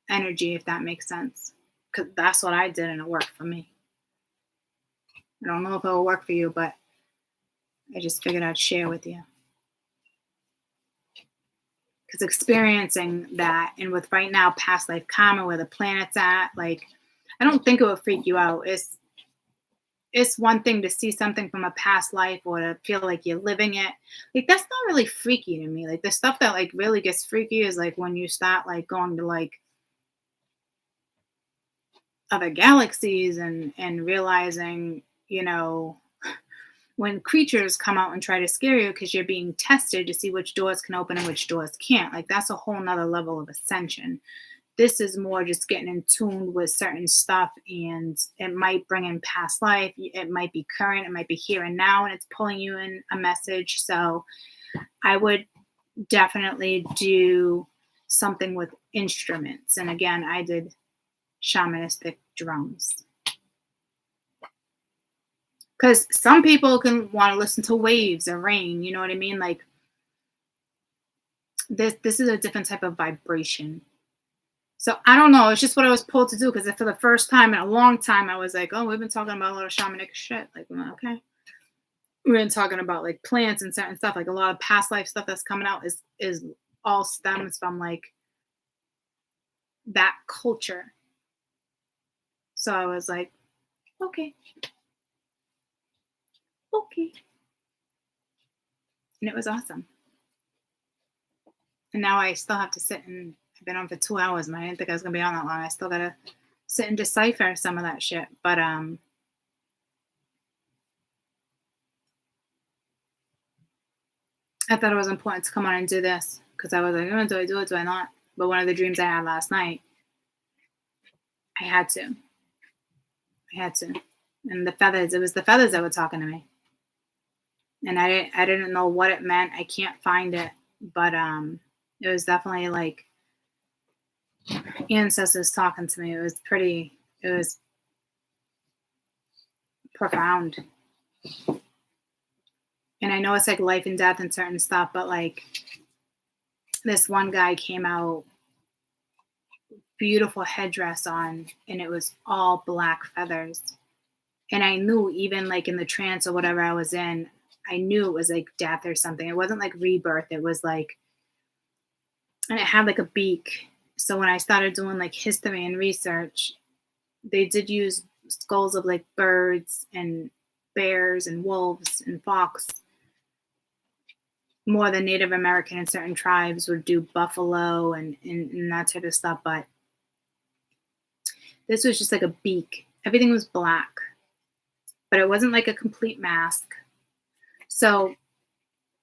energy, if that makes sense, because that's what I did and it worked for me. I don't know if it will work for you, but I just figured I'd share with you. Because experiencing that, and with right now past life karma, where the planet's at, I don't think it would freak you out. It's one thing to see something from a past life or to feel like you're living it. That's not really freaky to me. The stuff that really gets freaky is when you start going to other galaxies and realizing, when creatures come out and try to scare you because you're being tested to see which doors can open and which doors can't. That's a whole nother level of ascension. This is more just getting in tune with certain stuff, and it might bring in past life. It might be current. It might be here and now, and it's pulling you in a message. So I would definitely do something with instruments. And again, I did shamanistic drums. Because some people can want to listen to waves or rain. You know what I mean? This is a different type of vibration. So I don't know. It's just what I was pulled to do because for the first time in a long time, I was like, oh, we've been talking about a lot of shamanic shit. Like, well, okay. We've been talking about like plants and certain stuff. Like a lot of past life stuff that's coming out is all stems from like that culture. So I was like, okay. Okay. And it was awesome. And now I still have to sit and I've been on for 2 hours, man. I didn't think I was gonna be on that long. I still gotta sit and decipher some of that shit. But I thought it was important to come on and do this because I was like, oh, do I do it? Do I not? But one of the dreams I had last night, I had to. And the feathers, it was the feathers that were talking to me. And I didn't know what it meant. I can't find it. But it was definitely like ancestors talking to me. It was profound. And I know it's like life and death and certain stuff, but like this one guy came out, beautiful headdress on, and it was all black feathers. And I knew even like in the trance or whatever I was in, I knew it was like death or something. It wasn't like rebirth. It was like, and it had like a beak. So when I started doing like history and research, they did use skulls of like birds and bears and wolves and fox more than Native American and certain tribes would do buffalo and that type of stuff. But this was just like a beak. Everything was black, but it wasn't like a complete mask. So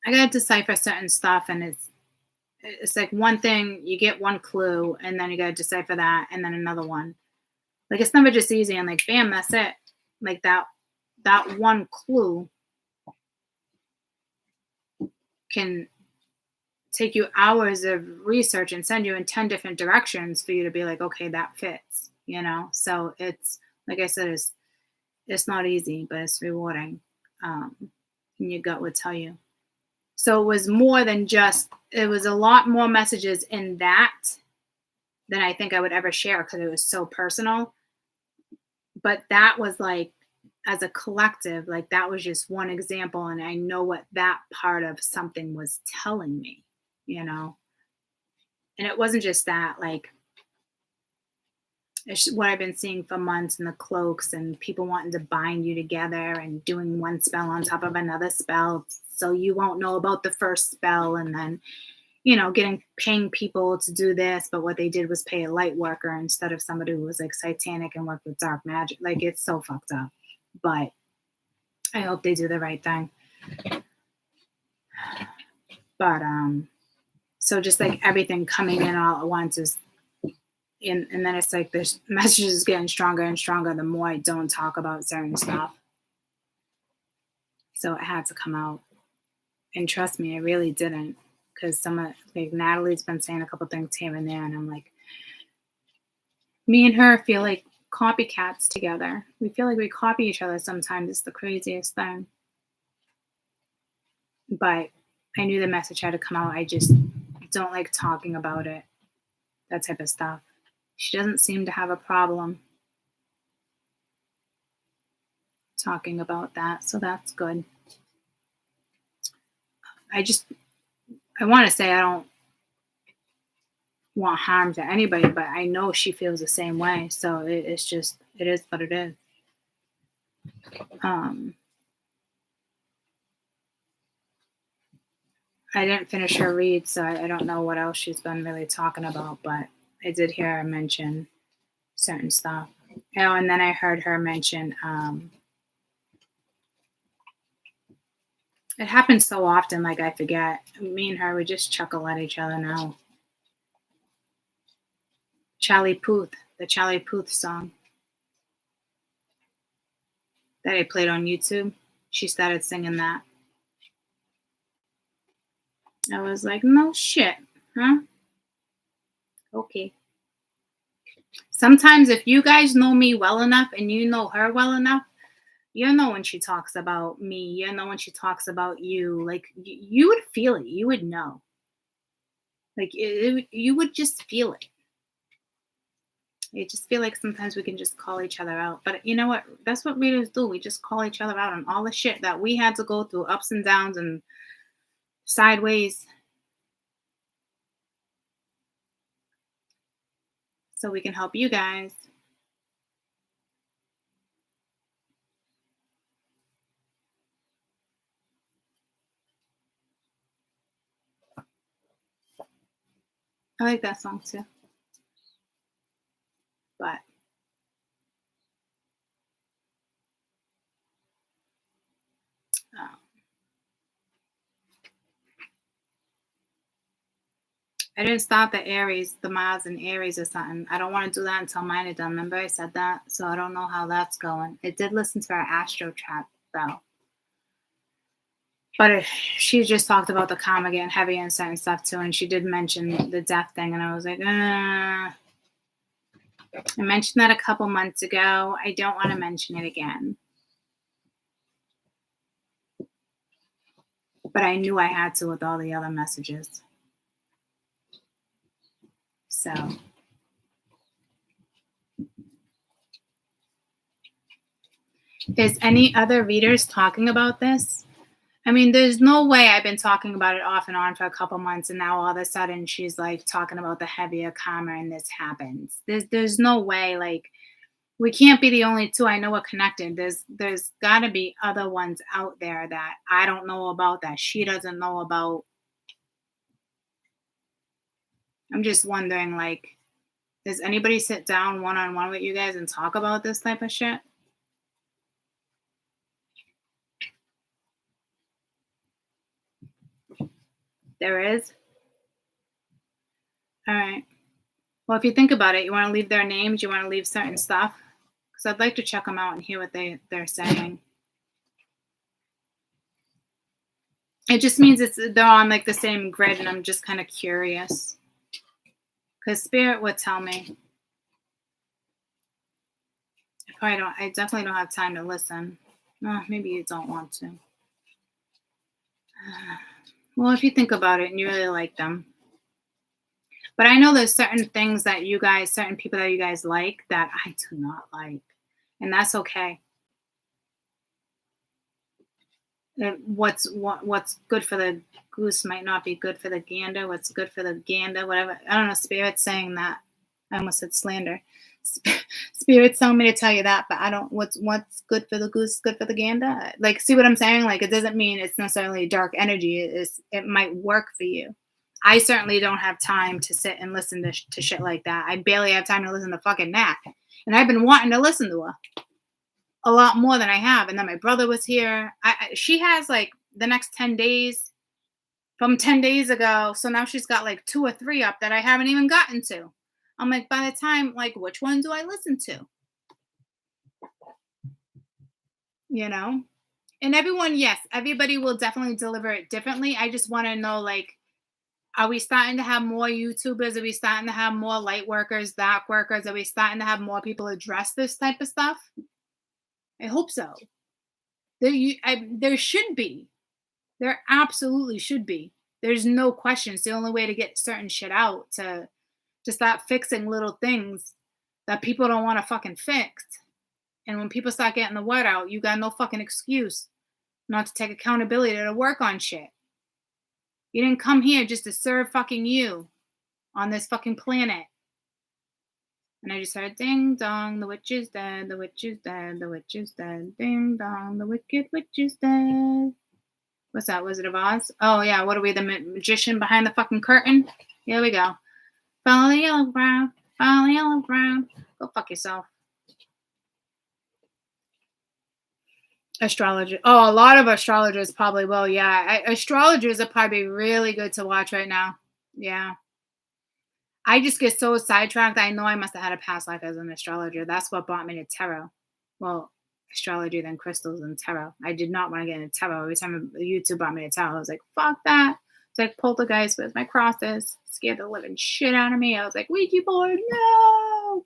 I got to decipher certain stuff, and it's like one thing, you get one clue, and then you got to decipher that, and then another one. Like it's never just easy, and like bam, that's it. Like that one clue can take you hours of research and send you in 10 different directions for you to be like, okay, that fits, you know? So it's, like I said, it's not easy, but it's rewarding. And your gut would tell you. So it was more than just, it was a lot more messages in that than I think I would ever share because it was so personal. But that was like, as a collective, like that was just one example. And I know what that part of something was telling me, you know? And it wasn't just that, like, it's what I've been seeing for months in the cloaks and people wanting to bind you together and doing one spell on top of another spell. So you won't know about the first spell, and then, you know, paying people to do this. But what they did was pay a light worker instead of somebody who was like satanic and worked with dark magic. Like it's so fucked up. But I hope they do the right thing. But so just like everything coming in all at once is, and then it's like this message is getting stronger and stronger the more I don't talk about certain stuff. So it had to come out. And trust me, I really didn't. Because some of, like Natalie's been saying a couple things here and there, and I'm like, me and her feel like copycats together. We feel like we copy each other sometimes. It's the craziest thing. But I knew the message had to come out. I just don't like talking about it. That type of stuff. She doesn't seem to have a problem talking about that. So that's good. I want to say I don't want harm to anybody, but I know she feels the same way. So it's just, it is what it is. I didn't finish her read, so I don't know what else she's been really talking about, but I did hear her mention certain stuff. Oh, and then I heard her mention, it happens so often, like I forget. Me and her, we just chuckle at each other now. Charlie Puth, the Charlie Puth song that I played on YouTube. She started singing that. I was like, no shit, huh? Okay. Sometimes if you guys know me well enough and you know her well enough, you know when she talks about me, you know when she talks about you, like you would feel it, you would know. Like you would just feel it. I just feel like sometimes we can just call each other out. But you know what? That's what readers do. We just call each other out on all the shit that we had to go through, ups and downs and sideways. So we can help you guys. I like that song too. But I didn't start the Aries, the Mars and Aries or something. I don't want to do that until mine are done. Remember I said that? So I don't know how that's going. I did listen to our Astro chat though. But she just talked about the karma getting heavy and certain stuff too. And she did mention the death thing. And I was like, I mentioned that a couple months ago. I don't want to mention it again. But I knew I had to with all the other messages. So is any other readers talking about this? I mean, there's no way I've been talking about it off and on for a couple months, and now all of a sudden she's like talking about the heavier karma and this happens. There's no way, like, we can't be the only two. I know we're connected. There's got to be other ones out there that I don't know about, that she doesn't know about. I'm just wondering, like, does anybody sit down one-on-one with you guys and talk about this type of shit? There is? All right. Well, if you think about it, you want to leave their names, you want to leave certain stuff? Because I'd like to check them out and hear what they're saying. It just means they're on like the same grid, and I'm just kind of curious. Because Spirit would tell me. I definitely don't have time to listen. Maybe you don't want to. Well, if you think about it and you really like them. But I know there's certain things that you guys, certain people that you guys like that I do not like. And that's okay. What's good for the goose might not be good for the gander. What's good for the gander, whatever. I don't know. Spirit's saying that. I almost said slander. Spirit's telling me to tell you that, but I don't. What's good for the goose, good for the gander. Like, see what I'm saying? Like, it doesn't mean it's necessarily dark energy. It might work for you. I certainly don't have time to sit and listen to shit like that. I barely have time to listen to fucking Nat, and I've been wanting to listen to her a lot more than I have. And then my brother was here. She has like the next 10 days from 10 days ago. So now she's got like 2 or 3 up that I haven't even gotten to. I'm like, by the time, like, which one do I listen to? You know? And everyone, yes, everybody will definitely deliver it differently. I just want to know, like, are we starting to have more YouTubers? Are we starting to have more light workers, dark workers? Are we starting to have more people address this type of stuff? I hope so. There should be. There absolutely should be. There's no question. It's the only way to get certain shit out, to start fixing little things that people don't want to fucking fix. And when people start getting the word out, you got no fucking excuse not to take accountability to work on shit. You didn't come here just to serve fucking you on this fucking planet. And I just heard, ding dong, the witch is dead, the witch is dead, the witch is dead, ding dong, the wicked witch is dead. What's that, Wizard of Oz? Oh yeah, what are we, the magician behind the fucking curtain? Here we go. Follow the yellow brown, follow the yellow brown. Go fuck yourself. Astrology. Oh, a lot of astrologers probably will. Yeah, astrologers are probably really good to watch right now. Yeah. I just get so sidetracked. I know I must have had a past life as an astrologer. That's what brought me to tarot. Well, astrology, then crystals, and tarot. I did not want to get into tarot. Every time YouTube brought me to tarot, I was like, fuck that. It's like poltergeist with my crosses. Scared the living shit out of me. I was like, Ouija board, no.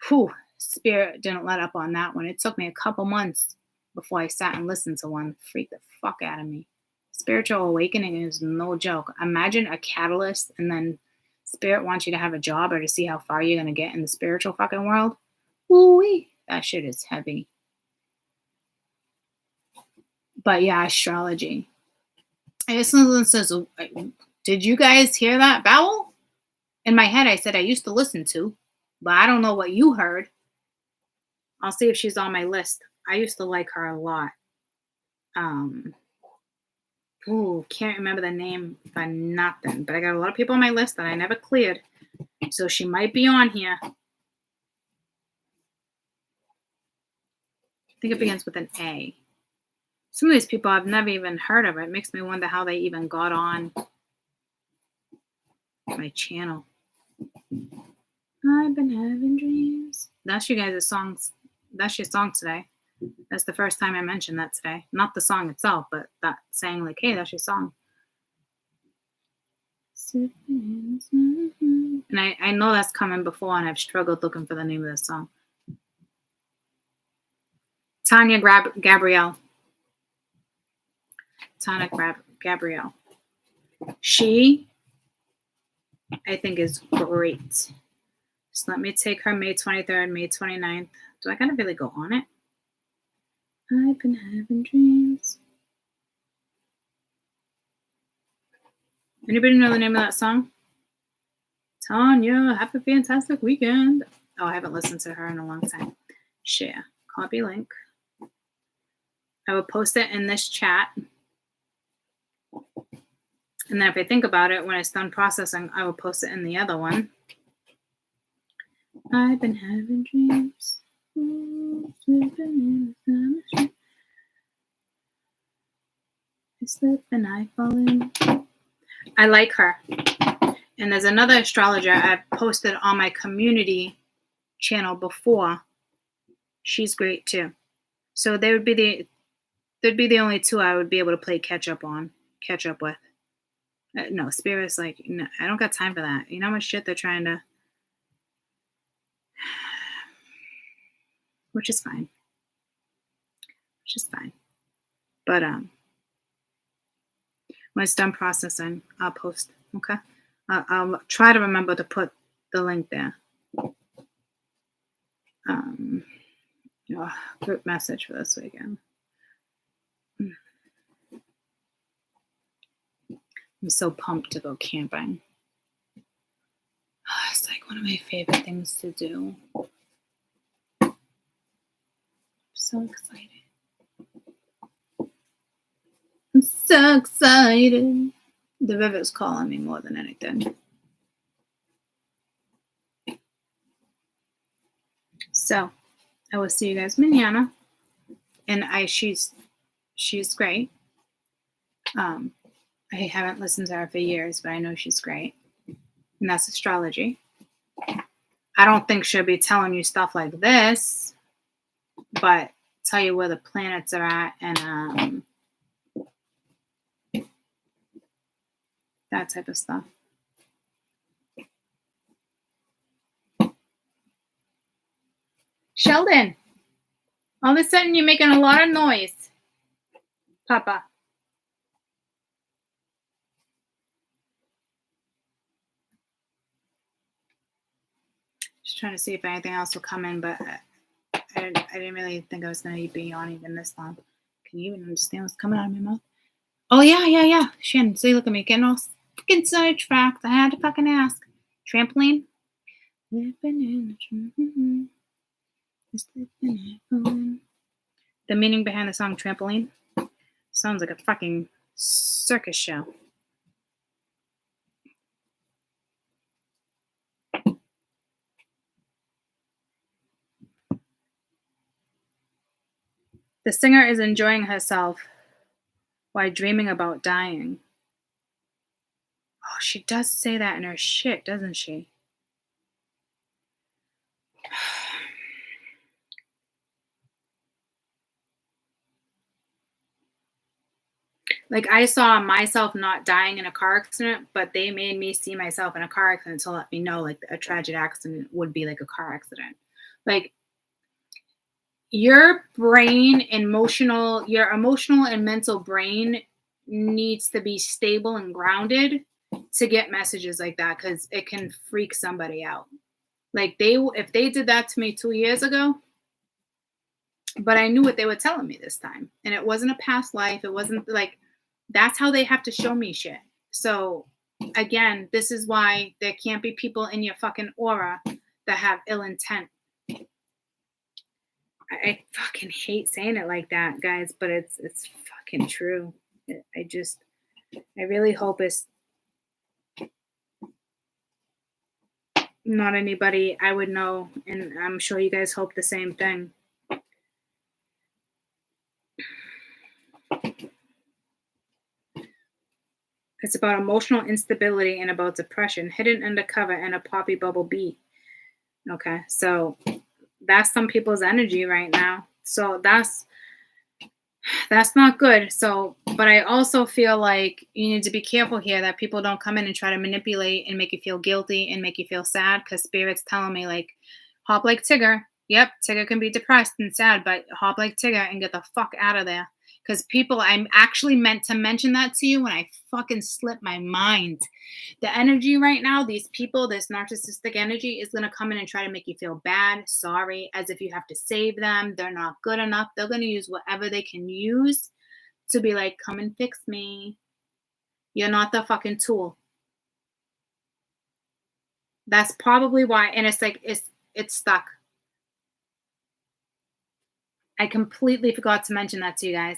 Whew. Spirit didn't let up on that one. It took me a couple months before I sat and listened to one. Freaked the fuck out of me. Spiritual awakening is no joke. Imagine a catalyst and then Spirit wants you to have a job or to see how far you're going to get in the spiritual fucking world. Ooh-wee. That shit is heavy. But yeah, astrology. I guess someone says, did you guys hear that bowel? In my head, I said I used to listen to, but I don't know what you heard. I'll see if she's on my list. I used to like her a lot. Can't remember the name for nothing. But I got a lot of people on my list that I never cleared. So she might be on here. I think it begins with an A. Some of these people I've never even heard of. It makes me wonder how they even got on my channel. I've been having dreams. That's you guys' songs. That's your song today. That's the first time I mentioned that today. Not the song itself, but that saying like, hey, that's your song. And I know that's coming before, and I've struggled looking for the name of the song. Tanya Gabrielle. Tanya Gabrielle. She, I think, is great. So let me take her May 23rd, May 29th. Do I gotta really go on it? I've been having dreams. Anybody know the name of that song? Tanya, have a fantastic weekend. Oh, I haven't listened to her in a long time. Share. Copy link. I will post it in this chat. And then if I think about it, when it's done processing, I will post it in the other one. I've been having dreams. I slip and I fall in. I like her. And there's another astrologer I've posted on my community channel before. She's great too. So they would be the only two I would be able to play catch up with. No, Spirit's like, no, I don't got time for that. You know how much shit they're trying to, which is fine. But when it's done processing, I'll post. Okay, I'll try to remember to put the link there. Group message for this weekend. I'm so pumped to go camping. It's like one of my favorite things to do. I'm so excited. The river's calling me more than anything. So, I will see you guys manana. And she's great. I haven't listened to her for years, but I know she's great. And that's astrology. I don't think she'll be telling you stuff like this, but tell you where the planets are at and that type of stuff. Sheldon, all of a sudden you're making a lot of noise, Papa. Just trying to see if anything else will come in, but I didn't really think I was going to be on even this long. Can you even understand what's coming out of my mouth? Oh, yeah. Shannon, see, look at me getting all fucking sidetracked. I had to fucking ask. Trampoline? The meaning behind the song Trampoline sounds like a fucking circus show. The singer is enjoying herself while dreaming about dying. Oh, she does say that in her shit, doesn't she? Like, I saw myself not dying in a car accident, but they made me see myself in a car accident to let me know, like, a tragic accident would be like a car accident. Like, your emotional and mental brain needs to be stable and grounded to get messages like that, because it can freak somebody out. Like if they did that to me 2 years ago, but I knew what they were telling me this time. And it wasn't a past life. It wasn't like, that's how they have to show me shit. So again, this is why there can't be people in your fucking aura that have ill intent. I fucking hate saying it like that, guys, but it's fucking true. I really hope it's not anybody I would know, and I'm sure you guys hope the same thing. It's about emotional instability and about depression, hidden undercover and a poppy bubble beat. Okay, so that's some people's energy right now. So that's not good. So, but I also feel like you need to be careful here that people don't come in and try to manipulate and make you feel guilty and make you feel sad, because Spirit's telling me, like, hop like Tigger. Yep, Tigger can be depressed and sad, but hop like Tigger and get the fuck out of there. Because people, I'm actually meant to mention that to you when I fucking slipped my mind. The energy right now, these people, this narcissistic energy is going to come in and try to make you feel bad, sorry, as if you have to save them. They're not good enough. They're going to use whatever they can use to be like, come and fix me. You're not the fucking tool. That's probably why. And it's like, it's stuck. I completely forgot to mention that to you guys.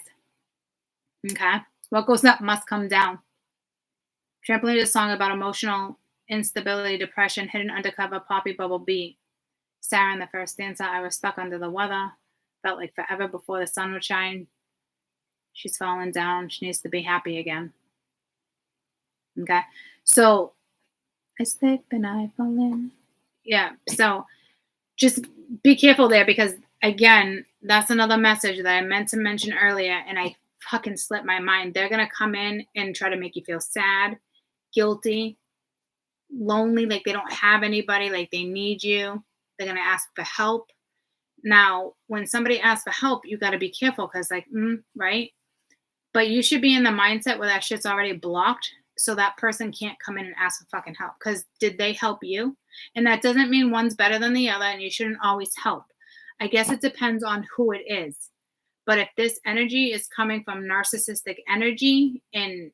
Okay. What goes up must come down. Trampoline is a song about emotional instability, depression, hidden undercover, poppy bubble beat. Sarah in the first stanza, I was stuck under the weather. Felt like forever before the sun would shine. She's fallen down. She needs to be happy again. Okay. So I slip and I fall in. Yeah. So just be careful there, because again, that's another message that I meant to mention earlier, and I fucking slipped my mind. They're going to come in and try to make you feel sad, guilty, lonely, like they don't have anybody, like they need you. They're going to ask for help. Now, when somebody asks for help, you got to be careful, because like, right? But you should be in the mindset where that shit's already blocked, so that person can't come in and ask for fucking help. Because did they help you? And that doesn't mean one's better than the other, and you shouldn't always help. I guess it depends on who it is. But if this energy is coming from narcissistic energy, and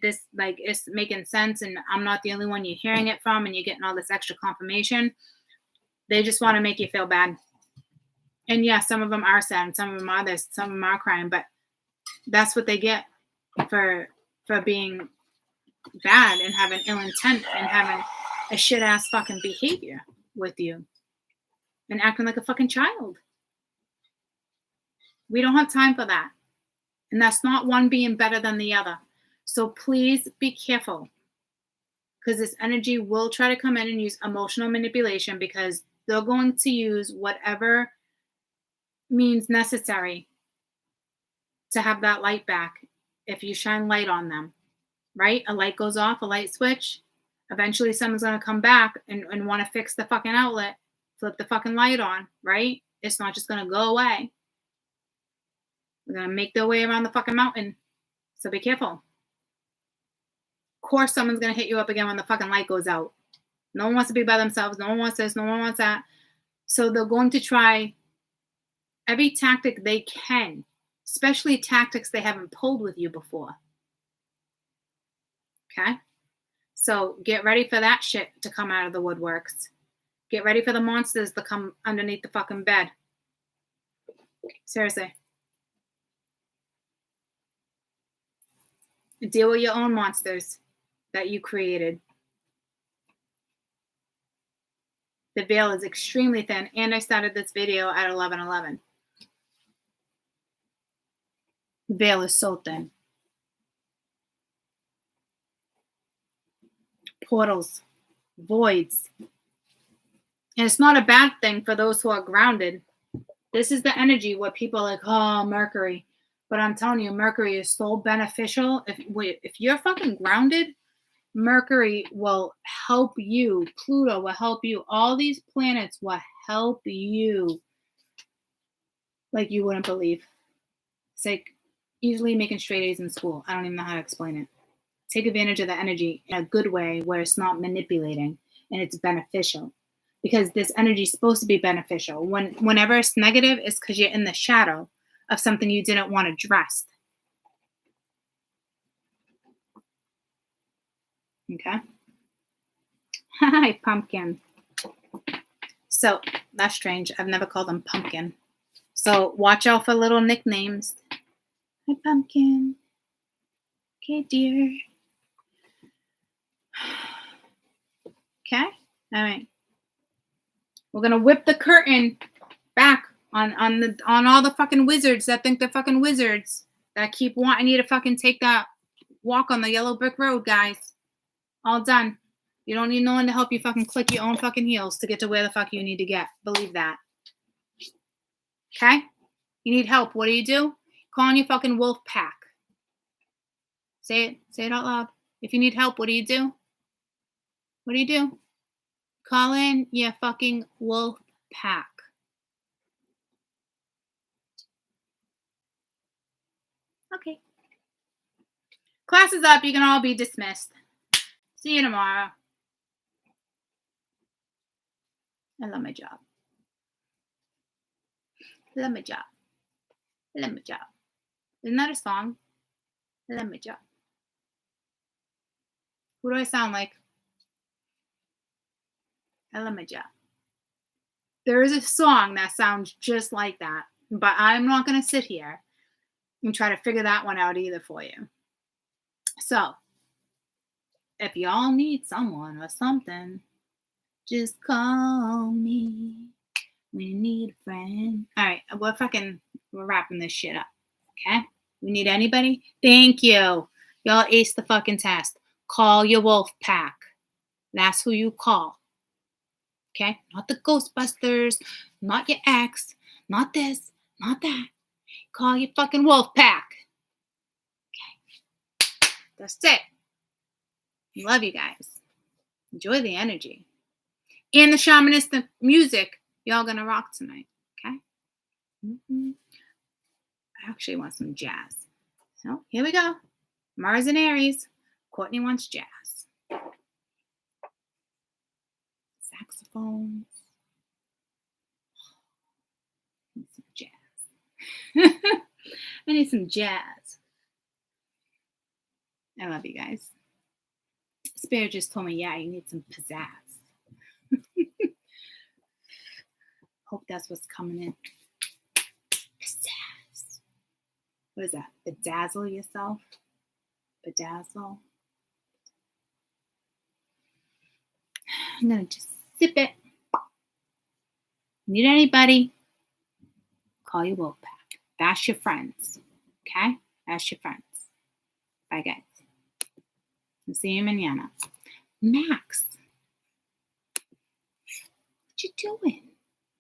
this like it's making sense, and I'm not the only one you're hearing it from, and you're getting all this extra confirmation, they just want to make you feel bad. And yeah, some of them are sad, and some of them are this, some of them are crying, but that's what they get for being bad and having ill intent and having a shit ass fucking behavior with you and acting like a fucking child. We don't have time for that. And that's not one being better than the other. So please be careful, because this energy will try to come in and use emotional manipulation, because they're going to use whatever means necessary to have that light back if you shine light on them, right? A light goes off, a light switch. Eventually someone's going to come back and want to fix the fucking outlet, flip the fucking light on, right? It's not just going to go away. They're going to make their way around the fucking mountain. So be careful. Of course, someone's going to hit you up again when the fucking light goes out. No one wants to be by themselves. No one wants this. No one wants that. So they're going to try every tactic they can, especially tactics they haven't pulled with you before. Okay? So get ready for that shit to come out of the woodworks. Get ready for the monsters to come underneath the fucking bed. Seriously. Deal with your own monsters that you created. The veil is extremely thin, and I started this video at 11:11. The veil is so thin. Portals, voids. And it's not a bad thing for those who are grounded. This is the energy where people are like, oh, Mercury. But I'm telling you, Mercury is so beneficial. If you're fucking grounded, Mercury will help you. Pluto will help you. All these planets will help you like you wouldn't believe. It's like easily making straight A's in school. I don't even know how to explain it. Take advantage of the energy in a good way where it's not manipulating and it's beneficial. Because this energy is supposed to be beneficial. Whenever it's negative, it's because you're in the shadow of something you didn't want addressed. Okay? Hi, Pumpkin. So, that's strange. I've never called them Pumpkin. So, watch out for little nicknames. Hi, Pumpkin. Okay, dear. Okay? All right. We're gonna whip the curtain back on all the fucking wizards that think they're fucking wizards, that keep wanting you to fucking take that walk on the yellow brick road, guys. All done. You don't need no one to help you fucking click your own fucking heels to get to where the fuck you need to get. Believe that. Okay? You need help. What do? Call on your fucking wolf pack. Say it. Say it out loud. If you need help, what do? What do? Call in your fucking wolf pack. Okay. Class is up. You can all be dismissed. See you tomorrow. I love my job. I love my job. I love my job. Isn't that a song? I love my job. Who do I sound like? I love my job. There is a song that sounds just like that, but I'm not going to sit here and try to figure that one out either for you. So, if y'all need someone or something, just call me when you need a friend. All right, we're wrapping this shit up, okay? We need anybody? Thank you. Y'all ace the fucking test. Call your wolf pack. That's who you call. Okay? Not the Ghostbusters, not your ex, not this, not that. Call your fucking wolf pack. Okay. That's it. Love you guys. Enjoy the energy. And the shamanistic music. Y'all gonna rock tonight. Okay? Mm-hmm. I actually want some jazz. So here we go. Mars and Aries. Courtney wants jazz. Saxophones. I need some jazz. I need some jazz. I love you guys. Spirit just told me, yeah, you need some pizzazz. Hope that's what's coming in. Pizzazz. What is that? Bedazzle yourself? Bedazzle. I'm going to just sip it. Need anybody? Call your wolf pack. That's your friends. Okay? That's your friends. Bye, guys. I'll see you mañana. Max. What you doing?